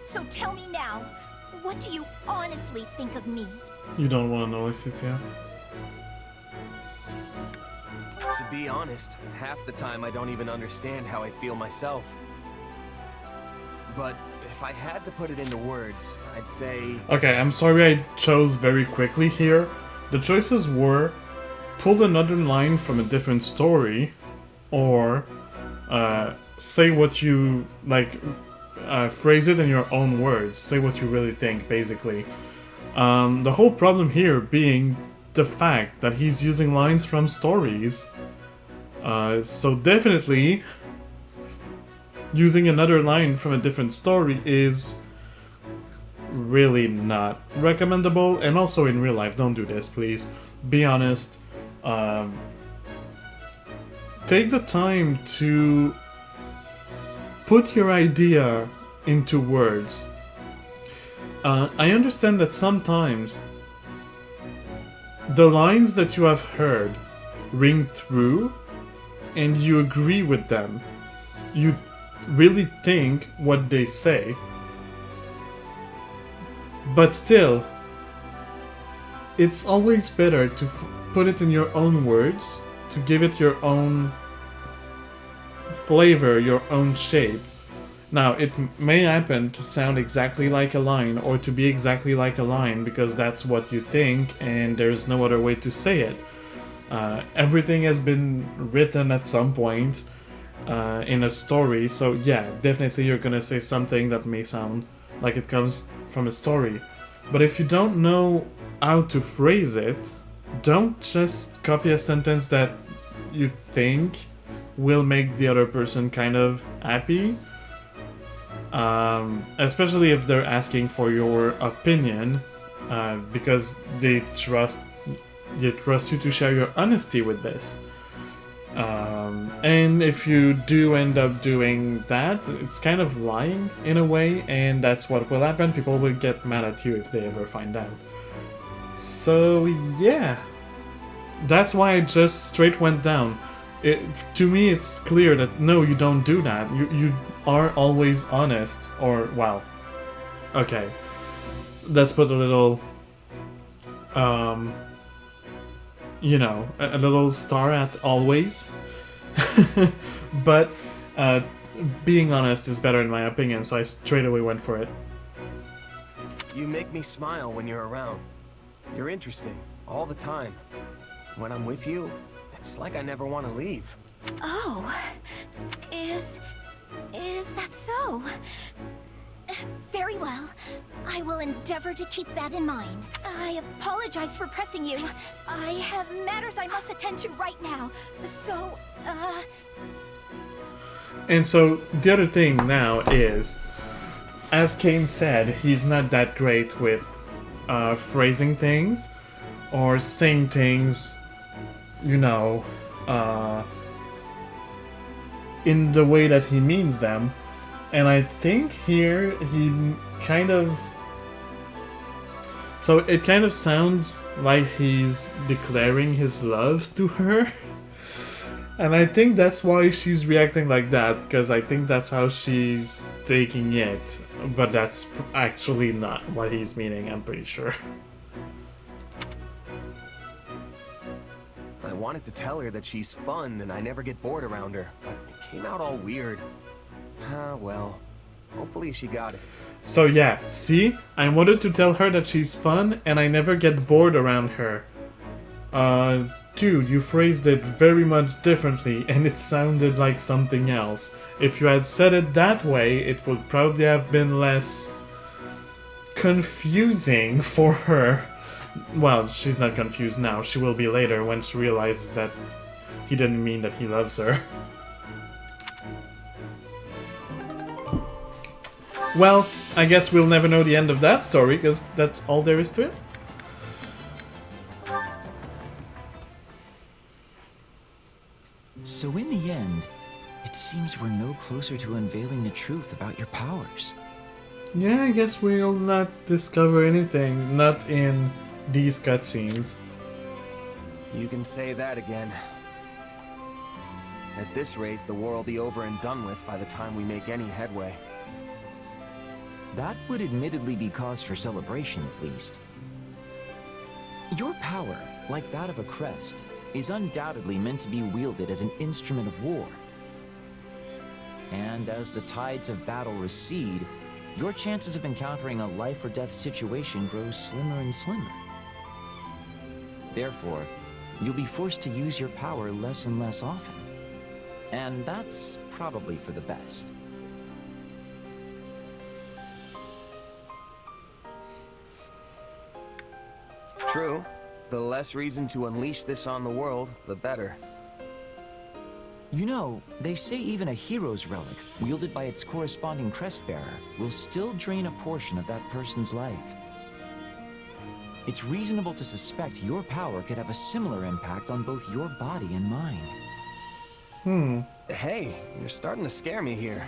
So tell me now, what do you honestly think of me? You don't want to know, Cynthia. To be honest, half the time I don't even understand how I feel myself. But if I had to put it into words, I'd say... Okay, I'm sorry I chose very quickly here. The choices were pull another line from a different story, or say what you, like, phrase it in your own words. Say what you really think, basically. The whole problem here being the fact that he's using lines from stories. So definitely, using another line from a different story is really not recommendable. And also in real life, don't do this, please. Be honest. Take the time to put your idea into words. I understand that sometimes the lines that you have heard ring through and you agree with them. You really think what they say. But still, it's always better to put it in your own words, to give it your own flavor, your own shape. Now, it may happen to sound exactly like a line, or to be exactly like a line, because that's what you think, and there's no other way to say it. Everything has been written at some point in a story, so yeah, definitely you're gonna say something that may sound like it comes from a story. But if you don't know how to phrase it, don't just copy a sentence that you think will make the other person kind of happy. Especially if they're asking for your opinion, because they trust you to share your honesty with this. And if you do end up doing that, it's kind of lying in a way, and that's what will happen. People will get mad at you if they ever find out. So yeah, that's why I just straight went down. To me, it's clear that no, you don't do that. You are always honest, or well, okay. Let's put a little, you know, a little star at always. But being honest is better in my opinion, so I straight away went for it. You make me smile when you're around. You're interesting, all the time. When I'm with you, it's like I never want to leave. Oh, is that so? Very well. I will endeavor to keep that in mind. I apologize for pressing you. I have matters I must attend to right now. So, And so the other thing now is, as Kane said, he's not that great with phrasing things or saying things, you know, in the way that he means them. And I think here he kind of... So it kind of sounds like he's declaring his love to her. And I think that's why she's reacting like that, because I think that's how she's taking it. But that's actually not what he's meaning, I'm pretty sure. I wanted to tell her that she's fun and I never get bored around her, but it came out all weird. Well, hopefully she got it. So yeah, see? I wanted to tell her that she's fun and I never get bored around her. Dude, you phrased it very much differently and it sounded like something else. If you had said it that way, it would probably have been less confusing for her. Well, she's not confused now. She will be later when she realizes that he didn't mean that he loves her. Well, I guess we'll never know the end of that story, because that's all there is to it. So in the end, it seems we're no closer to unveiling the truth about your powers. Yeah, I guess we'll not discover anything, not in these cutscenes. You can say that again. At this rate, the war will be over and done with by the time we make any headway. That would admittedly be cause for celebration, at least. Your power, like that of a crest, is undoubtedly meant to be wielded as an instrument of war. And as the tides of battle recede, your chances of encountering a life or death situation grow slimmer and slimmer. Therefore, you'll be forced to use your power less and less often. And that's probably for the best. True. The less reason to unleash this on the world, the better. You know, they say even a hero's relic, wielded by its corresponding crest bearer, will still drain a portion of that person's life. It's reasonable to suspect your power could have a similar impact on both your body and mind. Hey, you're starting to scare me here.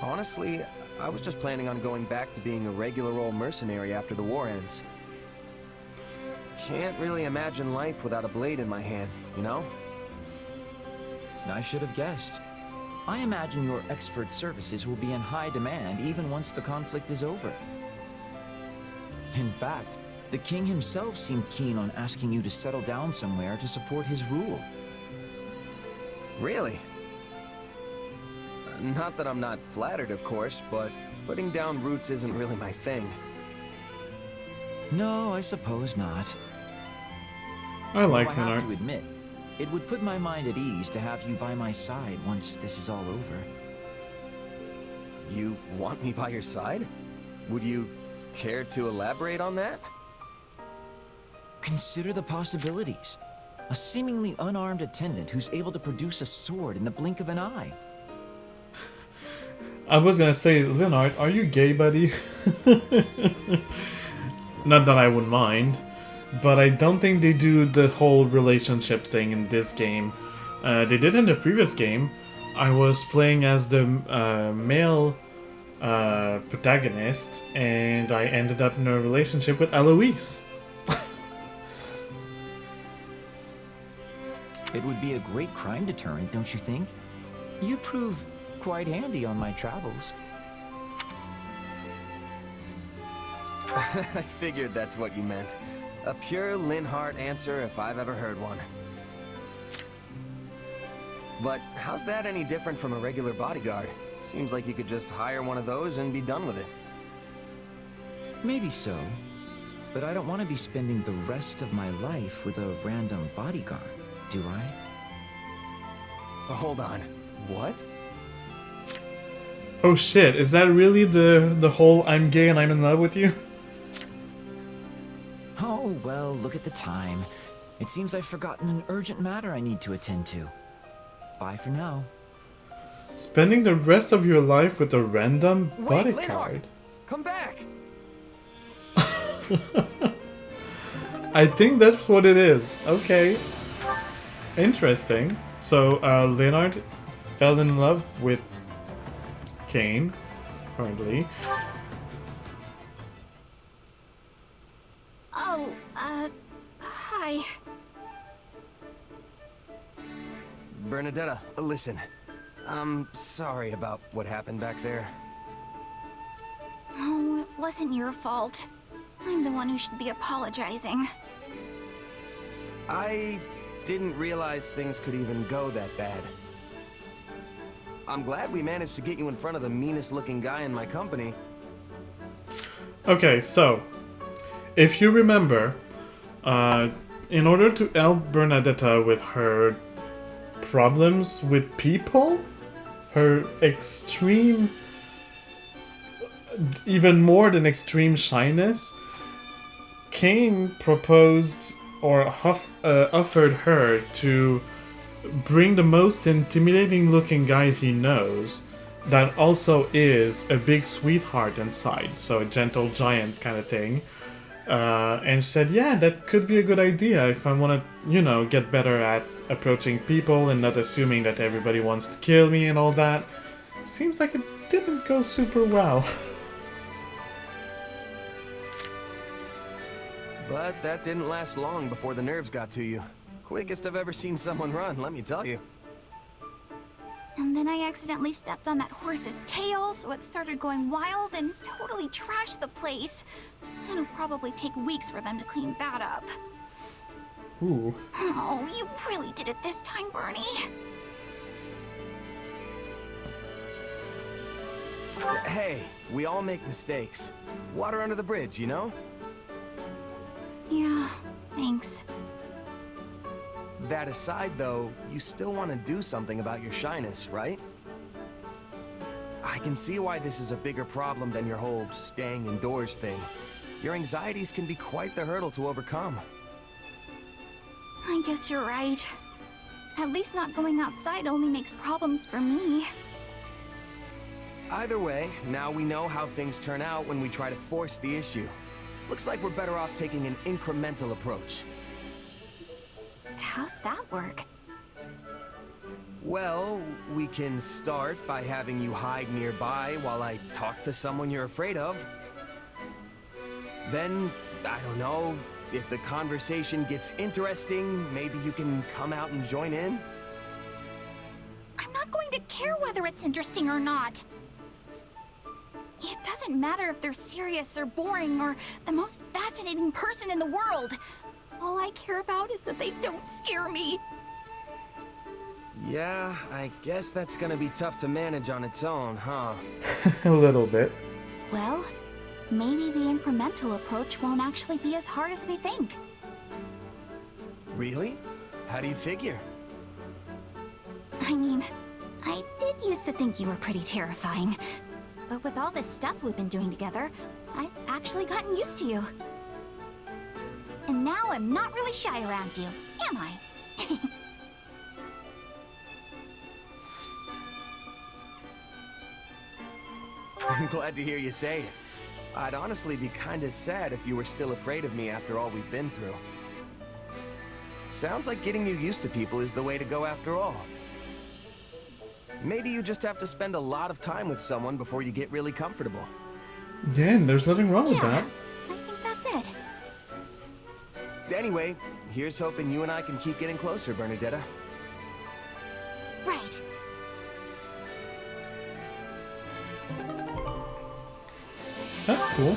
Honestly, I was just planning on going back to being a regular old mercenary after the war ends. Can't really imagine life without a blade in my hand, you know? I should have guessed. I imagine your expert services will be in high demand even once the conflict is over. In fact, the king himself seemed keen on asking you to settle down somewhere to support his rule. Really? Not that I'm not flattered, of course, but putting down roots isn't really my thing. No, I suppose not. I like I have to admit, it would put my mind at ease to have you by my side once this is all over. You want me by your side? Would you care to elaborate on that? Consider the possibilities. A seemingly unarmed attendant who's able to produce a sword in the blink of an eye. I was gonna say, Leonard, are you gay, buddy? Not that I would mind, but I don't think they do the whole relationship thing in this game. They did in the previous game. I was playing as the male protagonist, and I ended up in a relationship with Eloise. It would be a great crime deterrent, don't you think? You prove quite handy on my travels. I figured that's what you meant. A pure Linhart answer if I've ever heard one. But how's that any different from a regular bodyguard? Seems like you could just hire one of those and be done with it. Maybe so, but I don't want to be spending the rest of my life with a random bodyguard, do I? Hold on. What? Oh shit, is that really the whole I'm gay and I'm in love with you? Oh, well, look at the time. It seems I've forgotten an urgent matter I need to attend to. Bye for now. Spending the rest of your life with a random bodyguard. Come back! I think that's what it is. Okay. Interesting. So, Leonard fell in love with Kane, apparently. Oh, hi. Bernadetta, listen. I'm sorry about what happened back there. Oh, it wasn't your fault. I'm the one who should be apologizing. I didn't realize things could even go that bad. I'm glad we managed to get you in front of the meanest looking guy in my company. Okay, so, if you remember, in order to help Bernadetta with her problems with people, her extreme, even more than extreme shyness, Kane proposed or offered her to bring the most intimidating looking guy he knows that also is a big sweetheart inside, so a gentle giant kind of thing, and said, yeah, that could be a good idea if I want to, you know, get better at approaching people and not assuming that everybody wants to kill me and all that. Seems like it didn't go super well. But that didn't last long before the nerves got to you. Quickest I've ever seen someone run, let me tell you. And then I accidentally stepped on that horse's tail, so it started going wild and totally trashed the place. It'll probably take weeks for them to clean that up. Ooh. Oh, you really did it this time, Bernie. Hey, we all make mistakes. Water under the bridge, you know? Yeah, thanks. That aside, though, you still want to do something about your shyness, right? I can see why this is a bigger problem than your whole staying indoors thing. Your anxieties can be quite the hurdle to overcome. I guess you're right. At least not going outside only makes problems for me. Either way, now we know how things turn out when we try to force the issue. Looks like we're better off taking an incremental approach. How's that work? Well, we can start by having you hide nearby while I talk to someone you're afraid of. Then, I don't know, if the conversation gets interesting, maybe you can come out and join in? I'm not going to care whether it's interesting or not. It doesn't matter if they're serious or boring or the most fascinating person in the world. All I care about is that they don't scare me. Yeah, I guess that's gonna be tough to manage on its own, huh? A little bit. Well, maybe the incremental approach won't actually be as hard as we think. Really? How do you figure? I mean, I did used to think you were pretty terrifying. But with all this stuff we've been doing together, I've actually gotten used to you. And now I'm not really shy around you, am I? I'm glad to hear you say it. I'd honestly be kinda sad if you were still afraid of me after all we've been through. Sounds like getting you used to people is the way to go after all. Maybe you just have to spend a lot of time with someone before you get really comfortable. Yeah, and there's nothing wrong with that. I think that's it. Anyway, here's hoping you and I can keep getting closer, Bernadetta. Right. That's cool.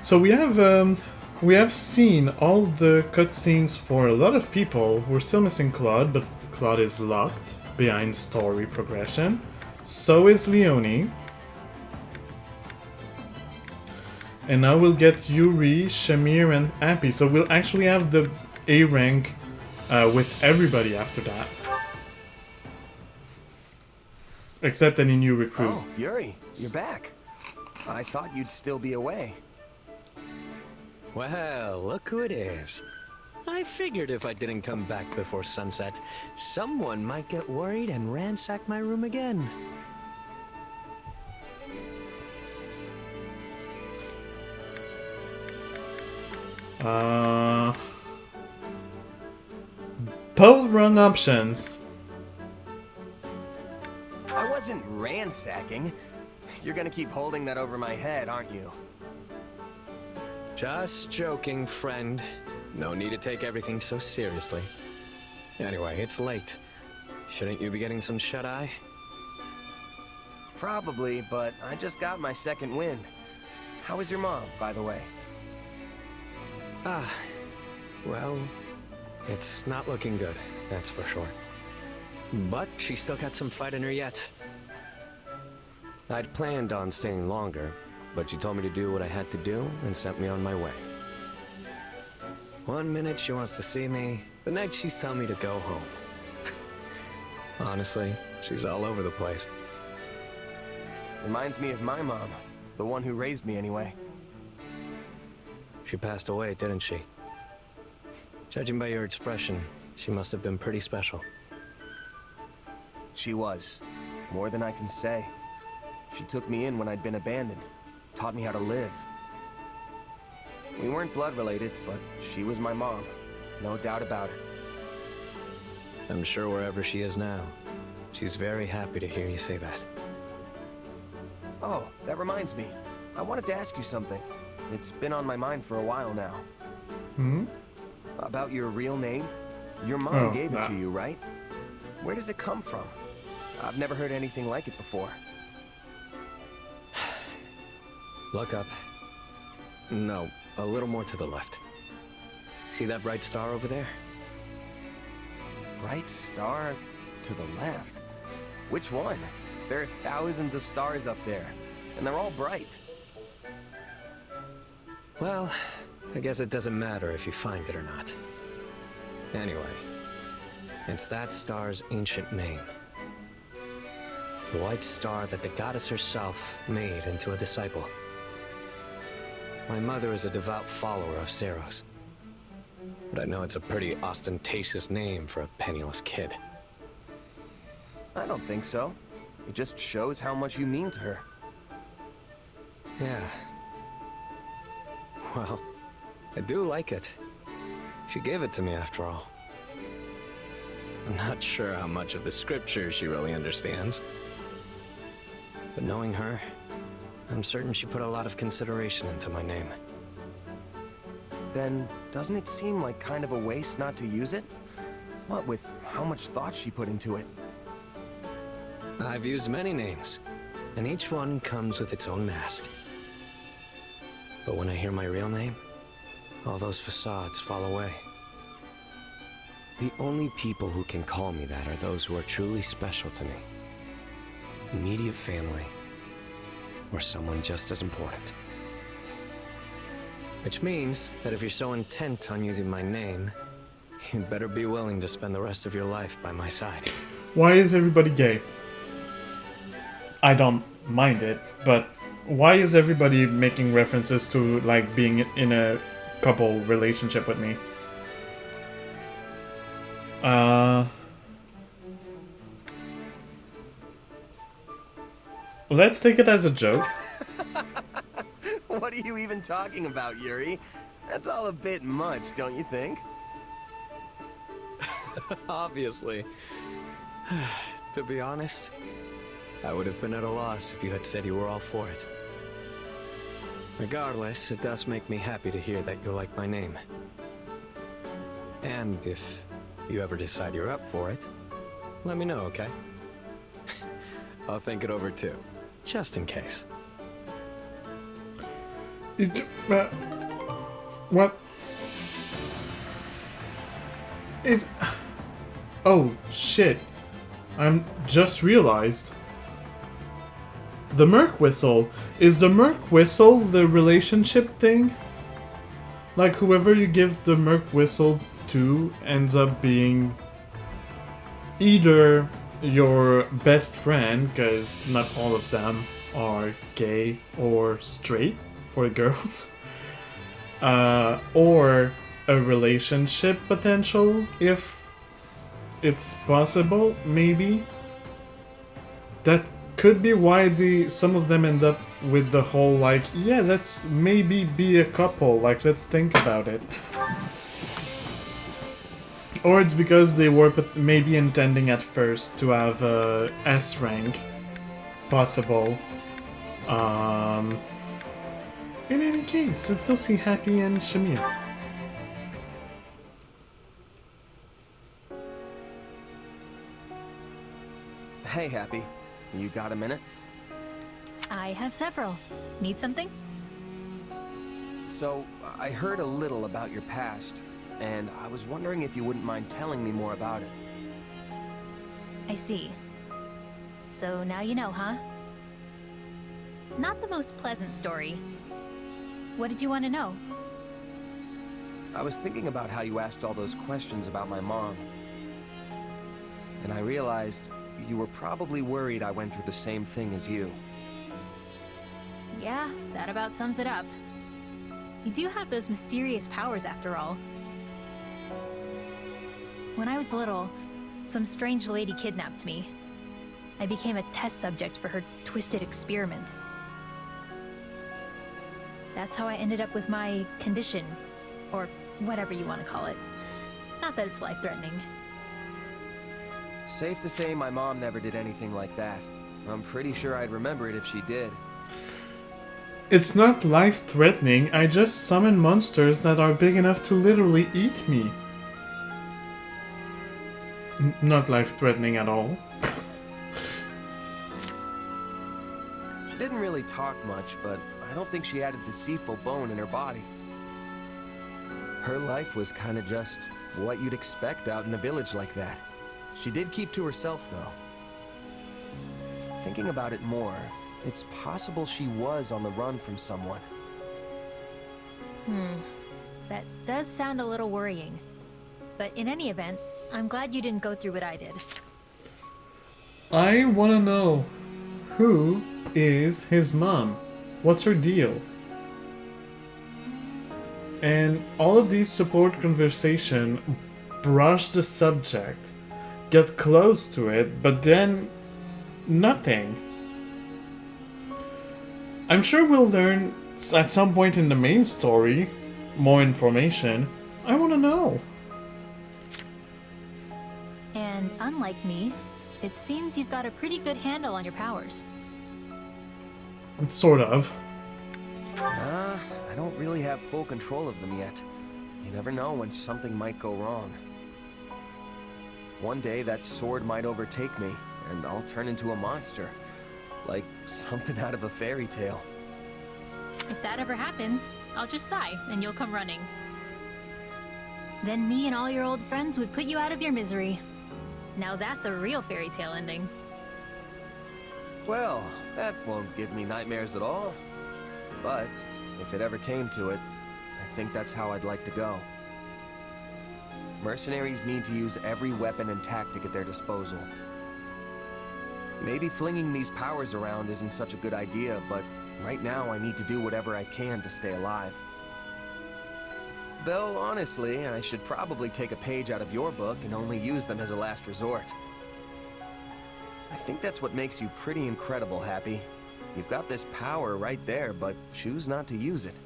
So we have seen all the cutscenes for a lot of people. We're still missing Claude, but Claude is locked behind story progression. So is Leonie. And now we'll get Yuri, Shamir, and Appy. So we'll actually have the A rank with everybody after that. Except any new recruit. Oh, Yuri, you're back. I thought you'd still be away. Well, look who it is. I figured if I didn't come back before sunset, someone might get worried and ransack my room again. Both wrong options. I wasn't ransacking. You're gonna keep holding that over my head, aren't you? Just joking, friend. No need to take everything so seriously. Anyway, it's late. Shouldn't you be getting some shut-eye? Probably, but I just got my second win. How is your mom, by the way? Well, it's not looking good, that's for sure. But she's still got some fight in her yet. I'd planned on staying longer, but she told me to do what I had to do and sent me on my way. One minute she wants to see me, the next she's telling me to go home. Honestly, she's all over the place. Reminds me of my mom, the one who raised me anyway. She passed away, didn't she? Judging by your expression, she must have been pretty special. She was. More than I can say. She took me in when I'd been abandoned. Taught me how to live. We weren't blood related, but she was my mom. No doubt about it. I'm sure wherever she is now, she's very happy to hear you say that. Oh, that reminds me. I wanted to ask you something. It's been on my mind for a while now. About your real name? Your mom gave it to you, right? Where does it come from? I've never heard anything like it before. Look up. No, a little more to the left. See that bright star over there? Bright star to the left? Which one? There are thousands of stars up there, and they're all bright. Well, I guess it doesn't matter if you find it or not. Anyway, it's that star's ancient name. The white star that the goddess herself made into a disciple. My mother is a devout follower of Ceros. But I know it's a pretty ostentatious name for a penniless kid. I don't think so. It just shows how much you mean to her. Yeah. Well, I do like it. She gave it to me after all. I'm not sure how much of the scriptures she really understands. But knowing her, I'm certain she put a lot of consideration into my name. Then, doesn't it seem like kind of a waste not to use it? What with how much thought she put into it? I've used many names, and each one comes with its own mask. But when I hear my real name, all those facades fall away. The only people who can call me that are those who are truly special to me. Immediate family, or someone just as important. Which means that if you're so intent on using my name, you'd better be willing to spend the rest of your life by my side. Why is everybody gay? I don't mind it, but why is everybody making references to, like, being in a couple relationship with me? Let's take it as a joke. What are you even talking about, Yuri? That's all a bit much, don't you think? Obviously. To be honest, I would have been at a loss if you had said you were all for it. Regardless, it does make me happy to hear that you like my name. And if you ever decide you're up for it, let me know, okay? I'll think it over too, just in case. What is... Oh, shit. I'm just realized. The Merc Whistle. Is the Merc Whistle the relationship thing? Like, whoever you give the Merc Whistle to ends up being either your best friend, because not all of them are gay or straight for girls, or a relationship potential, if it's possible, maybe. That could be why some of them end up with the whole like, yeah, let's maybe be a couple, like let's think about it. Or it's because they were maybe intending at first to have a S rank. Possible. In any case, let's go see Happy and Shamir. Hey, Happy. You got a minute? I have several. Need something? So, I heard a little about your past, and I was wondering if you wouldn't mind telling me more about it. I see. So now you know, huh? Not the most pleasant story. What did you want to know? I was thinking about how you asked all those questions about my mom. And I realized you were probably worried I went through the same thing as you. Yeah, that about sums it up. You do have those mysterious powers after all. When I was little, some strange lady kidnapped me. I became a test subject for her twisted experiments. That's how I ended up with my condition, or whatever you want to call it. Not that it's life-threatening. Safe to say my mom never did anything like that. I'm pretty sure I'd remember it if she did. It's not life-threatening, I just summon monsters that are big enough to literally eat me. Not life-threatening at all. She didn't really talk much, but I don't think she had a deceitful bone in her body. Her life was kinda just what you'd expect out in a village like that. She did keep to herself, though. Thinking about it more, it's possible she was on the run from someone. That does sound a little worrying. But in any event, I'm glad you didn't go through what I did. I wanna know, who is his mom? What's her deal? And all of these support conversation brush the subject, get close to it, but then nothing. I'm sure we'll learn at some point in the main story more information. I want to know. And unlike me, it seems you've got a pretty good handle on your powers. Sort of. I don't really have full control of them yet. You never know when something might go wrong. One day that sword might overtake me, and I'll turn into a monster. Like something out of a fairy tale. If that ever happens, I'll just sigh, and you'll come running. Then me and all your old friends would put you out of your misery. Now that's a real fairy tale ending. Well, that won't give me nightmares at all. But if it ever came to it, I think that's how I'd like to go. Mercenaries need to use every weapon and tactic at their disposal. Maybe flinging these powers around isn't such a good idea, but right now I need to do whatever I can to stay alive. Though, honestly, I should probably take a page out of your book and only use them as a last resort. I think that's what makes you pretty incredible, Happy. You've got this power right there, but choose not to use it.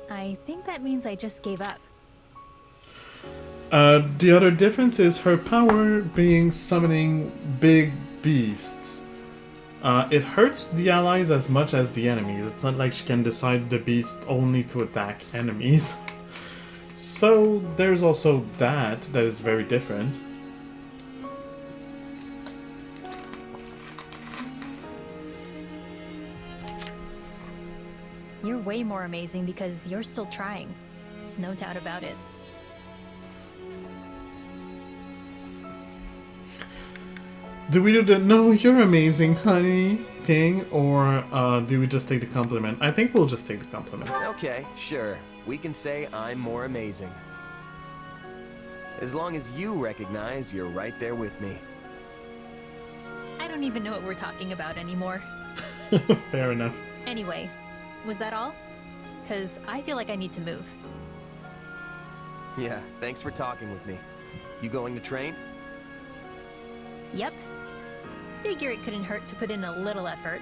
I think that means I just gave up. The other difference is her power being summoning big beasts. It hurts the allies as much as the enemies. It's not like she can decide the beast only to attack enemies. So there's also that is very different. You're way more amazing because you're still trying. No doubt about it. Do we do the "no, you're amazing, honey" thing, or do we just take the compliment? I think we'll just take the compliment. Okay, sure. We can say I'm more amazing. As long as you recognize you're right there with me. I don't even know what we're talking about anymore. Fair enough. Anyway, was that all? 'Cause I feel like I need to move. Yeah, thanks for talking with me. You going to train? Yep. Figure it couldn't hurt to put in a little effort.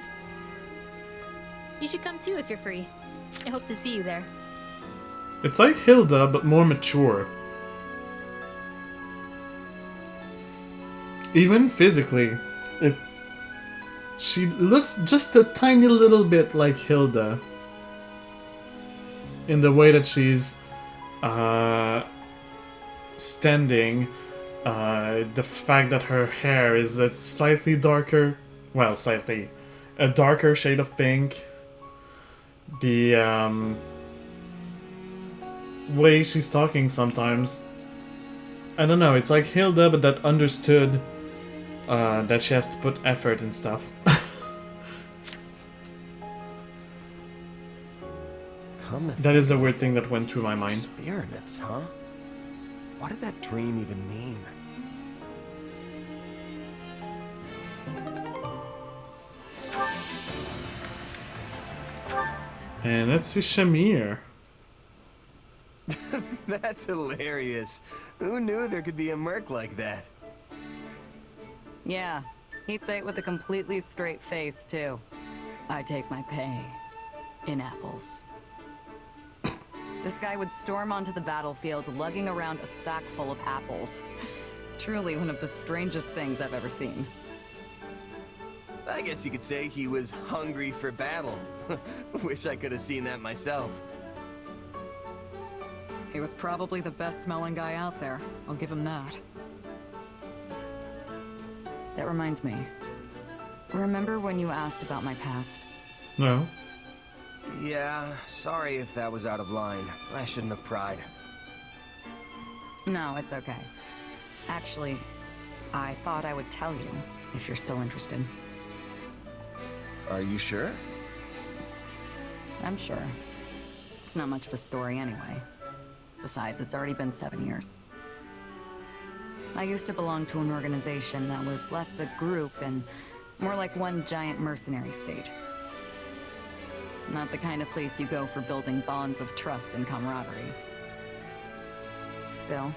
You should come too if you're free. I hope to see you there. It's like Hilda, but more mature. Even physically, she looks just a tiny little bit like Hilda. In the way that she's standing, the fact that her hair is a slightly darker, well, slightly, a darker shade of pink. The way she's talking sometimes. I don't know, it's like Hilda, but that understood that she has to put effort and stuff. That is the weird thing that went through my mind. Experiments, huh? What did that dream even mean? And let's see Shamir. That's hilarious. Who knew there could be a merc like that? Yeah, he'd say it with a completely straight face, too. I take my pay in apples. This guy would storm onto the battlefield lugging around a sack full of apples. Truly one of the strangest things I've ever seen. I guess you could say he was hungry for battle. Wish I could have seen that myself. He was probably the best smelling guy out there. I'll give him that. That reminds me. Remember when you asked about my past? No. Yeah, sorry if that was out of line. I shouldn't have pried. No, it's okay. Actually, I thought I would tell you, if you're still interested. Are you sure? I'm sure. It's not much of a story anyway. Besides, it's already been 7 years. I used to belong to an organization that was less a group and more like one giant mercenary state. Not the kind of place you go for building bonds of trust and camaraderie. Still,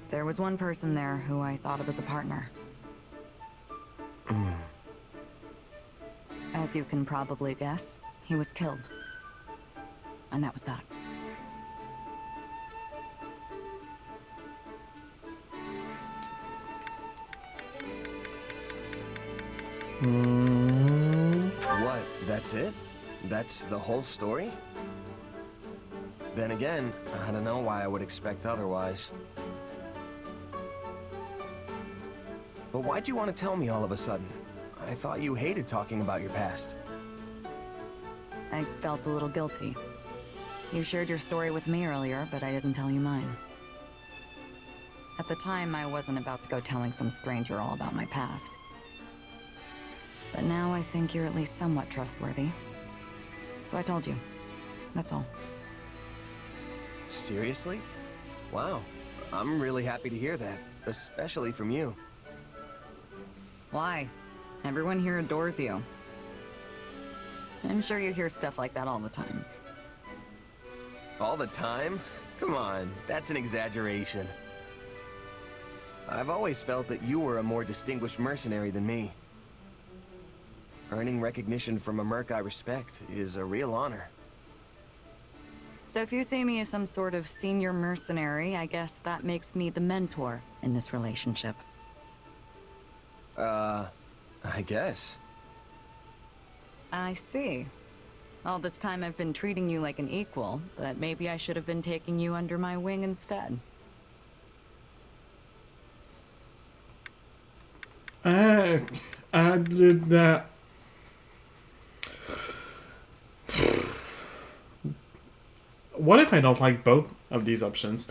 there was one person there who I thought of as a partner. As you can probably guess, he was killed. And that was that. What? That's it? That's the whole story? Then again, I don't know why I would expect otherwise. But why'd you want to tell me all of a sudden? I thought you hated talking about your past. I felt a little guilty. You shared your story with me earlier, but I didn't tell you mine. At the time, I wasn't about to go telling some stranger all about my past. But now I think you're at least somewhat trustworthy. So I told you. That's all. Seriously? Wow. I'm really happy to hear that, especially from you. Why? Everyone here adores you. I'm sure you hear stuff like that all the time. All the time? Come on, that's an exaggeration. I've always felt that you were a more distinguished mercenary than me. Earning recognition from a merc I respect is a real honor. So if you see me as some sort of senior mercenary, I guess that makes me the mentor in this relationship. I guess. I see. All this time I've been treating you like an equal, but maybe I should have been taking you under my wing instead. I did that. What if I don't like both of these options?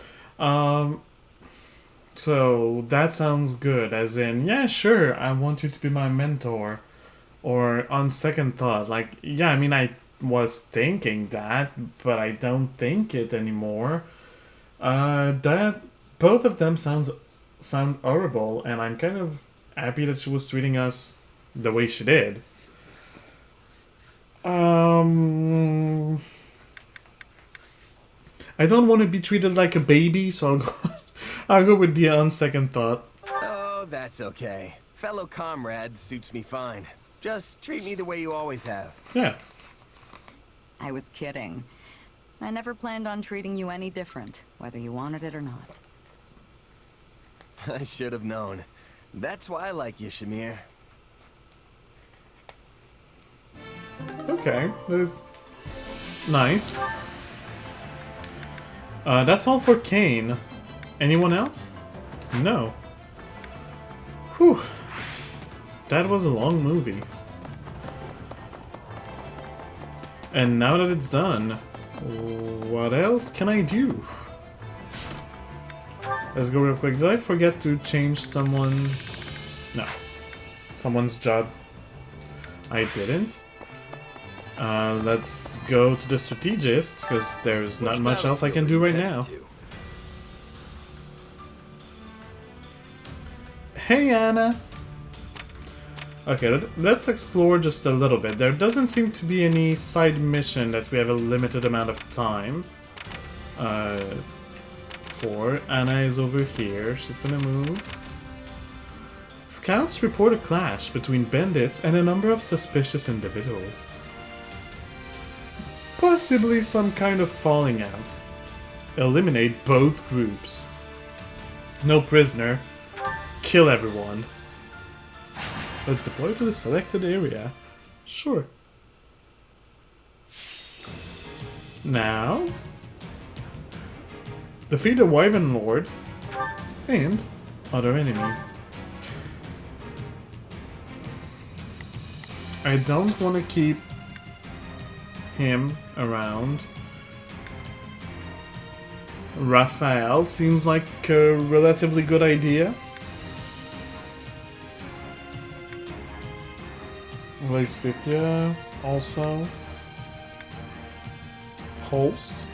So that sounds good, as in, yeah, sure, I want you to be my mentor. Or on second thought, like, yeah, I mean, I was thinking that, but I don't think it anymore. That both of them sound horrible, and I'm kind of happy that she was treating us the way she did. I I don't want to be treated like a baby, so I'll go with the on second thought. Oh, that's okay. Fellow comrade suits me fine. Just treat me the way you always have. Yeah. I was kidding. I never planned on treating you any different, whether you wanted it or not. I should have known. That's why I like you, Shamir. Okay, that is nice. That's all for Kane. Anyone else? No. Whew. That was a long movie. And now that it's done, what else can I do? Let's go real quick. Did I forget to change someone? No. Someone's job. I didn't. Let's go to the strategist, because there's not much else I can do right now. Hey, Anna! Okay, let's explore just a little bit. There doesn't seem to be any side mission that we have a limited amount of time for. Anna is over here. She's gonna move. Scouts report a clash between bandits and a number of suspicious individuals. Possibly some kind of falling out. Eliminate both groups. No prisoner. Kill everyone. Let's deploy to the selected area. Sure. Now, defeat a Wyvern Lord and other enemies. I don't want to keep him around. Raphael seems like a relatively good idea. Lysithia also. Holst.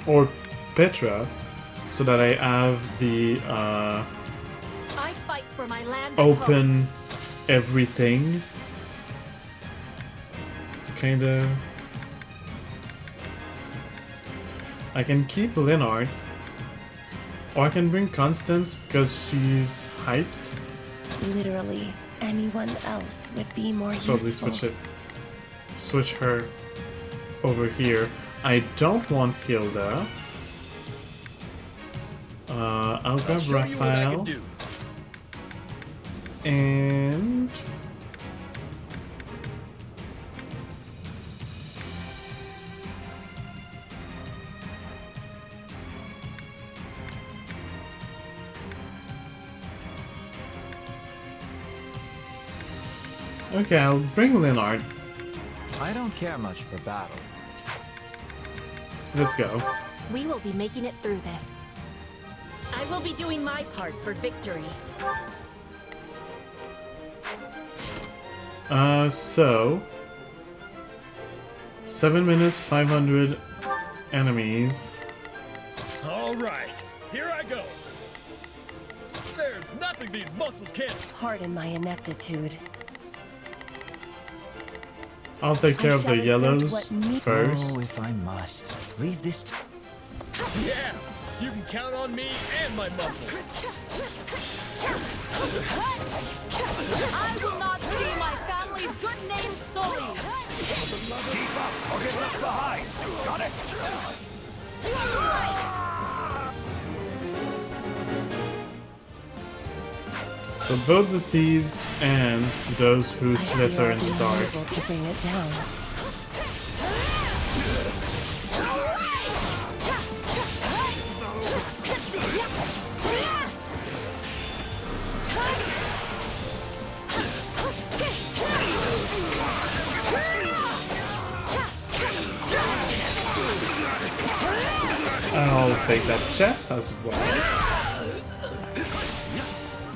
Or Petra, so that I have the I fight for my land open everything. Kinda. I can keep Linard, or I can bring Constance because she's hyped. Literally, anyone else would be more Probably useful. switch her over here. I don't want Hilda. I'll grab Raphael. And okay, I'll bring Leonard. I don't care much for battle. Let's go. We will be making it through this. I will be doing my part for victory. So 7 minutes, 500 enemies. All right, here I go. There's nothing these muscles can't. Pardon my ineptitude. I'll take care of the yellows first. Oh, if I must. Leave this to... Yeah, you can count on me and my muscles. I will not see my family's good name sullied. Keep up or get left behind. Got it? So both the thieves and those who slither in the dark. Able to bring it down. I'll take that chest as well.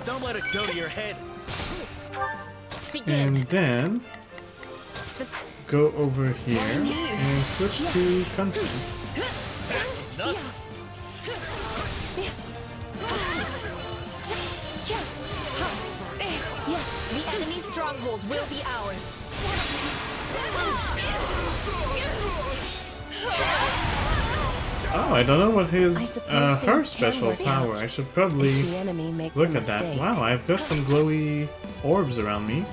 Don't let it go to your head. And then go over here and switch to Constance. The enemy's stronghold will be ours. Oh, I don't know what his her special power. I should probably look at that. Wow, I've got some glowy orbs around me.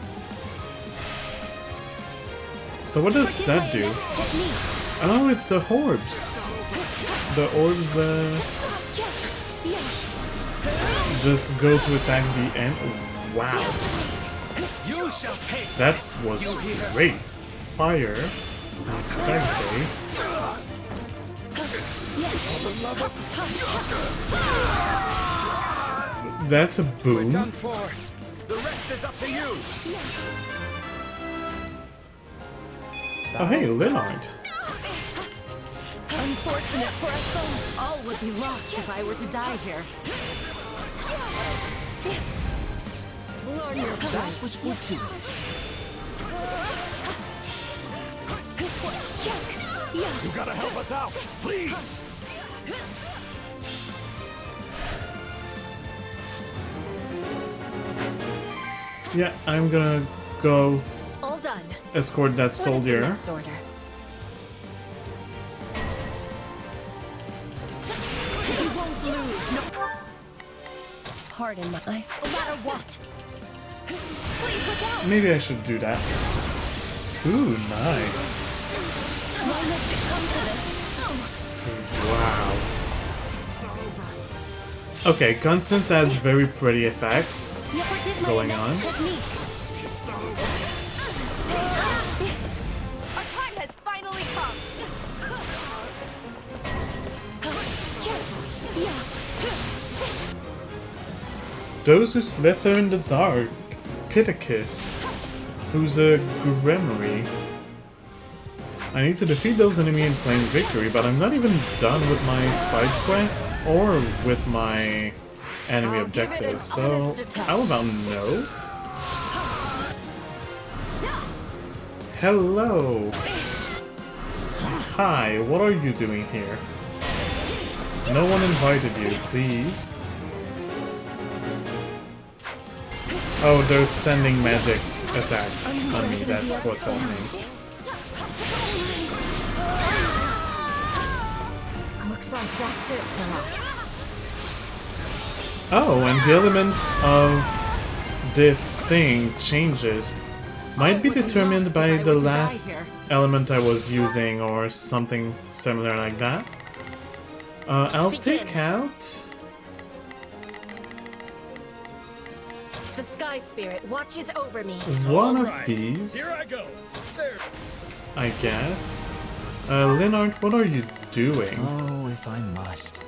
So what does that do? Oh, it's the orbs. The orbs just go to attack the end. Wow. That was great. Fire and Sanctuary. That's a boom. The rest is up to you. Oh hey, Leonard. Unfortunate for us both. All would be lost if I were to die here. That was fortuitous. You gotta help us out, please. Yeah, I'm gonna go All done. escort that soldier. Next order. We won't lose. No. Pardon my eyes. No matter what. Please look out. Maybe I should do that. Ooh, nice. Why must it come to this? Wow. Okay, Constance has very pretty effects going on. Our time has finally come. Those who slither in the dark. Pittacus, who's a Grimoire. I need to defeat those enemies and claim victory, but I'm not even done with my side quest or with my enemy objectives, so how about no? Hello! Hi, what are you doing here? No one invited you, please. Oh, they're sending magic attack on me, that's what's happening. Looks like that's it for us. Oh, and the element of this thing changes. Might be determined by the last element I was using or something similar like that. I'll take out... The Sky Spirit watches over me. one of these, Here I go. There. I guess. Leonard, what are you doing? Oh, if I must.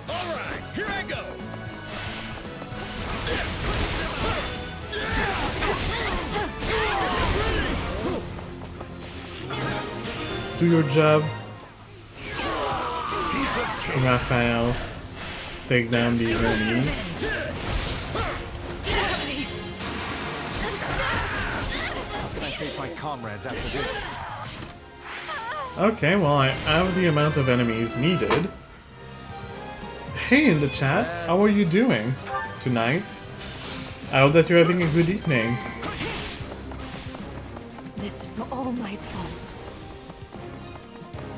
All right, here I go. Do your job, Raphael. Take down these enemies. How can I face my comrades after this? Okay, well I have the amount of enemies needed. Hey in the chat, how are you doing tonight? I hope that you're having a good evening. This is all my fault.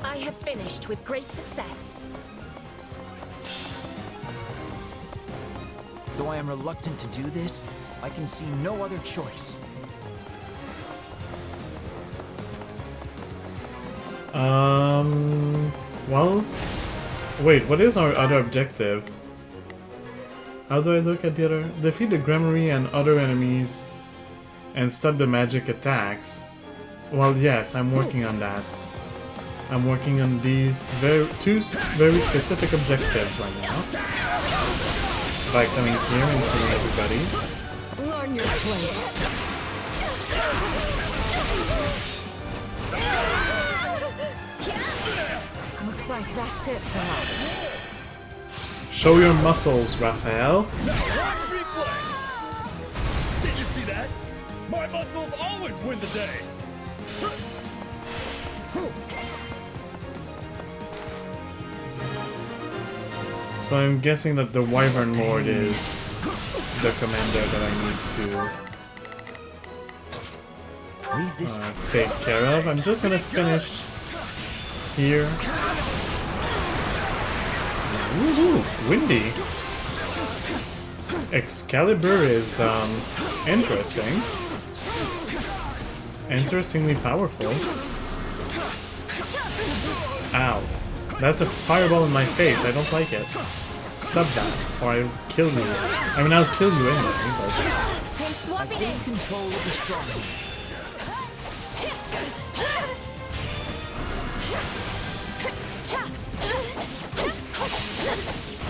I have finished with great success. Though I am reluctant to do this, I can see no other choice. Well... Wait, what is our other objective? How do I look at the other? Defeat the Grimoire and other enemies and stop the magic attacks. Well, yes, I'm working on that. I'm working on these two very specific objectives right now. By coming here and killing everybody. Learn your place. Looks like that's it for us. Show your muscles, Raphael. Now watch me flex. Did you see that? My muscles always win the day. So I'm guessing that the Wyvern Lord is the commander that I need to take care of. I'm just gonna finish here. Woohoo! Windy. Excalibur is interesting. Interestingly powerful. Ow. That's a fireball in my face. I don't like it. Stop that, or I'll kill you. I mean, I'll kill you anyway, but... I gain control of the stronghold.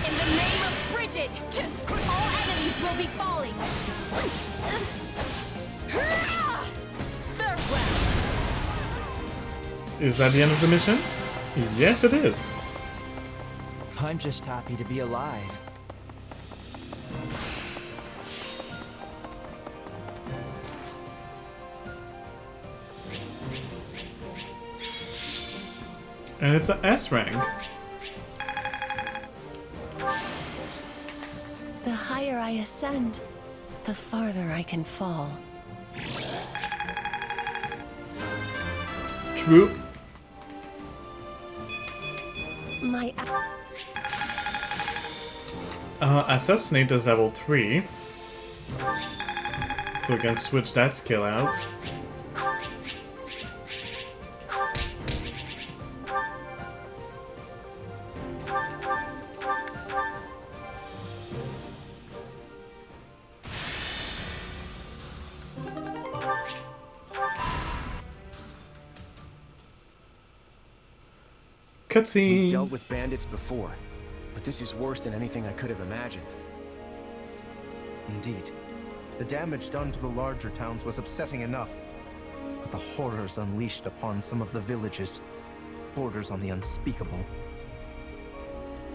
In the name of Bridget, all enemies will be falling. Third round. Is that the end of the mission? Yes, it is. I'm just happy to be alive. And it's an S rank. The higher I ascend, the farther I can fall. True. My Assassinate is level 3. So we can switch that skill out. Cutscene. We've dealt with bandits before, but this is worse than anything I could have imagined. Indeed. The damage done to the larger towns was upsetting enough. But the horrors unleashed upon some of the villages borders on the unspeakable.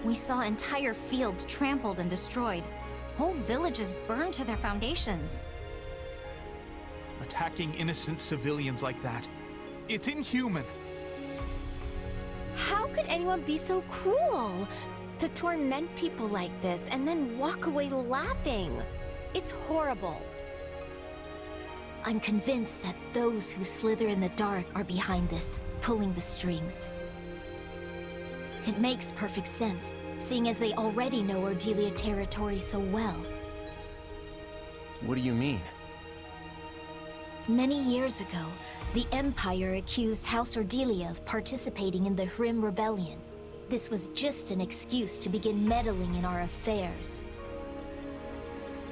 We saw entire fields trampled and destroyed. Whole villages burned to their foundations. Attacking innocent civilians like that. It's inhuman. How could anyone be so cruel? To torment people like this and then walk away laughing. It's horrible. I'm convinced that those who slither in the dark are behind this, pulling the strings. It makes perfect sense, seeing as they already know Ordelia territory so well. What do you mean? Many years ago, the Empire accused House Ordelia of participating in the Hrim Rebellion. This was just an excuse to begin meddling in our affairs.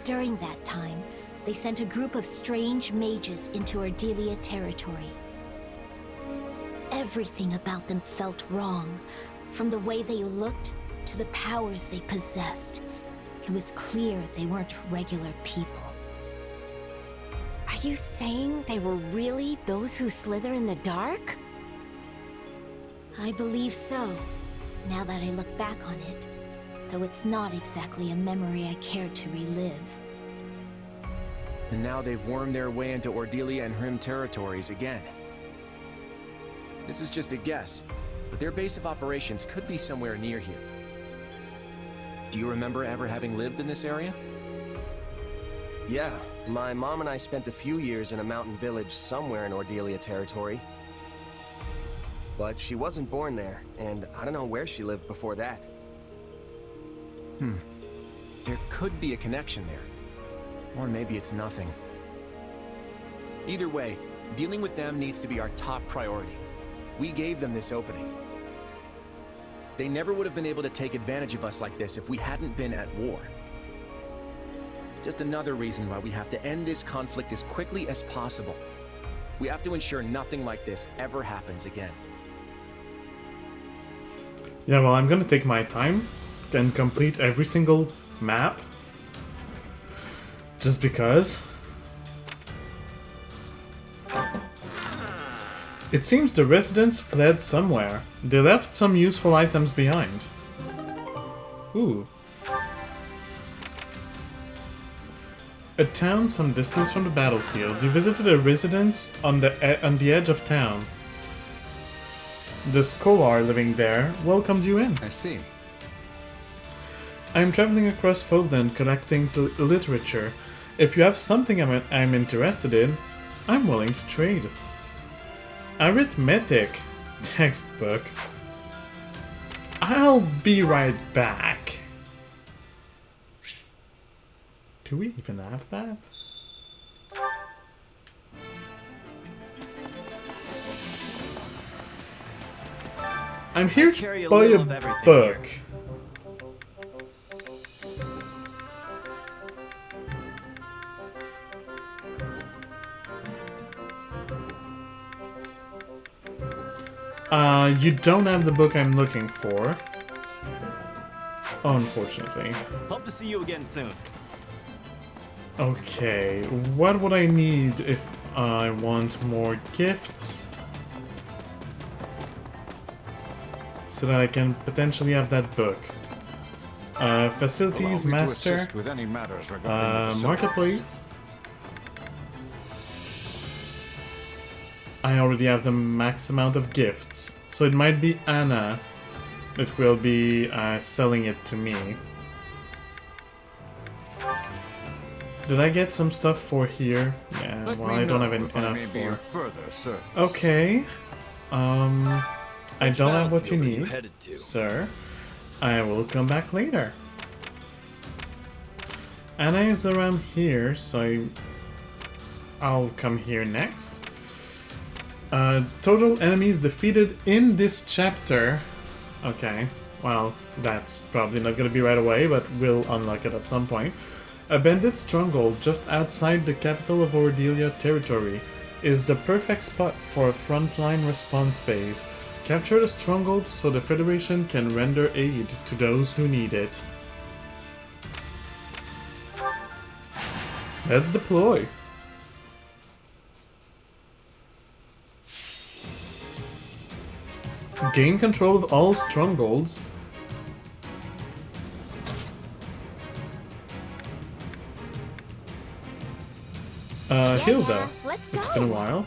During that time, they sent a group of strange mages into Ordelia territory. Everything about them felt wrong, from the way they looked to the powers they possessed. It was clear they weren't regular people. Are you saying they were really those who slither in the dark? I believe so, now that I look back on it, though it's not exactly a memory I care to relive. And now they've wormed their way into Ordelia and Hrim territories again. This is just a guess, but their base of operations could be somewhere near here. Do you remember ever having lived in this area? Yeah, my mom and I spent a few years in a mountain village somewhere in Ordelia territory. But she wasn't born there, and I don't know where she lived before that. There could be a connection there. Or maybe it's nothing. Either way, dealing with them needs to be our top priority. We gave them this opening. They never would have been able to take advantage of us like this if we hadn't been at war. Just another reason why we have to end this conflict as quickly as possible. We have to ensure nothing like this ever happens again. Yeah, well, I'm gonna take my time and complete every single map. Just because. It seems the residents fled somewhere. They left some useful items behind. Ooh. A town some distance from the battlefield. You visited a residence on the edge of town. The scholar living there welcomed you in. I see. I am traveling across Fogland collecting literature. If you have something I'm interested in, I'm willing to trade. Arithmetic. textbook. I'll be right back. Do we even have that? I'm here to buy a book. You don't have the book I'm looking for. Unfortunately. Hope to see you again soon. Okay, what would I need if I want more gifts? So that I can potentially have that book. Facilities Master. With any matters regarding Marketplace. I already have the max amount of gifts, so it might be Anna that will be selling it to me. Did I get some stuff for here? Yeah, well, I don't have enough for. Okay. I don't have what you need, sir. I will come back later. Anna is around here, so I'll come here next. Total enemies defeated in this chapter. Okay, well, that's probably not gonna be right away, but we'll unlock it at some point. A bandit stronghold just outside the capital of Ordelia territory is the perfect spot for a frontline response base. Capture the stronghold so the Federation can render aid to those who need it. Let's deploy. Gain control of all strongholds. Hilda. It's been a while.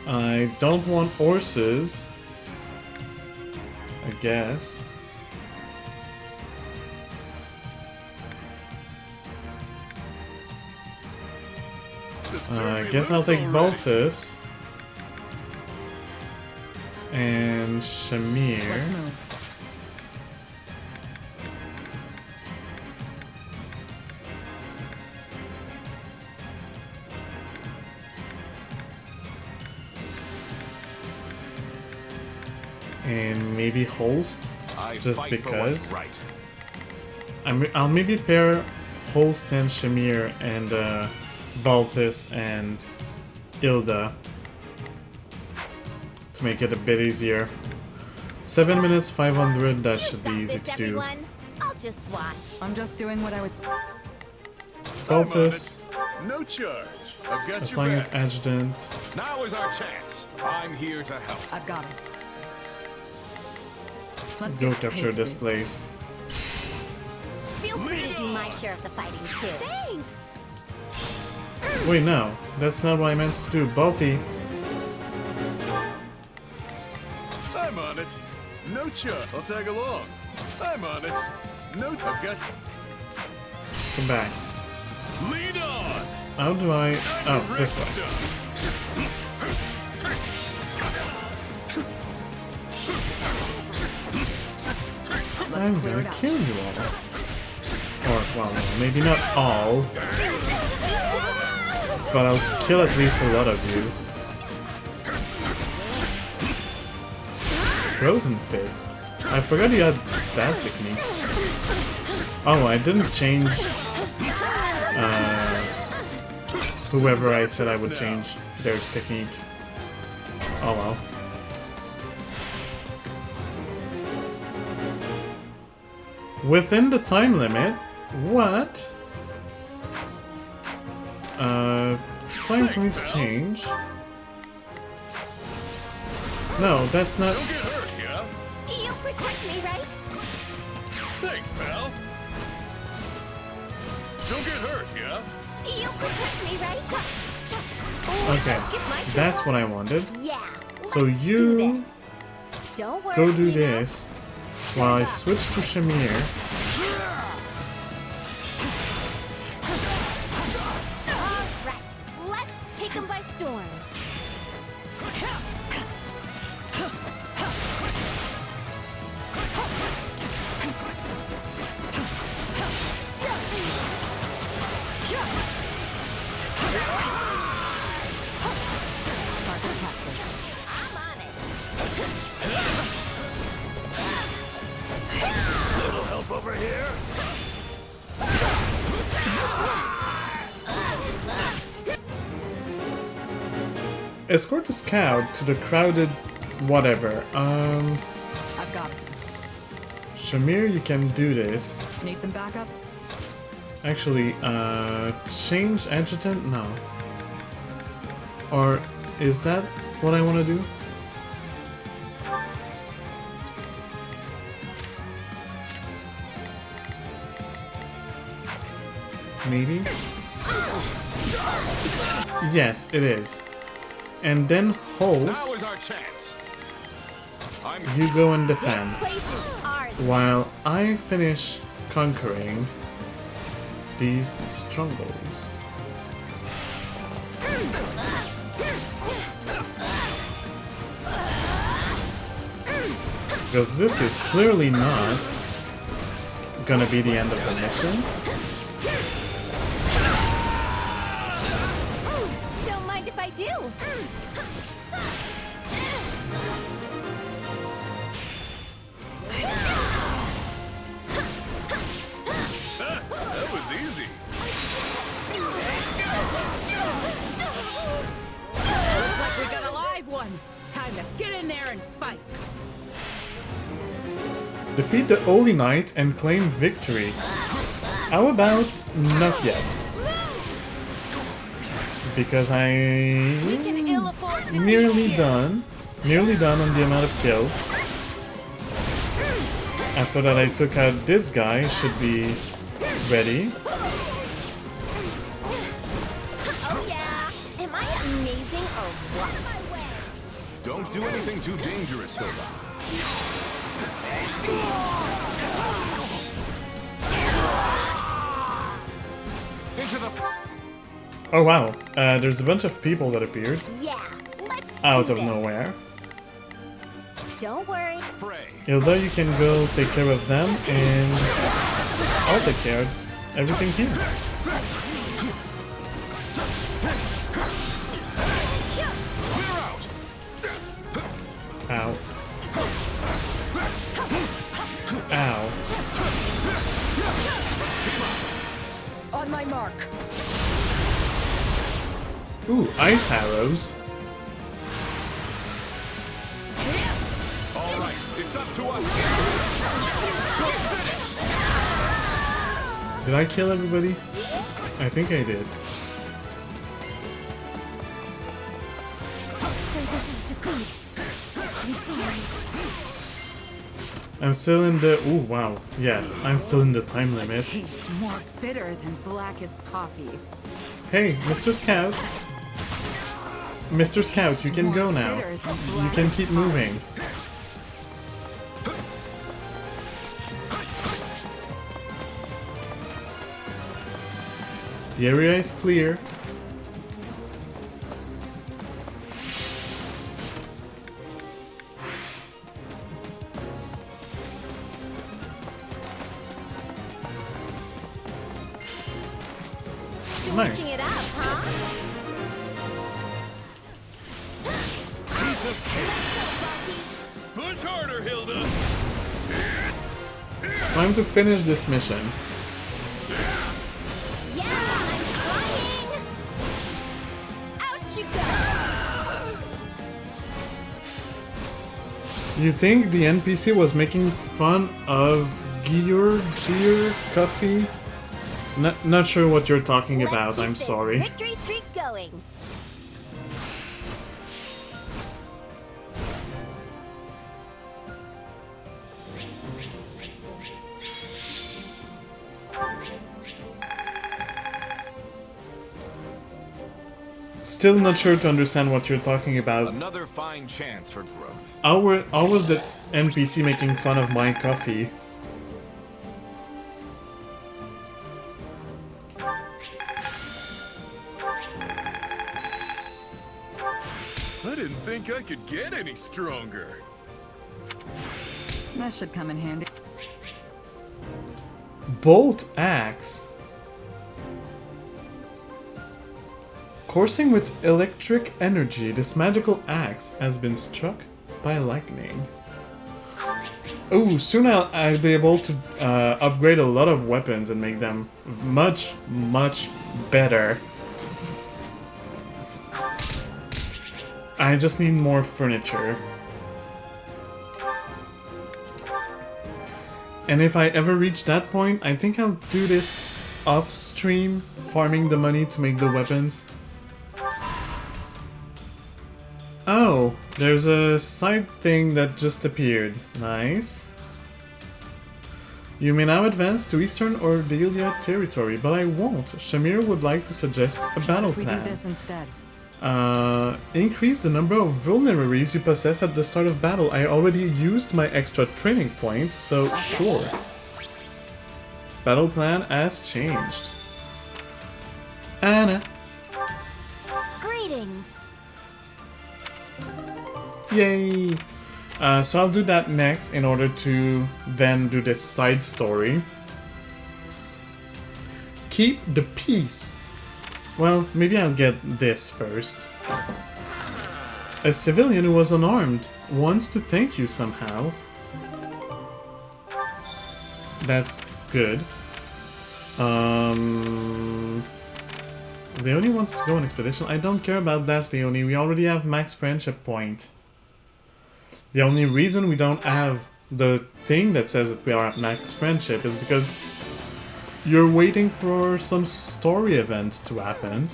I don't want horses, I guess. I guess I'll take Baltus and Shamir. And maybe Holst, just because. I'll maybe pair Holst and Shamir and Baltus and Hilda to make it a bit easier. 7 minutes 500, that should be easy to do. I'll just watch. I'm just doing what I was. Baltus. No charge. I've got As your long back. as adjutant. Now is our chance. I'm here to help. I've got it. Let's Go get capture paid to this do. place. Feel free to do my share of the fighting too. Thanks. Wait, no. That's not what I meant to do. Balti. I'm on it. No charge. I'll tag along. I'm on it. No, I've got. Come back. Lead on. How do I... Oh, this way. I'm gonna kill you all. Or, well, maybe not all. But I'll kill at least a lot of you. Frozen Fist. I forgot you had that technique. Oh, I didn't change whoever I said I would change their technique. Oh well. Within the time limit? What? Time for me to change. No, that's not... Don't get hurt, yeah? You'll protect me, right? Thanks, pal. Don't get hurt, yeah? You'll protect me, right? Okay, that's what I wanted. Yeah. So you Don't worry. go do this while I switch to Shamir. take them by storm. Little help over here? Escort the scout to the crowded whatever. I've got it. Shamir, you can do this. Need some backup? Actually, change adjutant? No. Or is that what I want to do? Maybe? Yes, it is. And then host. Now is our chance. You go and defend. While I finish conquering these strongholds. Because this is clearly not gonna be the end of the mission. Don't mind if I do. That was easy. Looks like we got a live one. Time to get in there and fight. Defeat the Holy Knight and claim victory. How about not yet? Because nearly done on the amount of kills. After that I took out this guy, should be ready. Oh yeah, am I amazing or what? Don't do anything too dangerous, Hilda. Into the... Oh wow, there's a bunch of people that appeared. Yeah, let's out do of this. nowhere. Don't worry. Hilda, you can go take care of them, and I'll take care of everything here. Ow. Ow. On my mark. Ooh, ice arrows. All right, it's up to us. Did I kill everybody? I think I did. So this is defeat. I'm sorry. I'm still in the... Ooh, wow. Yes, I'm still in the time limit. Tastes more bitter than blackest coffee. Hey, Mr. Scout. Mr. Scout, you can go now. You can keep moving. The area is clear. Switching it up, huh? Piece of cake. Push harder, Hilda. It's time to finish this mission. Yeah, I'm trying. Out you go. You think the NPC was making fun of Gear Coffee? Not sure what you're talking about, I'm sorry. Victory streak going. Still not sure to understand what you're talking about. Another fine chance for growth. How was that NPC making fun of my coffee? I didn't think I could get any stronger. That should come in handy. Bolt axe. Coursing with electric energy, this magical axe has been struck by lightning. Oh, soon I'll be able to upgrade a lot of weapons and make them much, much better. I just need more furniture. And if I ever reach that point, I think I'll do this off-stream, farming the money to make the weapons. Oh, there's a side thing that just appeared. Nice. You may now advance to Eastern Ordelia territory, but I won't. Shamir would like to suggest a battle If we plan. do this instead. Increase the number of vulneraries you possess at the start of battle. I already used my extra training points, so sure. Battle plan has changed. Anna. Greetings. Yay! So I'll do that next in order to then do this side story. Keep the peace. Well, maybe I'll get this first. A civilian who was unarmed wants to thank you somehow. That's good. Leonie wants to go on expedition. I don't care about that, Leonie. We already have max friendship point. The only reason we don't have the thing that says that we are at max friendship is because you're waiting for some story event to happen.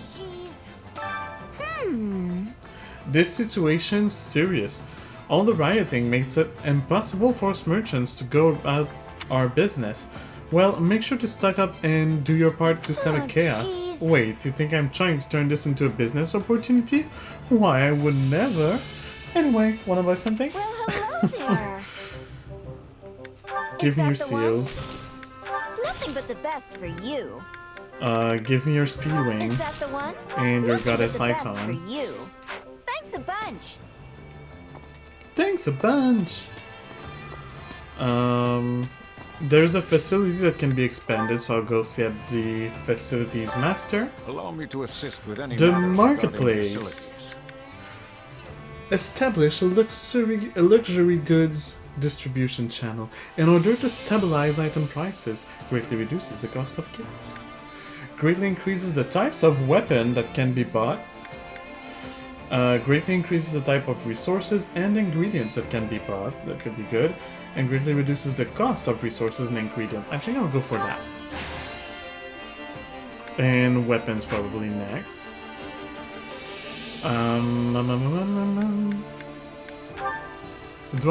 This situation's serious. All the rioting makes it impossible for us merchants to go about our business. Well, make sure to stock up and do your part to stem the chaos. jeez. Wait, you think I'm trying to turn this into a business opportunity? Why, I would never. Anyway, wanna buy something? Well, hello there. Give me your that the one? seals. Nothing but the best for you. Give me your speed wing. Is that the one? And your Nothing but goddess the best icon. for you. Thanks a bunch. Thanks a bunch! There's a facility that can be expanded, so I'll go see at the facilities master. Allow me to assist with any The matters regarding marketplace. facilities. Establish a luxury goods distribution channel in order to stabilize item prices. Greatly reduces the cost of gifts. Greatly increases the types of weapon that can be bought. Greatly increases the type of resources and ingredients that can be bought. That could be good. And greatly reduces the cost of resources and ingredients. I think I'll go for that. And weapons probably next. Do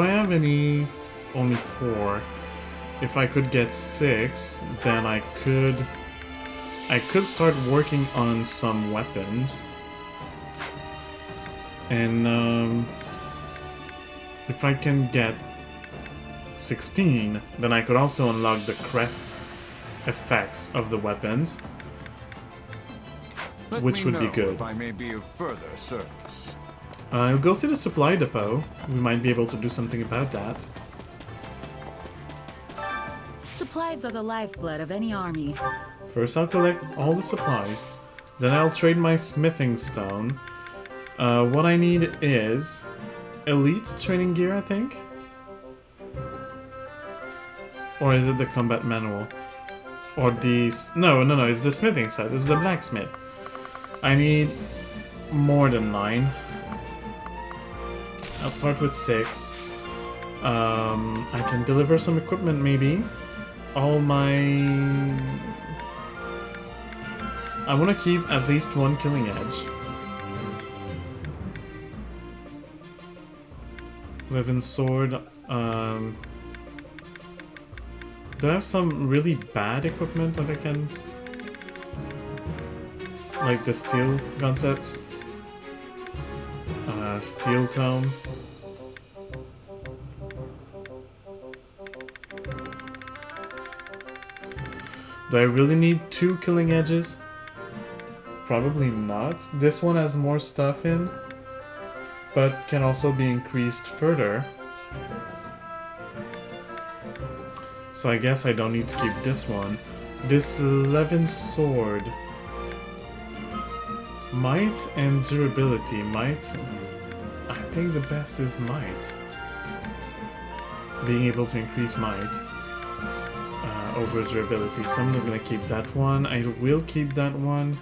I have any? Only 4. If I could get 6, then I could start working on some weapons. And if I can get 16, then I could also unlock the crest effects of the weapons, which would be good. If I may be of further service. I'll go see the supply depot. We might be able to do something about that. Supplies are the lifeblood of any army. First I'll collect all the supplies, then I'll trade my smithing stone. What I need is elite training gear, I think? Or is it the combat manual? Or these... No, it's the smithing set. This is the blacksmith. I need more than 9. I'll start with 6. I can deliver some equipment, maybe. All my... I want to keep at least 1 killing edge. Living sword. Do I have some really bad equipment that I can... Like the steel gauntlets? Steel tome. Do I really need 2 killing edges? Probably not. This one has more stuff in. but can also be increased further. So I guess I don't need to keep this one. This 11 sword. Might and durability. Might. I think the best is might. Being able to increase might over durability. So I'm not gonna keep that one. I will keep that one.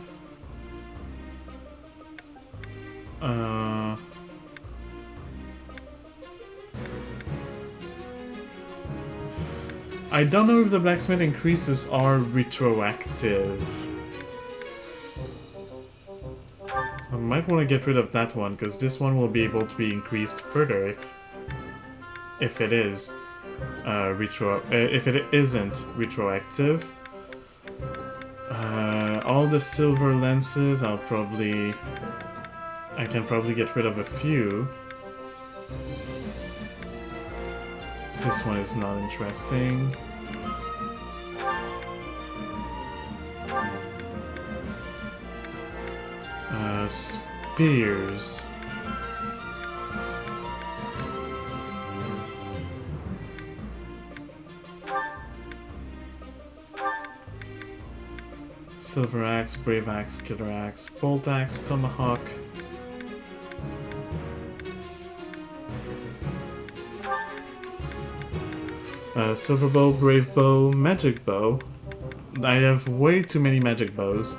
I don't know if the blacksmith increases are retroactive. I might want to get rid of that one, because this one will be able to be increased further if it is if it isn't retroactive. All the silver lenses, I can probably get rid of a few. This one is not interesting. Spears. Silver axe, brave axe, killer axe, bolt axe, tomahawk. Silver bow, brave bow, magic bow. I have way too many magic bows.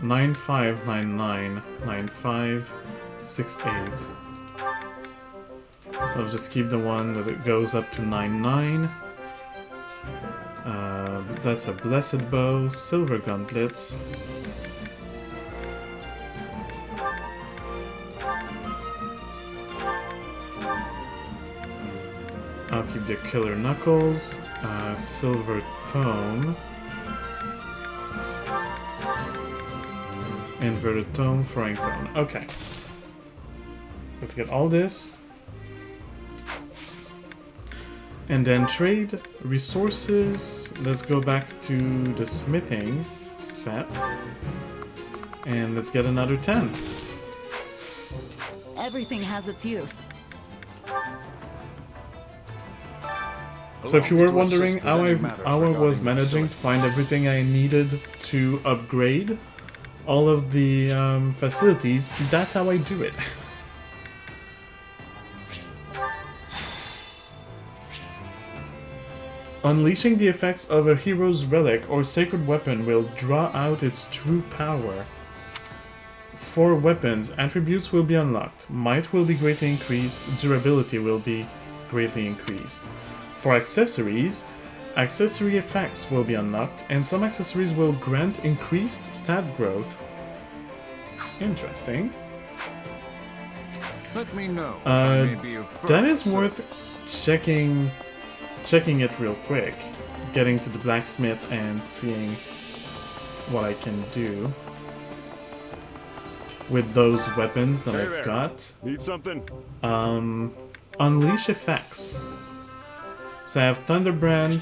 9599, 9568. So I'll just keep the one that it goes up to 99. That's a blessed bow, silver gauntlets. I'll keep the killer knuckles, silver tome, inverted tome, frying tome. Okay. Let's get all this. And then trade resources. Let's go back to the smithing set. And let's get another 10. Everything has its use. So if you were wondering how I was managing to find everything I needed to upgrade all of the facilities, that's how I do it. Unleashing the effects of a hero's relic or sacred weapon will draw out its true power. For weapons, attributes will be unlocked. Might will be greatly increased, durability will be greatly increased. For accessories, accessory effects will be unlocked, and some accessories will grant increased stat growth. Interesting. Let me know if I may be of that is further worth checking it real quick. Getting to the blacksmith and seeing what I can do with those weapons that I've got. Need something? Unleash effects. So I have Thunderbrand.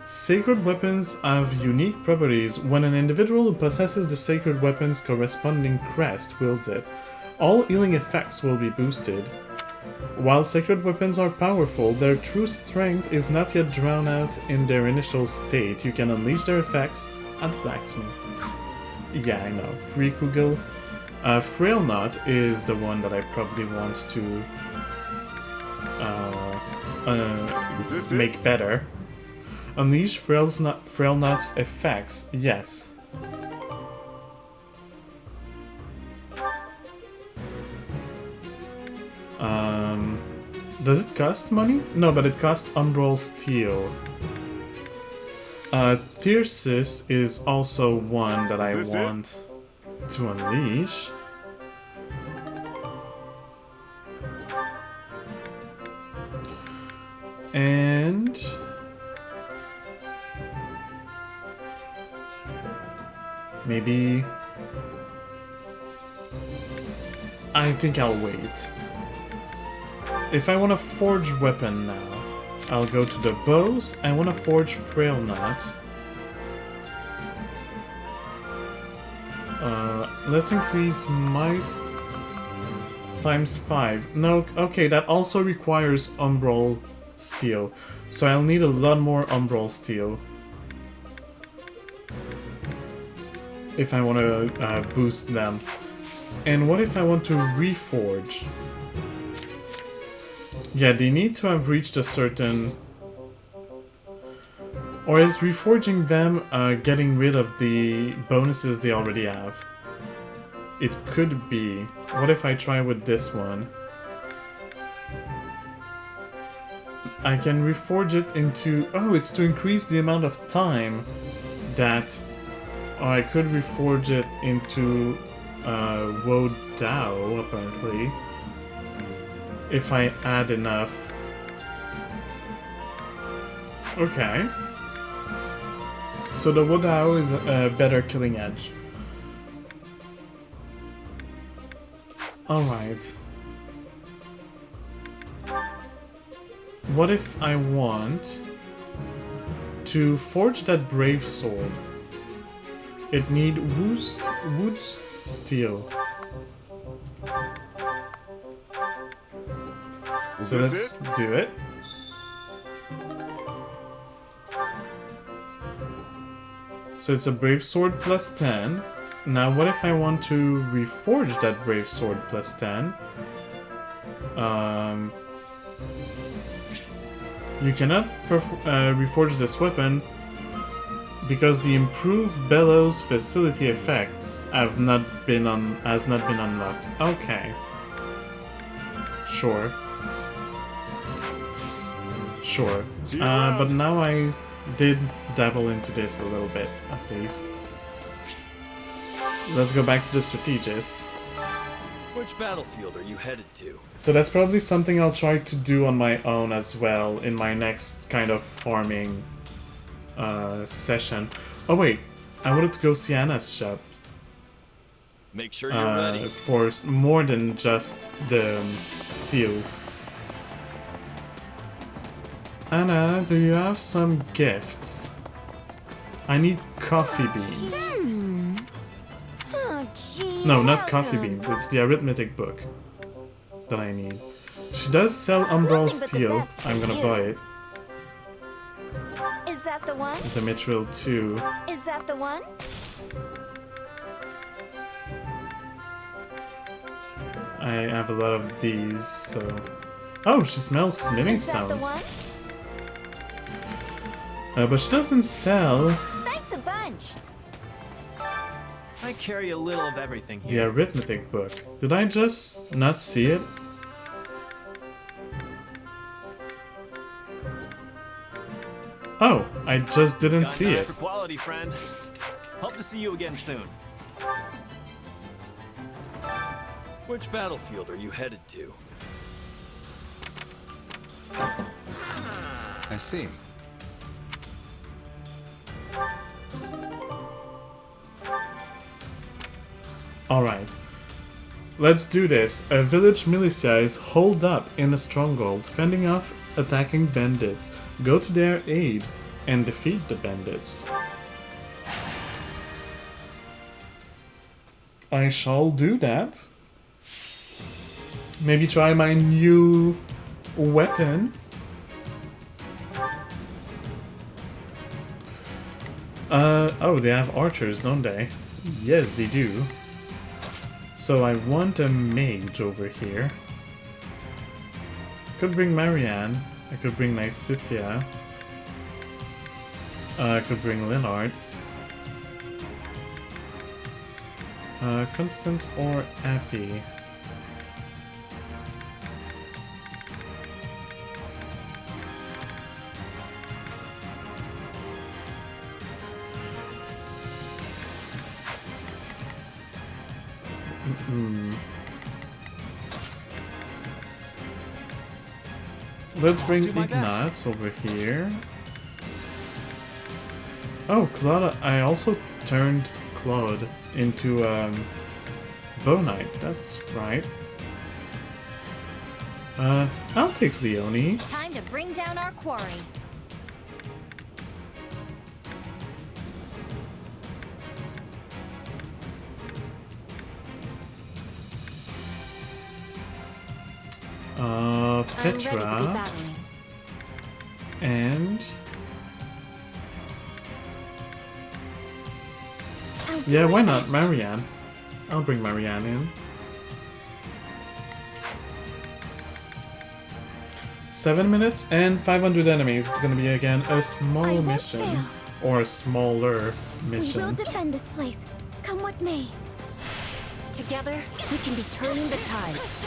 Sacred weapons have unique properties. When an individual who possesses the sacred weapon's corresponding crest wields it, all healing effects will be boosted. While sacred weapons are powerful, their true strength is not yet drawn out in their initial state. You can unleash their effects at the blacksmith. Yeah, I know. Free Kugel. Frail Knot is the one that I probably want to make better. Unleash Frail Knot's effects. Yes. Does it cost money? No, but it costs Umbral Steel. Thyrsus is also one that I want to unleash. And maybe I think I'll wait. If I want to forge weapon now, I'll go to the bows. I want to forge Frail Knot. Let's increase might times 5. No, okay, that also requires umbral steel. So I'll need a lot more umbral steel if I want to boost them. And what if I want to reforge? Yeah, they need to have reached a certain... Or is reforging them getting rid of the bonuses they already have? It could be. What if I try with this one? I can reforge it into... Oh, it's to increase the amount of time that... Or I could reforge it into Wo Dao, apparently. If I add enough. Okay. So the Wo Dao is a better killing edge. Alright. What if I want to forge that brave sword? It needs wood's steel. So let's do it. So it's a brave sword plus 10. Now what if I want to reforge that brave sword plus 10? You cannot reforge this weapon because the improved bellows facility effects has not been unlocked. Okay. Sure. Sure. But now I did dabble into this a little bit, at least. Let's go back to the strategist. Which battlefield are you headed to? So that's probably something I'll try to do on my own as well in my next kind of farming session. Oh wait, I wanted to go see Anna's shop. Make sure you're ready. For more than just the seals. Anna, do you have some gifts? I need coffee beans. Oh, geez. No, not coffee beans. It's the arithmetic book that I need. She does sell umbral steel. I'm gonna buy it. Is that the one? The Mithril 2. Is that the one? I have a lot of these, so... Oh, she smells smithing stones. But she doesn't sell... Thanks a bunch. I carry a little of everything the here. arithmetic book. Did I just not see it? Oh, I just didn't see it. For quality, friend. Hope to see you again soon. Which battlefield are you headed to? I see. Alright. Let's do this. A village militia is holed up in a stronghold, fending off attacking bandits. Go to their aid and defeat the bandits. I shall do that. Maybe try my new weapon. Oh, they have archers, don't they? Yes, they do. So I want a mage over here. Could bring Marianne. I could bring Nysithia. I could bring Lennart. Constance or Appy. Let's bring Ignatz over here. Oh, Claude, I also turned Claude into Bow Knight, that's right. I'll take Leonie. Time to bring down our quarry. Petra. And yeah, why not Marianne? I'll bring Marianne in. 7 minutes and 500 enemies. It's gonna be again a small mission. Or a smaller mission. We will defend this place, come what may. Together, we can be turning the tides.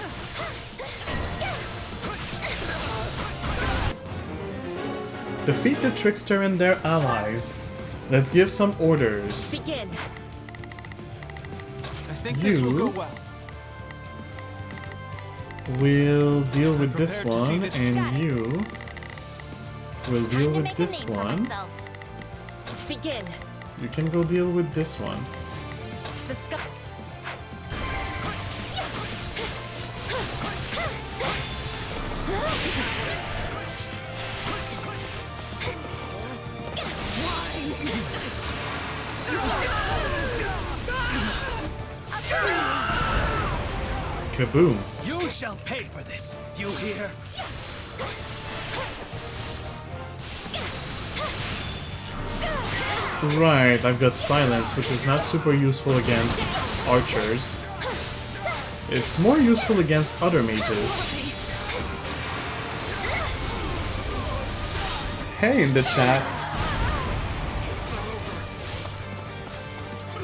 Defeat the trickster and their allies. Let's give some orders. Begin. I think this will go well. We'll deal with this one, and you will deal with this one. Begin. You can go deal with this one. The sky. Kaboom. You shall pay for this. You hear? Right, I've got silence, which is not super useful against archers. It's more useful against other mages. Hey in the chat.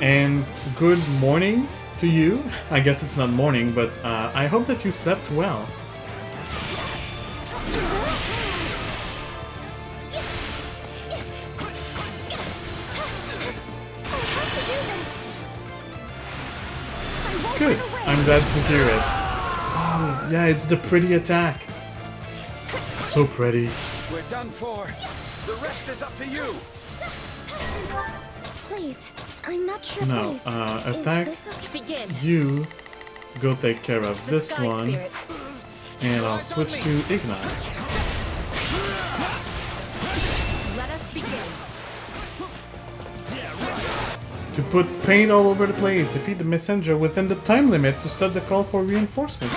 And good morning to you. I guess it's not morning, but I hope that you slept well. Good. I'm glad to hear it. Oh, yeah, it's the pretty attack. So pretty. We're done for. The rest is up to you. Please, I'm not sure. No, please. attack. Begin. You go take care of The this Sky one, Spirit. and I'll switch to Ignatz. Let us begin. To put paint all over the place, defeat the messenger within the time limit to start the call for reinforcements.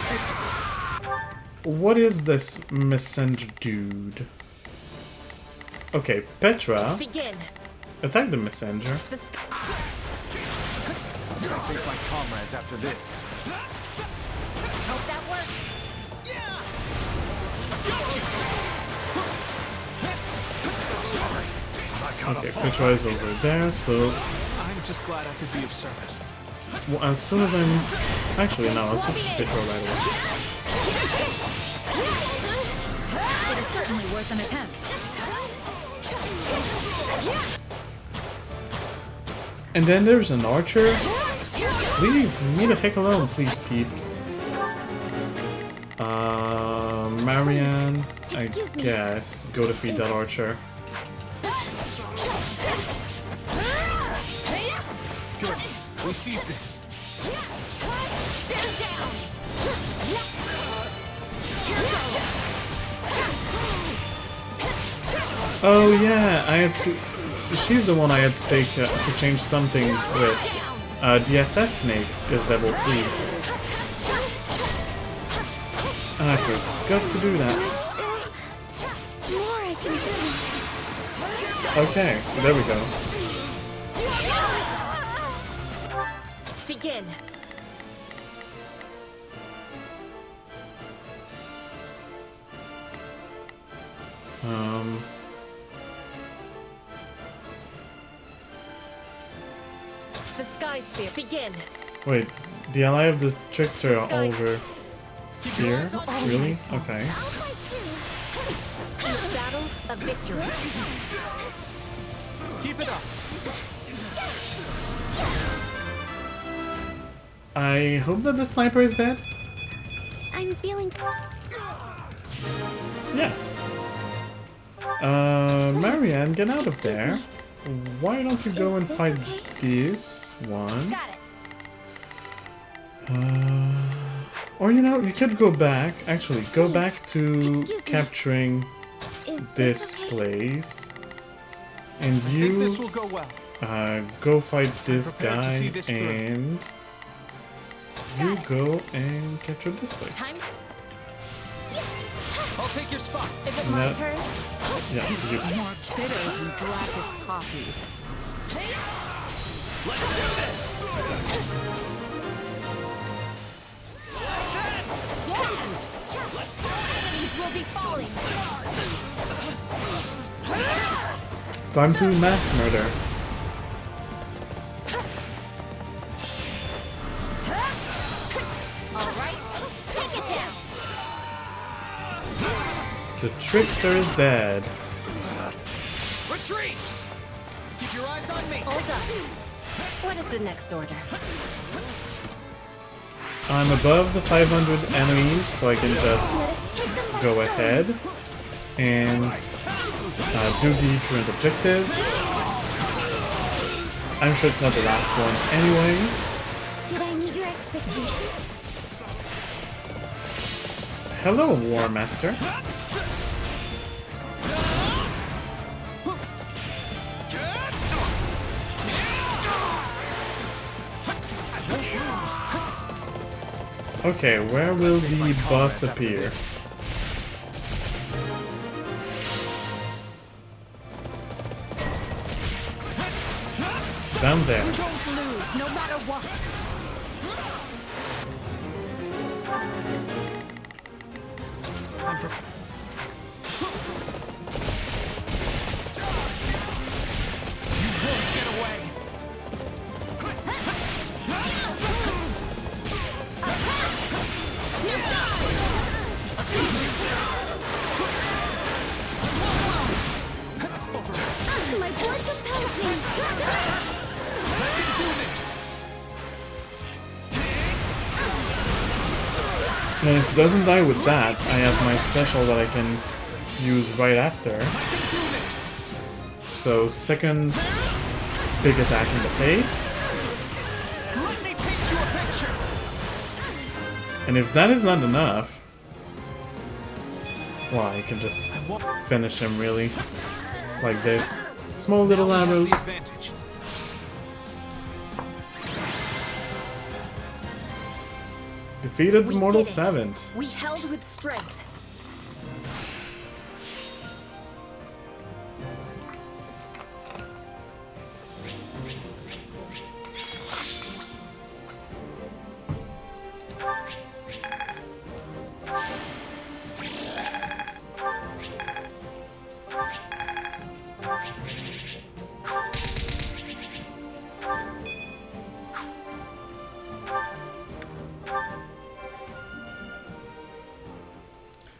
What is this messenger dude? Okay, Petra. Begin. Attack the messenger. I'm gonna face my comrades after this. Hope that works. Okay, Petra is over there, so I'm just glad I could be of service. well, as soon as I'm... Actually, no, I'll switch to Petra right away. It is certainly worth an attempt. And then there's an archer. Leave me the heck alone, please, peeps. Marianne, I guess, go defeat that archer. Good. We seized it. Oh yeah, I had to... She's the one I had to take to change something with. The SS snake is level 3. And I forgot to do that. Okay, there we go. Begin. The Sky Sphere. Begin. Wait, the ally of the trickster are over here? Really? Okay. Each battle, a victory. Keep it up. I hope that the sniper is dead. I'm feeling. Yes. Marianne, get out of there. Why don't you go and fight this one? Got it. Or you know, you could go back. Actually, go back to capturing this place. And you this will go well. go fight this prepared to guy see this through. and you go and capture this place. Time. take your spot. Is it my No. turn? Yeah, you. More bitter than blackest coffee. Let's do this! Things will be falling. Time to mass murder. All right, take it down. The trickster is dead. Retreat! Keep your eyes on me. Hold up. What is the next order? I'm above the 500 enemies, so I can just go ahead and do the current objective. I'm sure it's not the last one anyway. Did I meet your expectations? Hello, War Master. Okay, where will the boss appear? Down there. Don't lose, no matter what. You won't get away. My blood compels me. And if it doesn't die with that, I have my special that I can use right after. So second big attack in the face. Let me paint you a picture. And if that is not enough, well, I can just finish him really. Like this. Small little arrows. Defeated the Mortal Savant. We held with strength.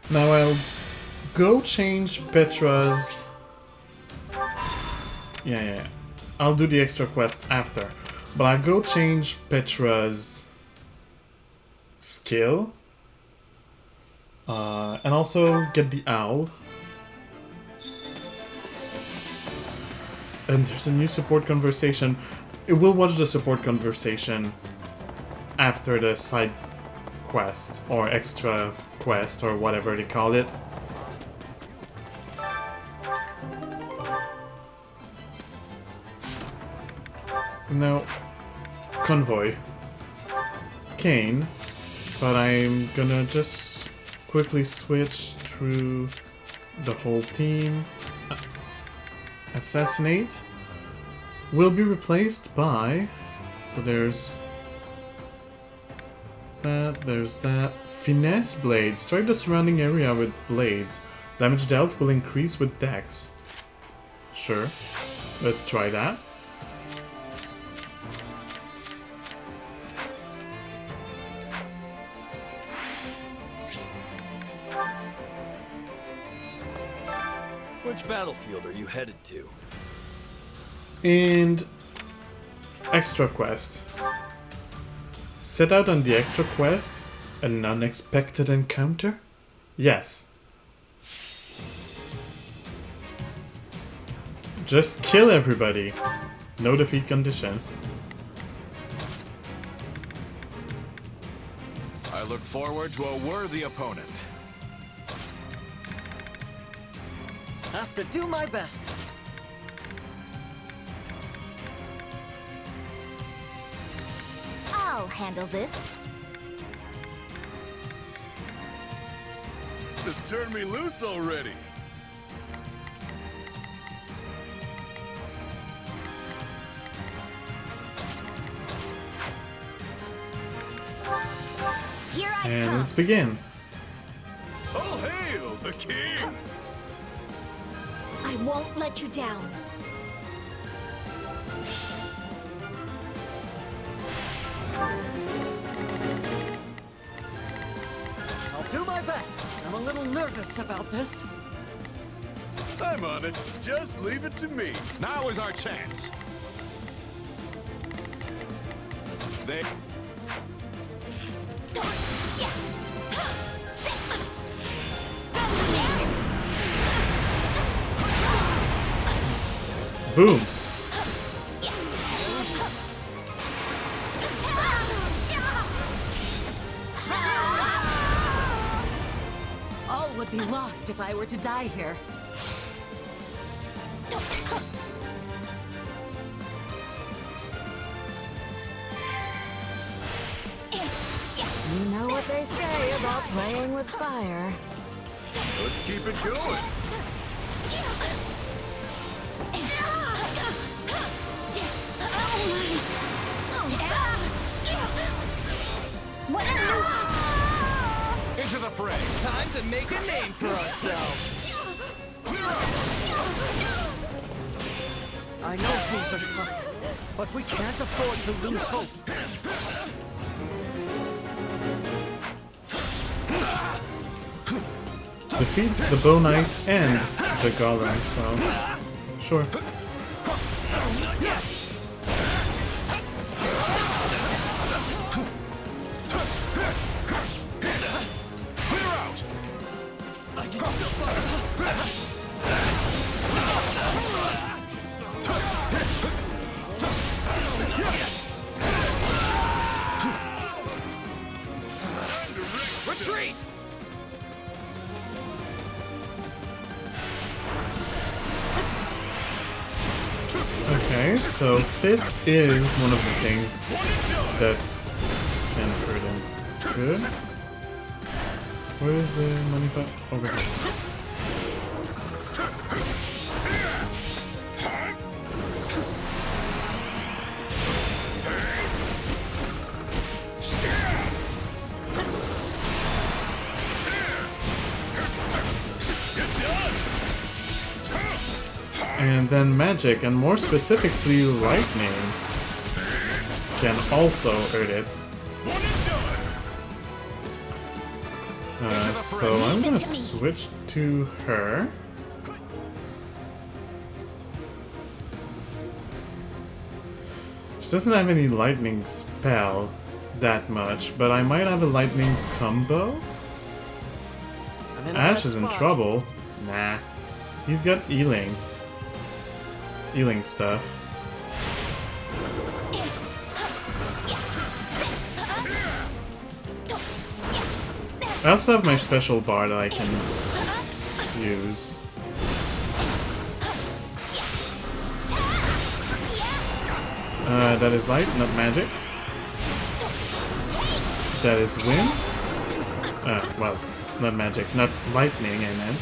Now I'll go change Petra's... Yeah. I'll do the extra quest after. But I'll go change Petra's skill. And also get the owl. And there's a new support conversation. It will watch the support conversation after the side quest or extra quest or whatever they call it. No. Convoy. Kane. But I'm gonna just quickly switch through the whole team. Assassinate will be replaced by... So there's that. Finesse blades. Strike the surrounding area with blades. Damage dealt will increase with dex. Sure. Let's try that. Which battlefield are you headed to? And extra quest. Set out on the extra quest an unexpected encounter? Yes. Just kill everybody. No defeat condition. I look forward to a worthy opponent. Have to do my best. I'll handle this. Just turn me loose already. Here I And come. let's begin. All hail the king! I won't let you down. I'll do my best. I'm a little nervous about this. I'm on it. Just leave it to me. Now is our chance. They... Boom. All would be lost if I were to die here. You know what they say about playing with fire. Let's keep it going. What a nuisance! Into the fray. Time to make a name for ourselves. I know things are tough, but we can't afford to lose hope. Defeat the Bow Knight and the Golem, so sure. Clear out! I can still fight. Retreat! Okay, so Fist is one of the things that can hurt him. Good. Where is the money back? Over here. And then magic, and more specifically lightning, can also hurt it. So I'm gonna switch to her. She doesn't have any lightning spell that much, but I might have a lightning combo. Ash is in trouble. Nah. He's got healing. Healing stuff. I also have my special bar that I can use. That is light, not magic. That is wind. Well, not magic, not lightning, I meant.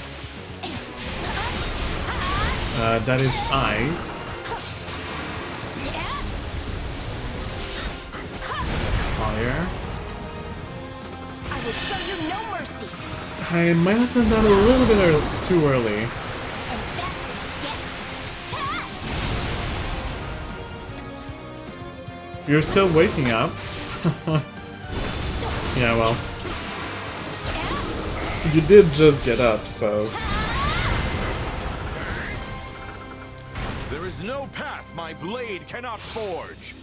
That is ice. That's fire. I will show you no mercy. I might have done that a little bit too early. You're still waking up. Yeah, well. You did just get up, so... There is no path my blade cannot forge.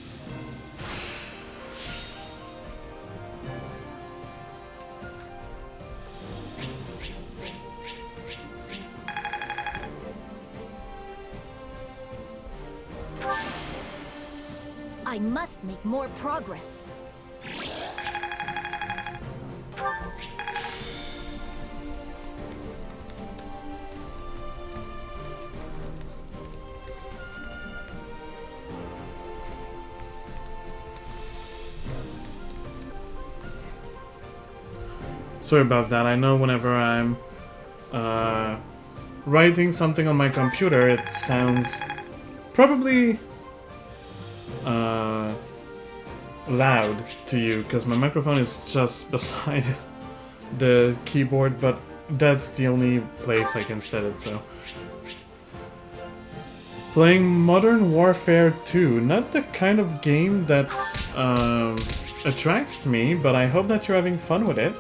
I must make more progress. Sorry about that. I know whenever I'm writing something on my computer, it sounds probably loud to you because my microphone is just beside the keyboard, but that's the only place I can set it, so. Playing Modern Warfare 2, not the kind of game that attracts me, but I hope that you're having fun with it.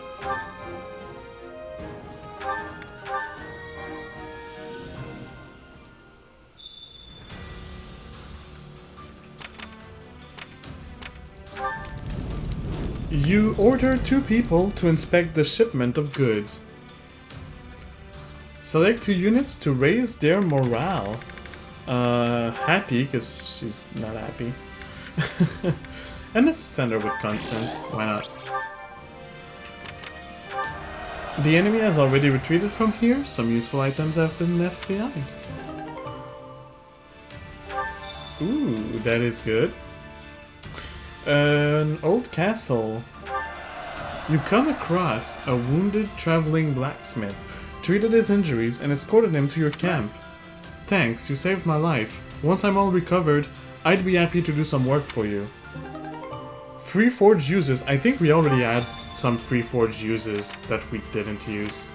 You order 2 people to inspect the shipment of goods. Select 2 units to raise their morale. Happy, because she's not happy. And let's send her with Constance, why not? The enemy has already retreated from here, some useful items have been left behind. Ooh, that is good. An old castle. You come across a wounded traveling blacksmith, treated his injuries and escorted him to your camp. Thanks, you saved my life. Once I'm all recovered, I'd be happy to do some work for you. Free forge uses. I think we already had some free forge uses that we didn't use.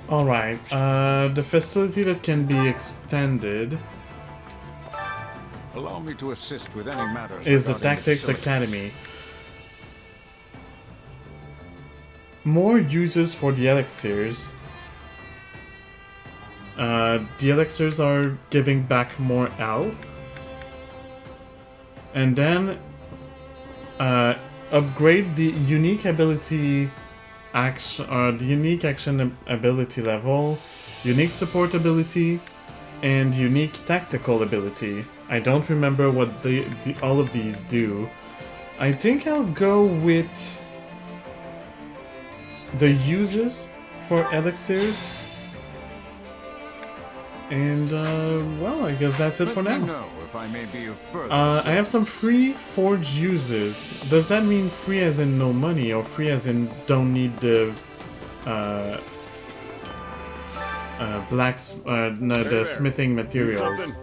Alright, the facility that can be extended Allow me to assist with any matters is the regarding Tactics facilities. Academy. More uses for the elixirs. The elixirs are giving back more health. And then upgrade the unique ability action, the unique action ability level, unique support ability, and unique tactical ability. I don't remember what all of these do. I think I'll go with the uses for elixirs. And, well, I guess that's it for now. Let me know if I may be of further I have some free forge uses. Does that mean free as in no money, or free as in don't need the no, the smithing materials?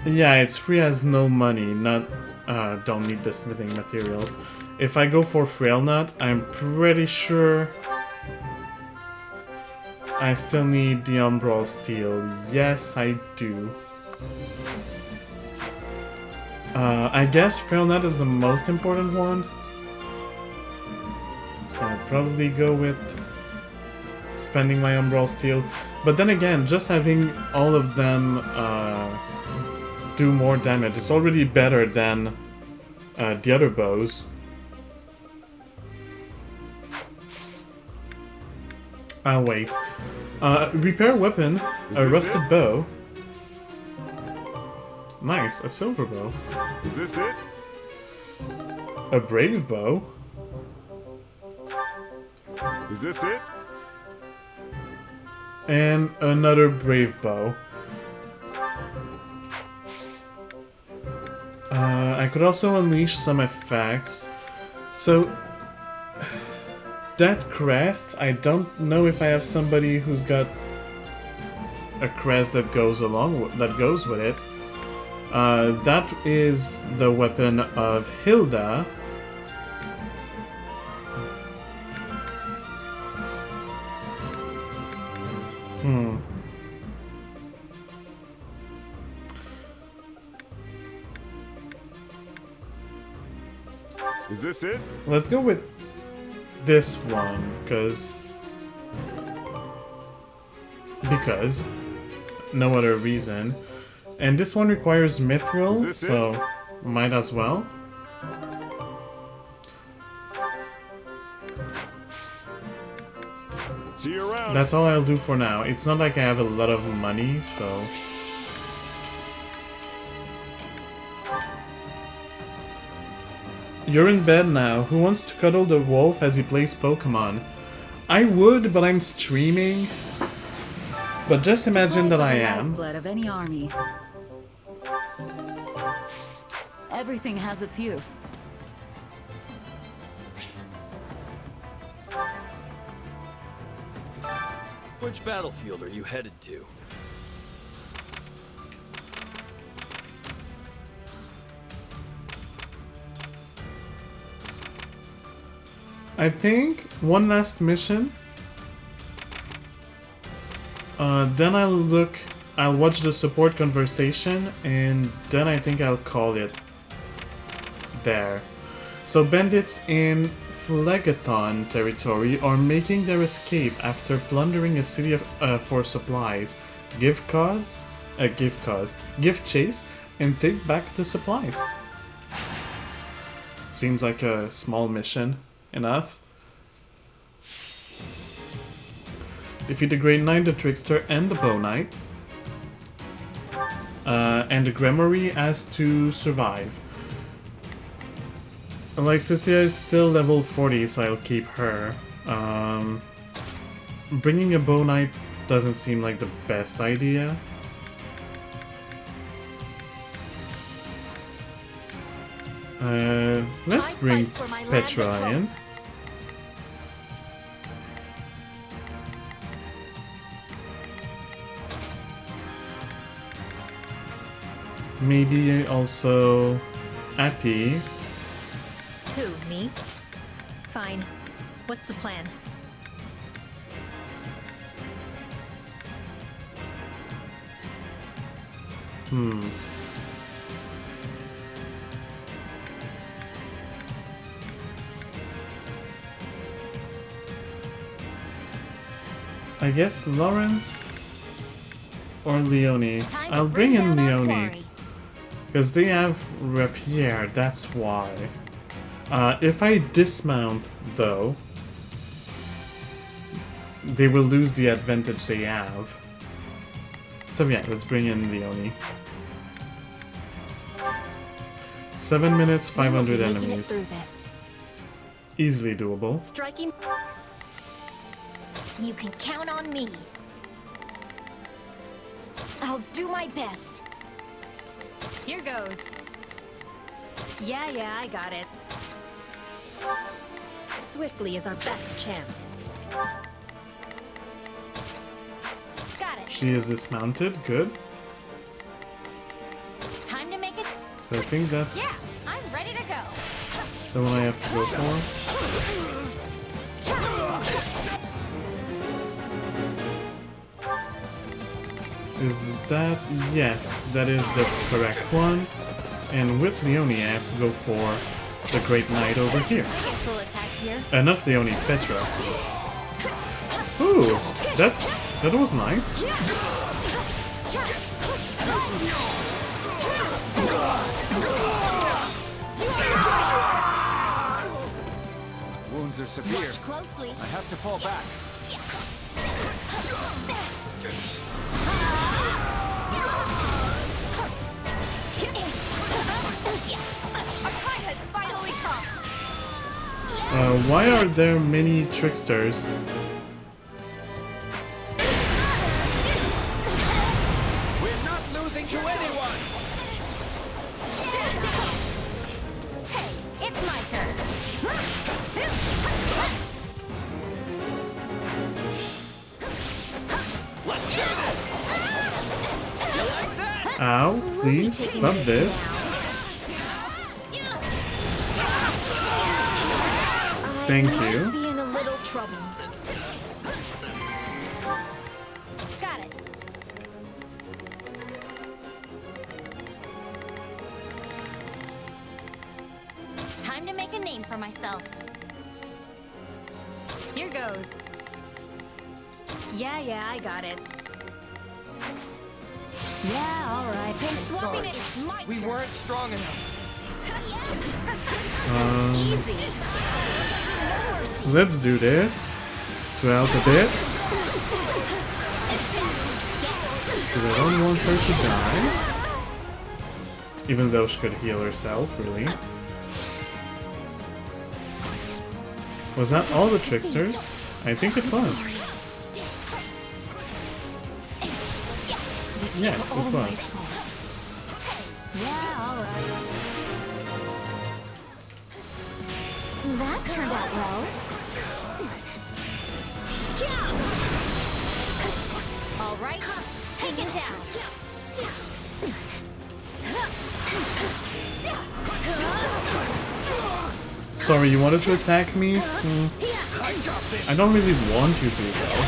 Yeah, it's free as no money, not don't need the smithing materials. If I go for Frail Nut, I'm pretty sure I still need the Umbral Steel. Yes, I do. I guess Frail Nut is the most important one. So I'll probably go with spending my Umbral Steel. But then again, just having all of them do more damage is already better than the other bows. I'll wait. Repair weapon, a rusted bow. Nice, a silver bow. Is this it? A brave bow. Is this it? And another brave bow. I could also unleash some effects. So that crest, I don't know if I have somebody who's got a crest that goes with it. That is the weapon of Hilda. Is this it? Let's go with this one, because no other reason. And this one requires mithril, so might as well. See you around. That's all I'll do for now. It's not like I have a lot of money, so... You're in bed now. Who wants to cuddle the wolf as he plays Pokemon? I would, but I'm streaming. But just imagine that I am. Lifeblood of any army. Everything has its use. Which battlefield are you headed to? I think one last mission. Then I'll watch the support conversation, and then I think I'll call it there. So bandits in Phlegaton territory are making their escape after plundering a city for supplies. Give chase, and take back the supplies. Seems like a small mission. Enough. Defeat the Great Knight, the Trickster, and the Bow Knight. And the Gremory has to survive. Alexithia is still level 40, so I'll keep her. Bringing a Bow Knight doesn't seem like the best idea. Let's bring Petra in. Maybe also Appy. Who, me? Fine. What's the plan? I guess Lawrence or Leonie. I'll bring in Leonie. Because they have Rapier, that's why. If I dismount, though, they will lose the advantage they have. So yeah, let's bring in Leonie. 7 minutes, 500 enemies. Easily doable. Striking. You can count on me. I'll do my best. Here goes. Yeah, I got it. Swiftly is our best chance. Got it. She is dismounted, good. Time to make it. So I think that's Yeah, I'm ready to go. the one I have to go for. Is that... yes, that is the correct one. And with Leonie, I have to go for the Great Knight over here. Full attack here. Not Leonie, Petra. Ooh, that was nice. Wounds are severe. Watch closely. I have to fall back. Our time has finally come. Why are there many tricksters? We're not losing to anyone! Hey, it's my turn. Let's do this! You like that? Ow, please stop this. Thank you. Be in a little trouble. Got it. Time to make a name for myself. Here goes. Yeah, I got it. Yeah, alright. Been swapping it. It's my We turn. weren't strong enough. Easy. Let's do this to help a bit. because I don't want her to die. Even though she could heal herself, really. Was that all the tricksters? I think it was. Yes, it was. Yeah, alright. That turned out well. Alright, take it down. Sorry, you wanted to attack me? I don't really want you to, though.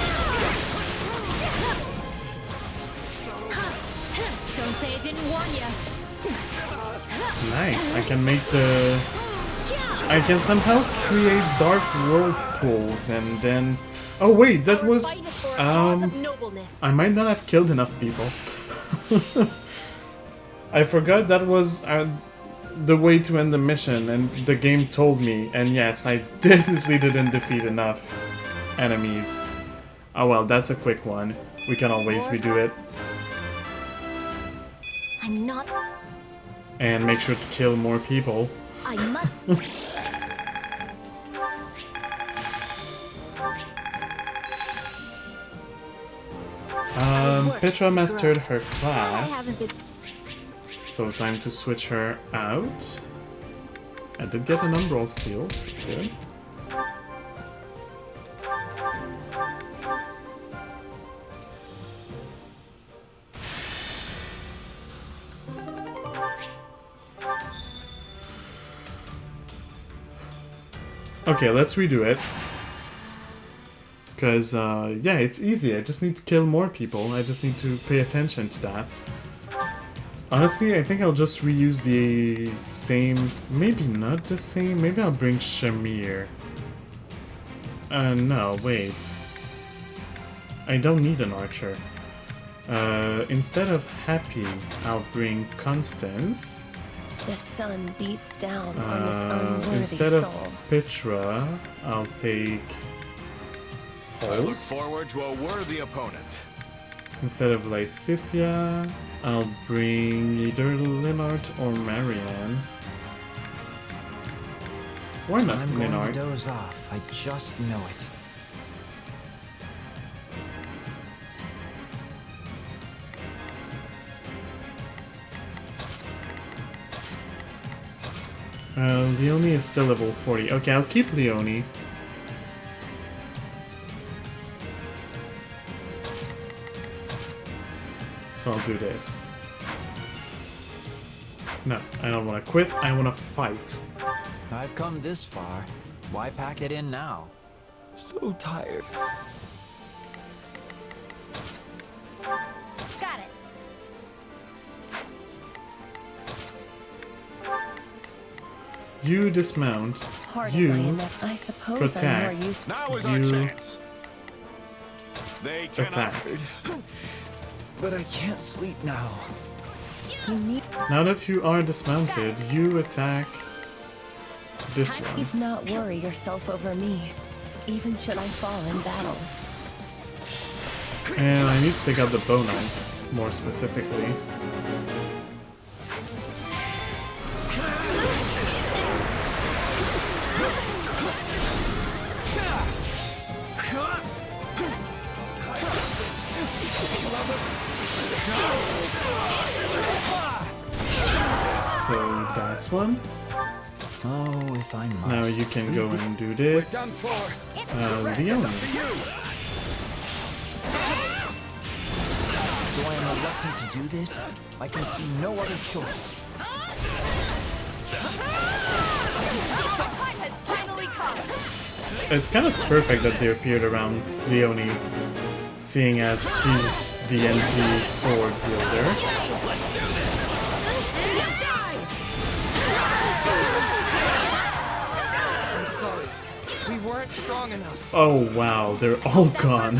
Don't say I didn't warn you. Nice, I can make the... I can somehow create dark whirlpools and then... Oh wait, that was... I might not have killed enough people. I forgot that was the way to end the mission, and the game told me, and yes, I definitely didn't defeat enough enemies. Oh well, that's a quick one. We can always redo it. I'm not... And make sure to kill more people. I must... Petra mastered her class, so time to switch her out. I did get an umbral steel, good. Okay, let's redo it. Because, yeah, it's easy. I just need to kill more people. I just need to pay attention to that. Honestly, I think I'll just reuse the same... Maybe not the same. Maybe I'll bring Shamir. No, wait. I don't need an archer. Instead of Happy, I'll bring Constance. The sun beats down on this unworthy instead soul. of Petra, I'll take... I look forward to a worthy opponent. Instead of Lysithia, I'll bring either Linart or Marianne. Why not I'm going Linart? to doze off. I just know it. Leonie is still level 40. Okay, I'll keep Leonie. So I'll do this. No, I don't want to quit. I want to fight. I've come this far. Why pack it in now? So tired. Got it. You dismount. Pardon You my I suppose protect. I'm more used. Now is our You chance. They cannot. attack. But I can't sleep now. You need... Now that you are dismounted, you attack this one. Need not worry yourself over me, even should I fall in battle. And I need to take out the bow knight, more specifically. So that's one. Oh, if I must. Now you can go and do this. Leonie. Though I am reluctant to do this, I can see no other choice. It's kind of perfect that they appeared around Leonie, seeing as she's the NP sword wielder. I'm sorry. We weren't strong enough. Oh wow, they're all gone.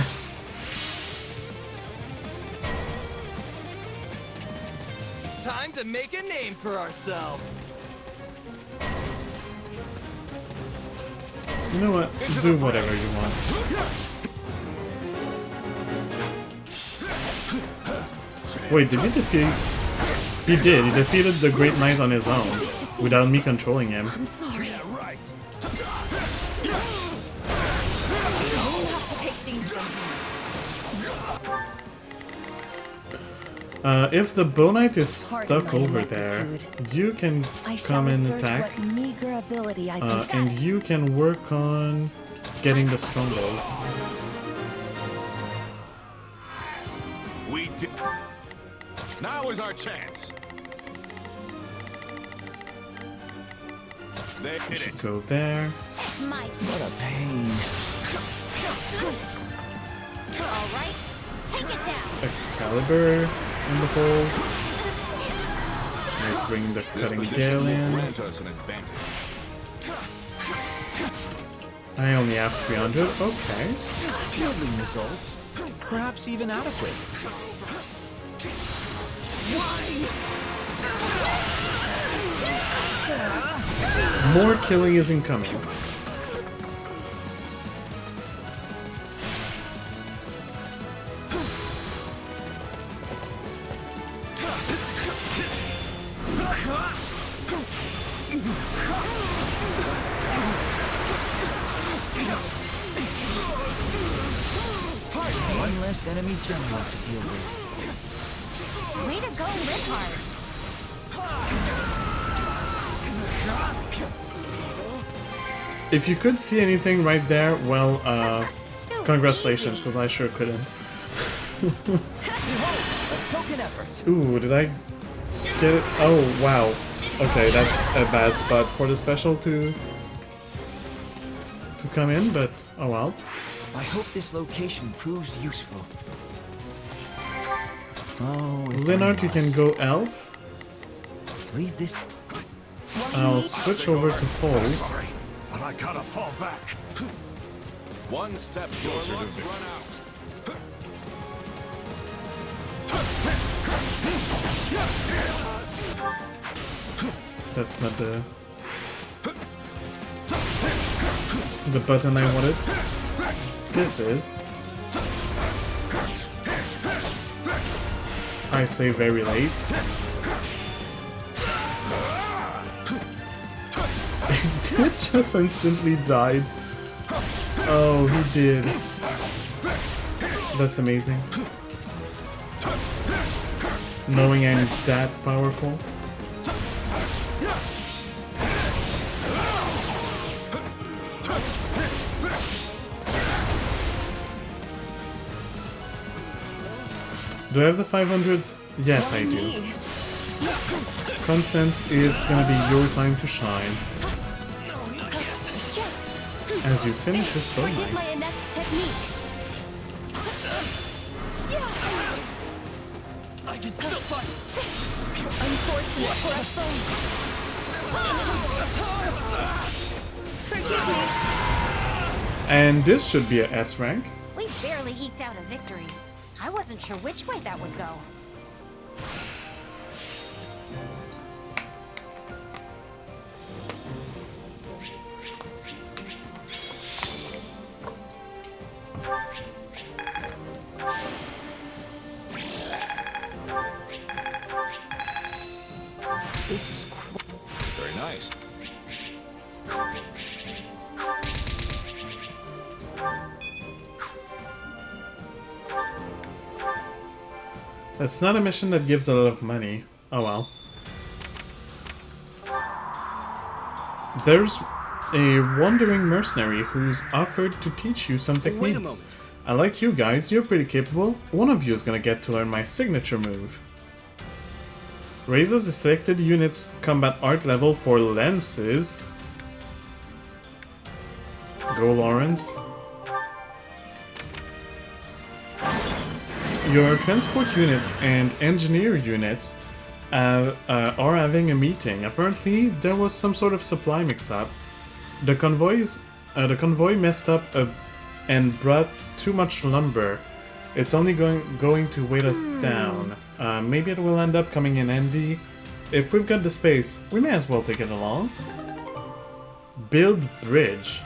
Time to make a name for ourselves. You know what? Do whatever you want. Wait, did he defeat... He did. He defeated the Great Knight on his own, without me controlling him. I'm sorry. Yeah, right. You have to take things from me. If the Bow Knight is stuck over there, you can come and attack, and you can work on getting the strongbow. We did. Now is our chance. They You did should it. go there. What a pain. Alright, take it down. Excalibur in the hole. Let's bring the This Cutting position Gale will in. grant us an advantage. I only have 300. Okay. Middling results. Perhaps even adequate. More killing is incoming. One less enemy general to deal with. Way to go, Liphard. If you could see anything right there, well, congratulations, because I sure couldn't. A token effort. Ooh, did I get it? Oh, wow. Okay, that's a bad spot for the special to come in, but oh well. I hope this location proves useful. Oh, if Leonard, you can go help. Leave this. I'll switch over to host. But I gotta fall back. One step closer to victory. Run out. That's not the button I wanted. This is. I say very late. It just instantly died. Oh, he did. That's amazing. Knowing I'm that powerful. Do I have the 500s? Yes, I do. Constance, it's gonna be your time to shine. As you finish this bow Forget knight. my inept technique. I can still fight. Unfortunate for us both. Forgive me. And this should be a S rank. We barely eked out a victory. I wasn't sure which way that would go. This is very nice. That's not a mission that gives a lot of money. Oh well. There's a wandering mercenary who's offered to teach you some techniques. Wait a moment. I like you guys, you're pretty capable. One of you is gonna get to learn my signature move. Raises the selected unit's combat art level for lances. Go, Lawrence. Your transport unit and engineer units are having a meeting. Apparently, there was some sort of supply mix-up. The convoy messed up and brought too much lumber. It's only going to weight us down. Maybe it will end up coming in handy. If we've got the space, we may as well take it along. Build bridge.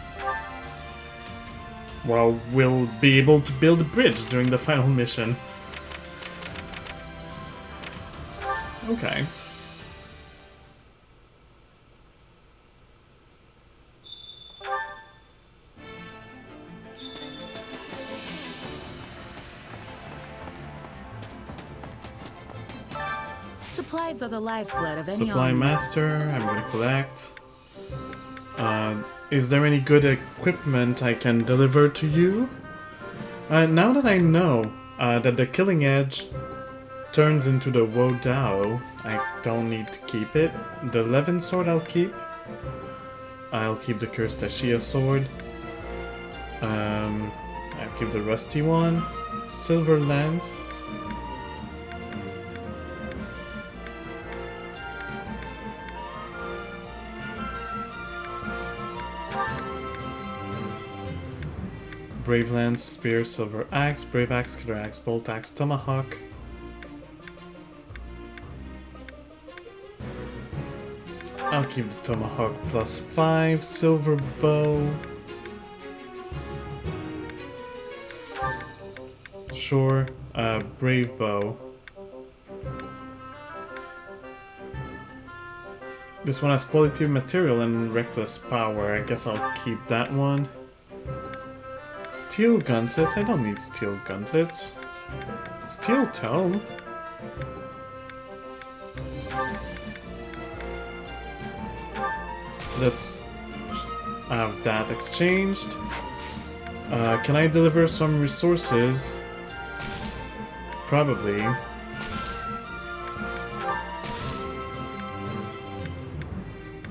Well, we'll be able to build a bridge during the final mission. Okay. Supplies are the lifeblood of any Supply army. master, I'm gonna collect. Is there any good equipment I can deliver to you? Now that I know that the Killing Edge turns into the Wo Dao, I don't need to keep it. The Levin sword I'll keep. I'll keep the Cursed Ashia sword. I'll keep the rusty one. Silver lance. Brave Lance, Spear, Silver Axe, Brave Axe, Killer Axe, Bolt Axe, Tomahawk. I'll keep the Tomahawk +5, Silver Bow. Sure, Brave Bow. This one has quality of material and reckless power. I guess I'll keep that one. Steel gauntlets? I don't need steel gauntlets. Steel tome? Let's have that exchanged. Can I deliver some resources? Probably.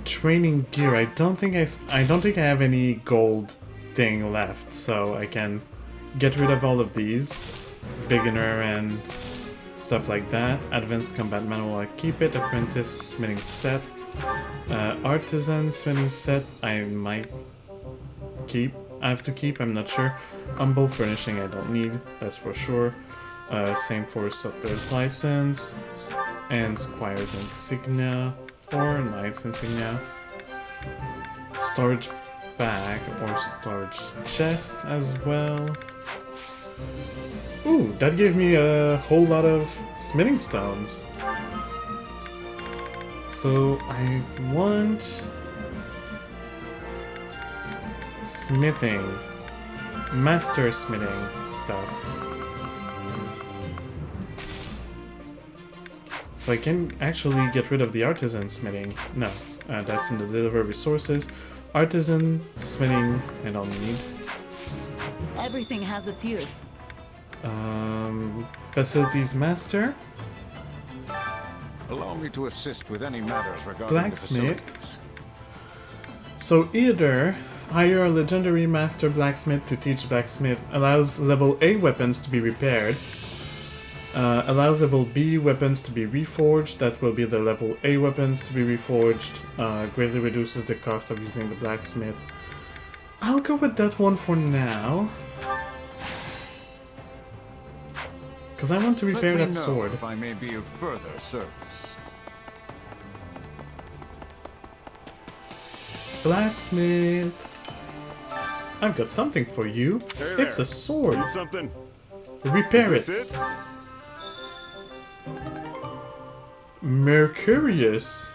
Training gear. I don't think I have any gold thing left, so I can get rid of all of these. Beginner and stuff like that. Advanced combat manual, I keep it. Apprentice smithing set. Artisan smithing set, I might keep. I have to keep, I'm not sure. Humble furnishing, I don't need, that's for sure. Same for Sutler's license and Squire's insignia or Knight's insignia. Storage bag or storage chest as well. Ooh, that gave me a whole lot of smithing stones. So I want smithing, master smithing stuff. So I can actually get rid of the artisan smithing. No, that's in the deliver resources. Artisan smithing I don't need. Everything has its use. Facilities master. Allow me to assist with any matters regarding Blacksmith. the facilities. So either hire a legendary master blacksmith to teach blacksmith, allows level A weapons to be repaired, allows level B weapons to be reforged, that will be the level A weapons to be reforged, greatly reduces the cost of using the blacksmith. I'll go with that one for now. Because I want to repair that sword. If I may be of further service. Blacksmith. I've got something for you. Hey It's there. a sword. Need something? Repair Is this it? Mercurius.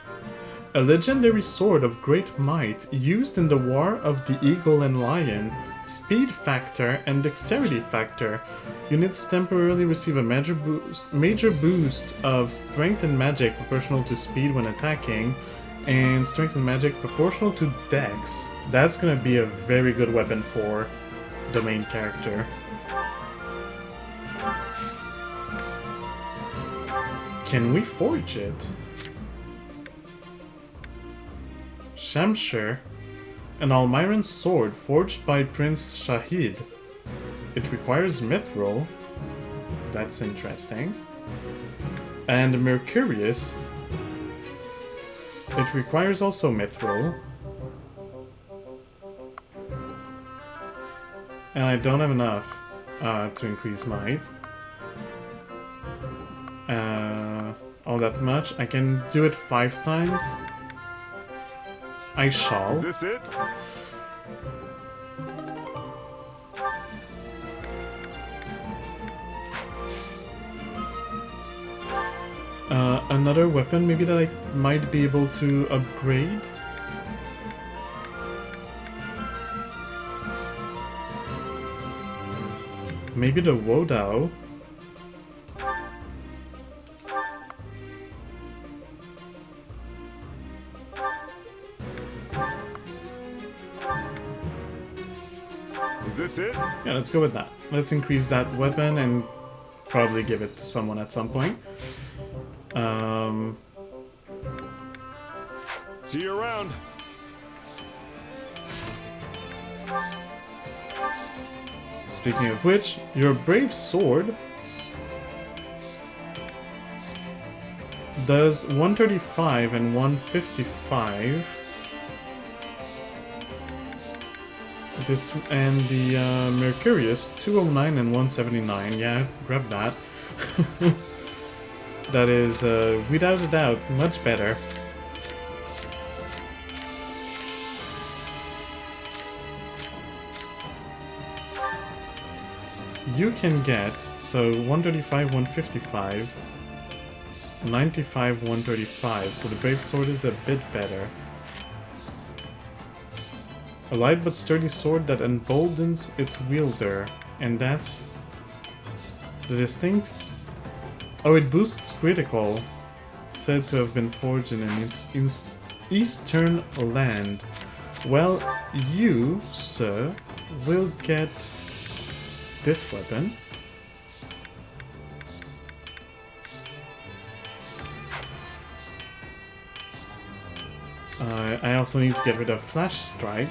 A legendary sword of great might, used in the War of the Eagle and Lion. Speed factor and dexterity factor. Units temporarily receive a major boost of strength and magic proportional to speed when attacking, and strength and magic proportional to dex. That's gonna be a very good weapon for the main character. Can we forge it? Shamshir. An Almiran sword forged by Prince Shahid. It requires mithril. That's interesting. And Mercurius. It requires also mithril. And I don't have enough to increase might. All that much. I can do it 5 times. I shall. Is this it? another weapon maybe that I might be able to upgrade. Maybe the Wodao. Is this it? Yeah, let's go with that. Let's increase that weapon and probably give it to someone at some point. See you around. Speaking of which, your brave sword does 135 and 155. This and the Mercurius 209 and 179. Yeah, grab that. That is without a doubt much better. You can get, so 135, 155, 95, 135, so the Brave Sword is a bit better. A light but sturdy sword that emboldens its wielder, and that's the distinct... Oh, it boosts critical, said to have been forged in an eastern land. Well, you, sir, will get this weapon. I also need to get rid of Flash Strike.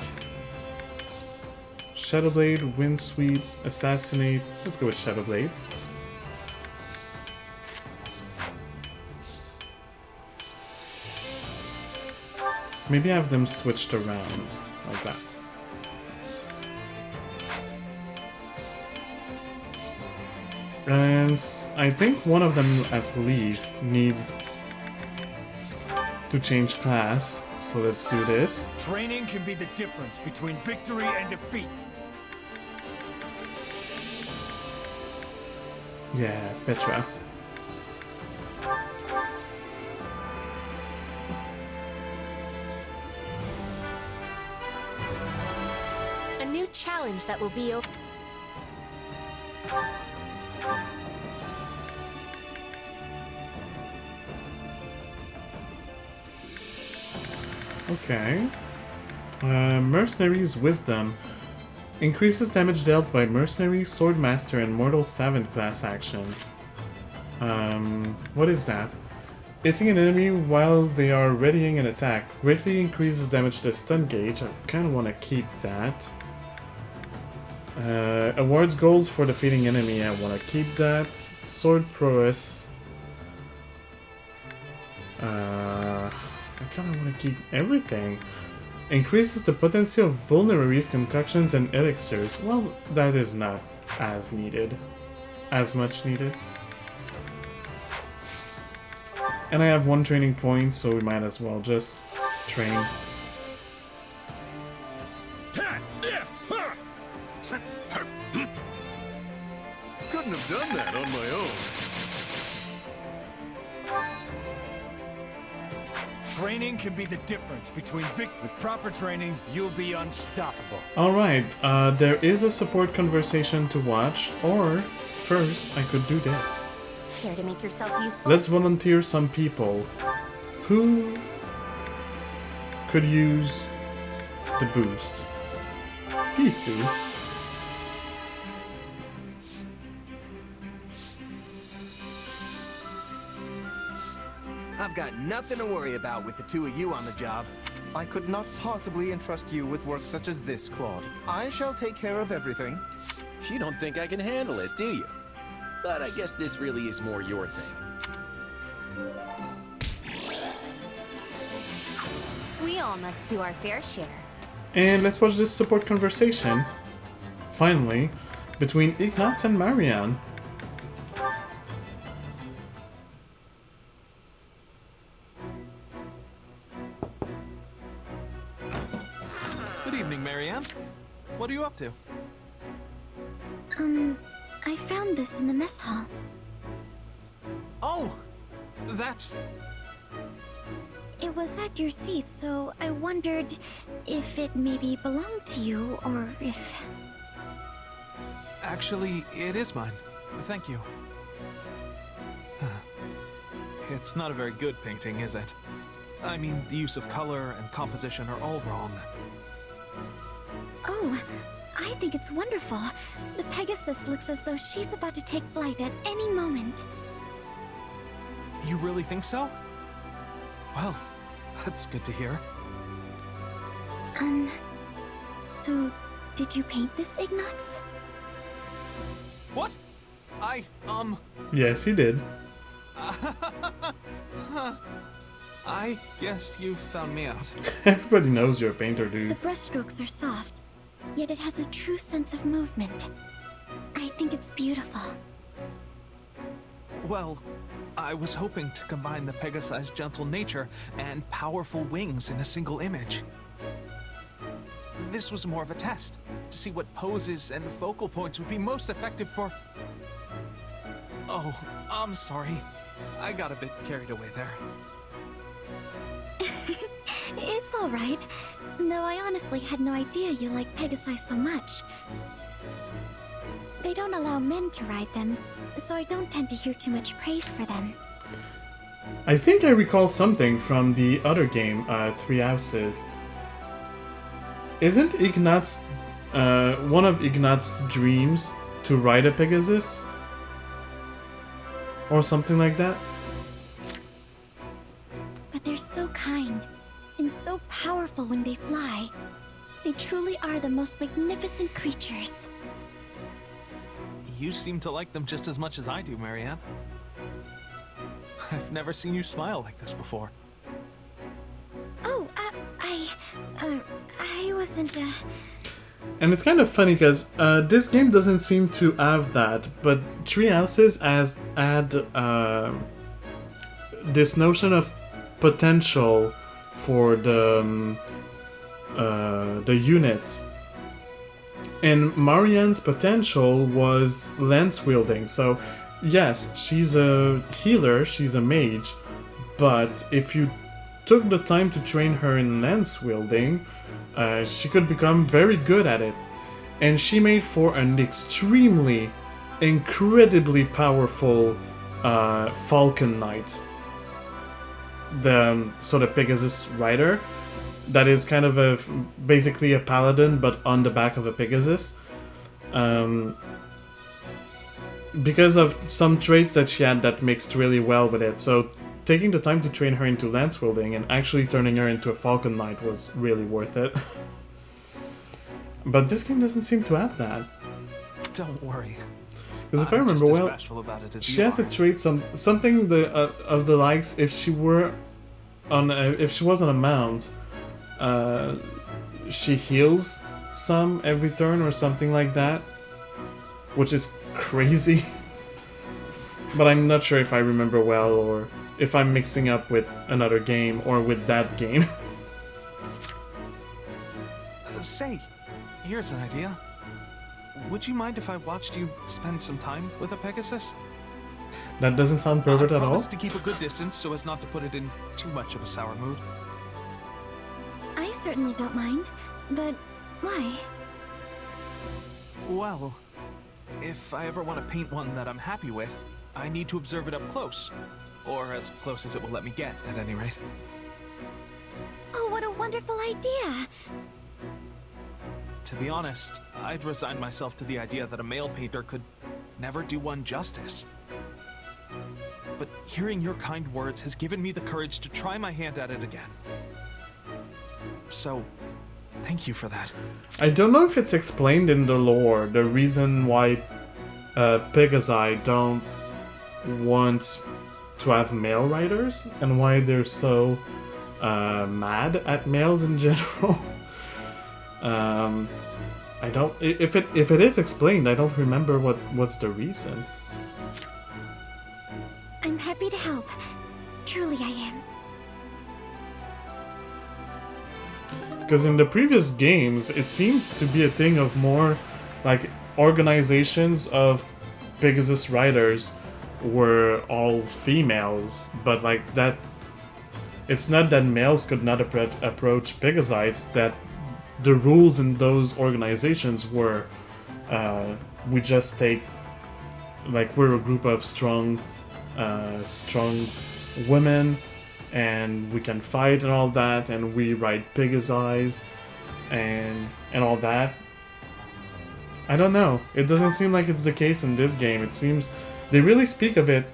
Shadowblade, Windsweep, Assassinate. Let's go with Shadowblade. Maybe have them switched around like that. And I think one of them at least needs to change class, so let's do this. Training can be the difference between victory and defeat. Yeah, Petra. A new challenge that will be open. Okay. Mercenary's Wisdom. Increases damage dealt by Mercenary, Swordmaster, and Mortal Savant class action. What is that? Hitting an enemy while they are readying an attack greatly increases damage to stun gauge. I kind of want to keep that. Awards gold for defeating enemy. I want to keep that. Sword prowess. I kind of want to keep everything. Increases the potency of vulneraries, concoctions, and elixirs. Well, that is not as needed. As much needed. And I have 1 training point, so we might as well just train. Couldn't have done that on my own. Training can be the difference between with proper training, you'll be unstoppable. Alright, there is a support conversation to watch, or first I could do this. Care to make yourself useful? Let's volunteer some people. Who could use the boost? These two. I've got nothing to worry about with the two of you on the job. I could not possibly entrust you with work such as this, Claude. I shall take care of everything. You don't think I can handle it, do you? But I guess this really is more your thing. We all must do our fair share. And let's watch this support conversation, finally, between Ignatz and Marianne. Good evening, Marianne. What are you up to? I found this in the mess hall. Oh! That's... It was at your seat, so I wondered if it maybe belonged to you, or if... Actually, it is mine. Thank you. It's not a very good painting, is it? I mean, the use of color and composition are all wrong. Oh, I think it's wonderful. The Pegasus looks as though she's about to take flight at any moment. You really think so? Well, that's good to hear. So, did you paint this, Ignatz? What? Yes, he did. I guess you found me out. Everybody knows you're a painter, The dude. brushstrokes are soft, yet it has a true sense of movement. I think it's beautiful. Well, I was hoping to combine the Pegasi's gentle nature and powerful wings in a single image. This was more of a test, to see what poses and focal points would be most effective for... Oh, I'm sorry. I got a bit carried away there. It's alright, though I honestly had no idea you like Pegasi so much. They don't allow men to ride them, so I don't tend to hear too much praise for them. I think I recall something from the other game, Three Houses. Isn't Ignatz, one of Ignatz's dreams to ride a Pegasus? Or something like that? But they're so kind, and so powerful when they fly. They truly are the most magnificent creatures. You seem to like them just as much as I do, Marianne. I've never seen you smile like this before. Oh, I wasn't, And it's kind of funny because this game doesn't seem to have that, but Three Houses has had this notion of potential for the units. And Marianne's potential was lance wielding. So yes, she's a healer, she's a mage, but if you took the time to train her in lance wielding, she could become very good at it. And she made for an extremely, incredibly powerful Falcon Knight. The Pegasus rider. That is kind of basically a paladin, but on the back of a Pegasus. Because of some traits that she had that mixed really well with it. So taking the time to train her into lance wielding and actually turning her into a Falcon Knight was really worth it. But this game doesn't seem to have that. Don't worry. Because if I remember well, she has a trait, something of the likes. If she were if she was on a mount, she heals some every turn or something like that, which is crazy. But I'm not sure if I remember well or if I'm mixing up with another game or with that game. Say, here's an idea. Would you mind if I watched you spend some time with a Pegasus? That doesn't sound pervert at all. I promise to keep a good distance so as not to put it in too much of a sour mood. I certainly don't mind, but why? Well, if I ever want to paint one that I'm happy with, I need to observe it up close. Or as close as it will let me get, at any rate. Oh, what a wonderful idea! To be honest, I'd resigned myself to the idea that a male painter could never do one justice. But hearing your kind words has given me the courage to try my hand at it again. So, thank you for that. I don't know if it's explained in the lore, the reason why Pegasi don't want to have male riders, and why they're so mad at males in general. I don't. If it is explained, I don't remember what's the reason. I'm happy to help. Truly, I am. Because in the previous games, it seemed to be a thing of more like organizations of Pegasus riders were all females, but like that, it's not that males could not approach Pegasites, that the rules in those organizations were, we just take, like, we're a group of strong women, and we can fight and all that, and we ride Pegasites and all that. I don't know. It doesn't seem like it's the case in this game. It seems they really speak of it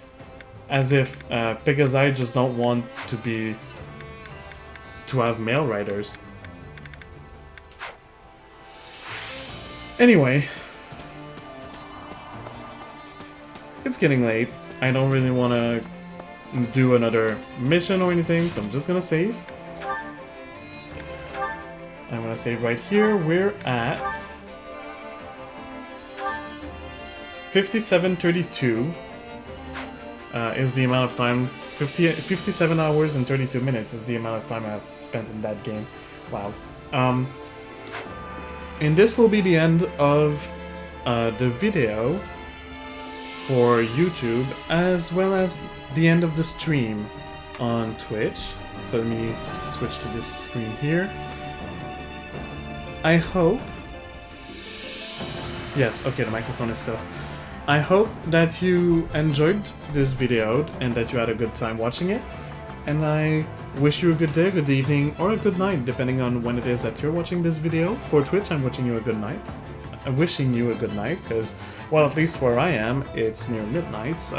as if Pegasi just don't want to have male riders. Anyway, it's getting late. I don't really want to do another mission or anything, so I'm just gonna save. I'm gonna save right here. We're at 57:32 is the amount of time. 57 hours and 32 minutes is the amount of time I've spent in that game. Wow. And this will be the end of the video for YouTube, as well as the end of the stream on Twitch. So let me switch to this screen here. I hope... Yes, okay, the microphone is still... I hope that you enjoyed this video and that you had a good time watching it. And I wish you a good day, a good evening, or a good night, depending on when it is that you're watching this video. For Twitch, I'm wishing you a good night. I'm wishing you a good night, because, well, at least where I am, it's near midnight, so...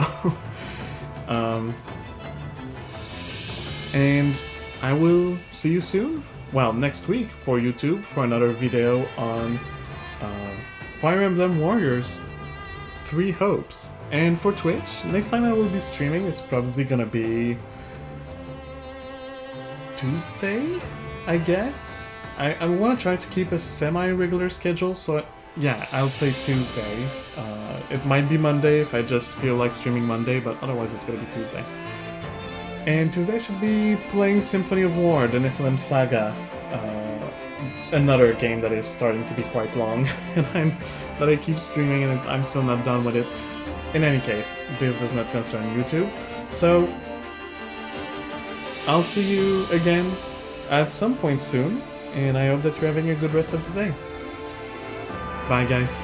and I will see you soon, well, next week for YouTube, for another video on Fire Emblem Warriors 3 Hopes. And for Twitch, next time I will be streaming is probably gonna be Tuesday, I guess? I want to try to keep a semi-regular schedule, so yeah, I'll say Tuesday. It might be Monday if I just feel like streaming Monday, but otherwise it's gonna be Tuesday. And Tuesday I should be playing Symphony of War, the Nephilim Saga, another game that is starting to be quite long, and that I keep streaming and I'm still not done with it. In any case, this does not concern YouTube, so I'll see you again at some point soon, and I hope that you're having a good rest of the day. Bye, guys.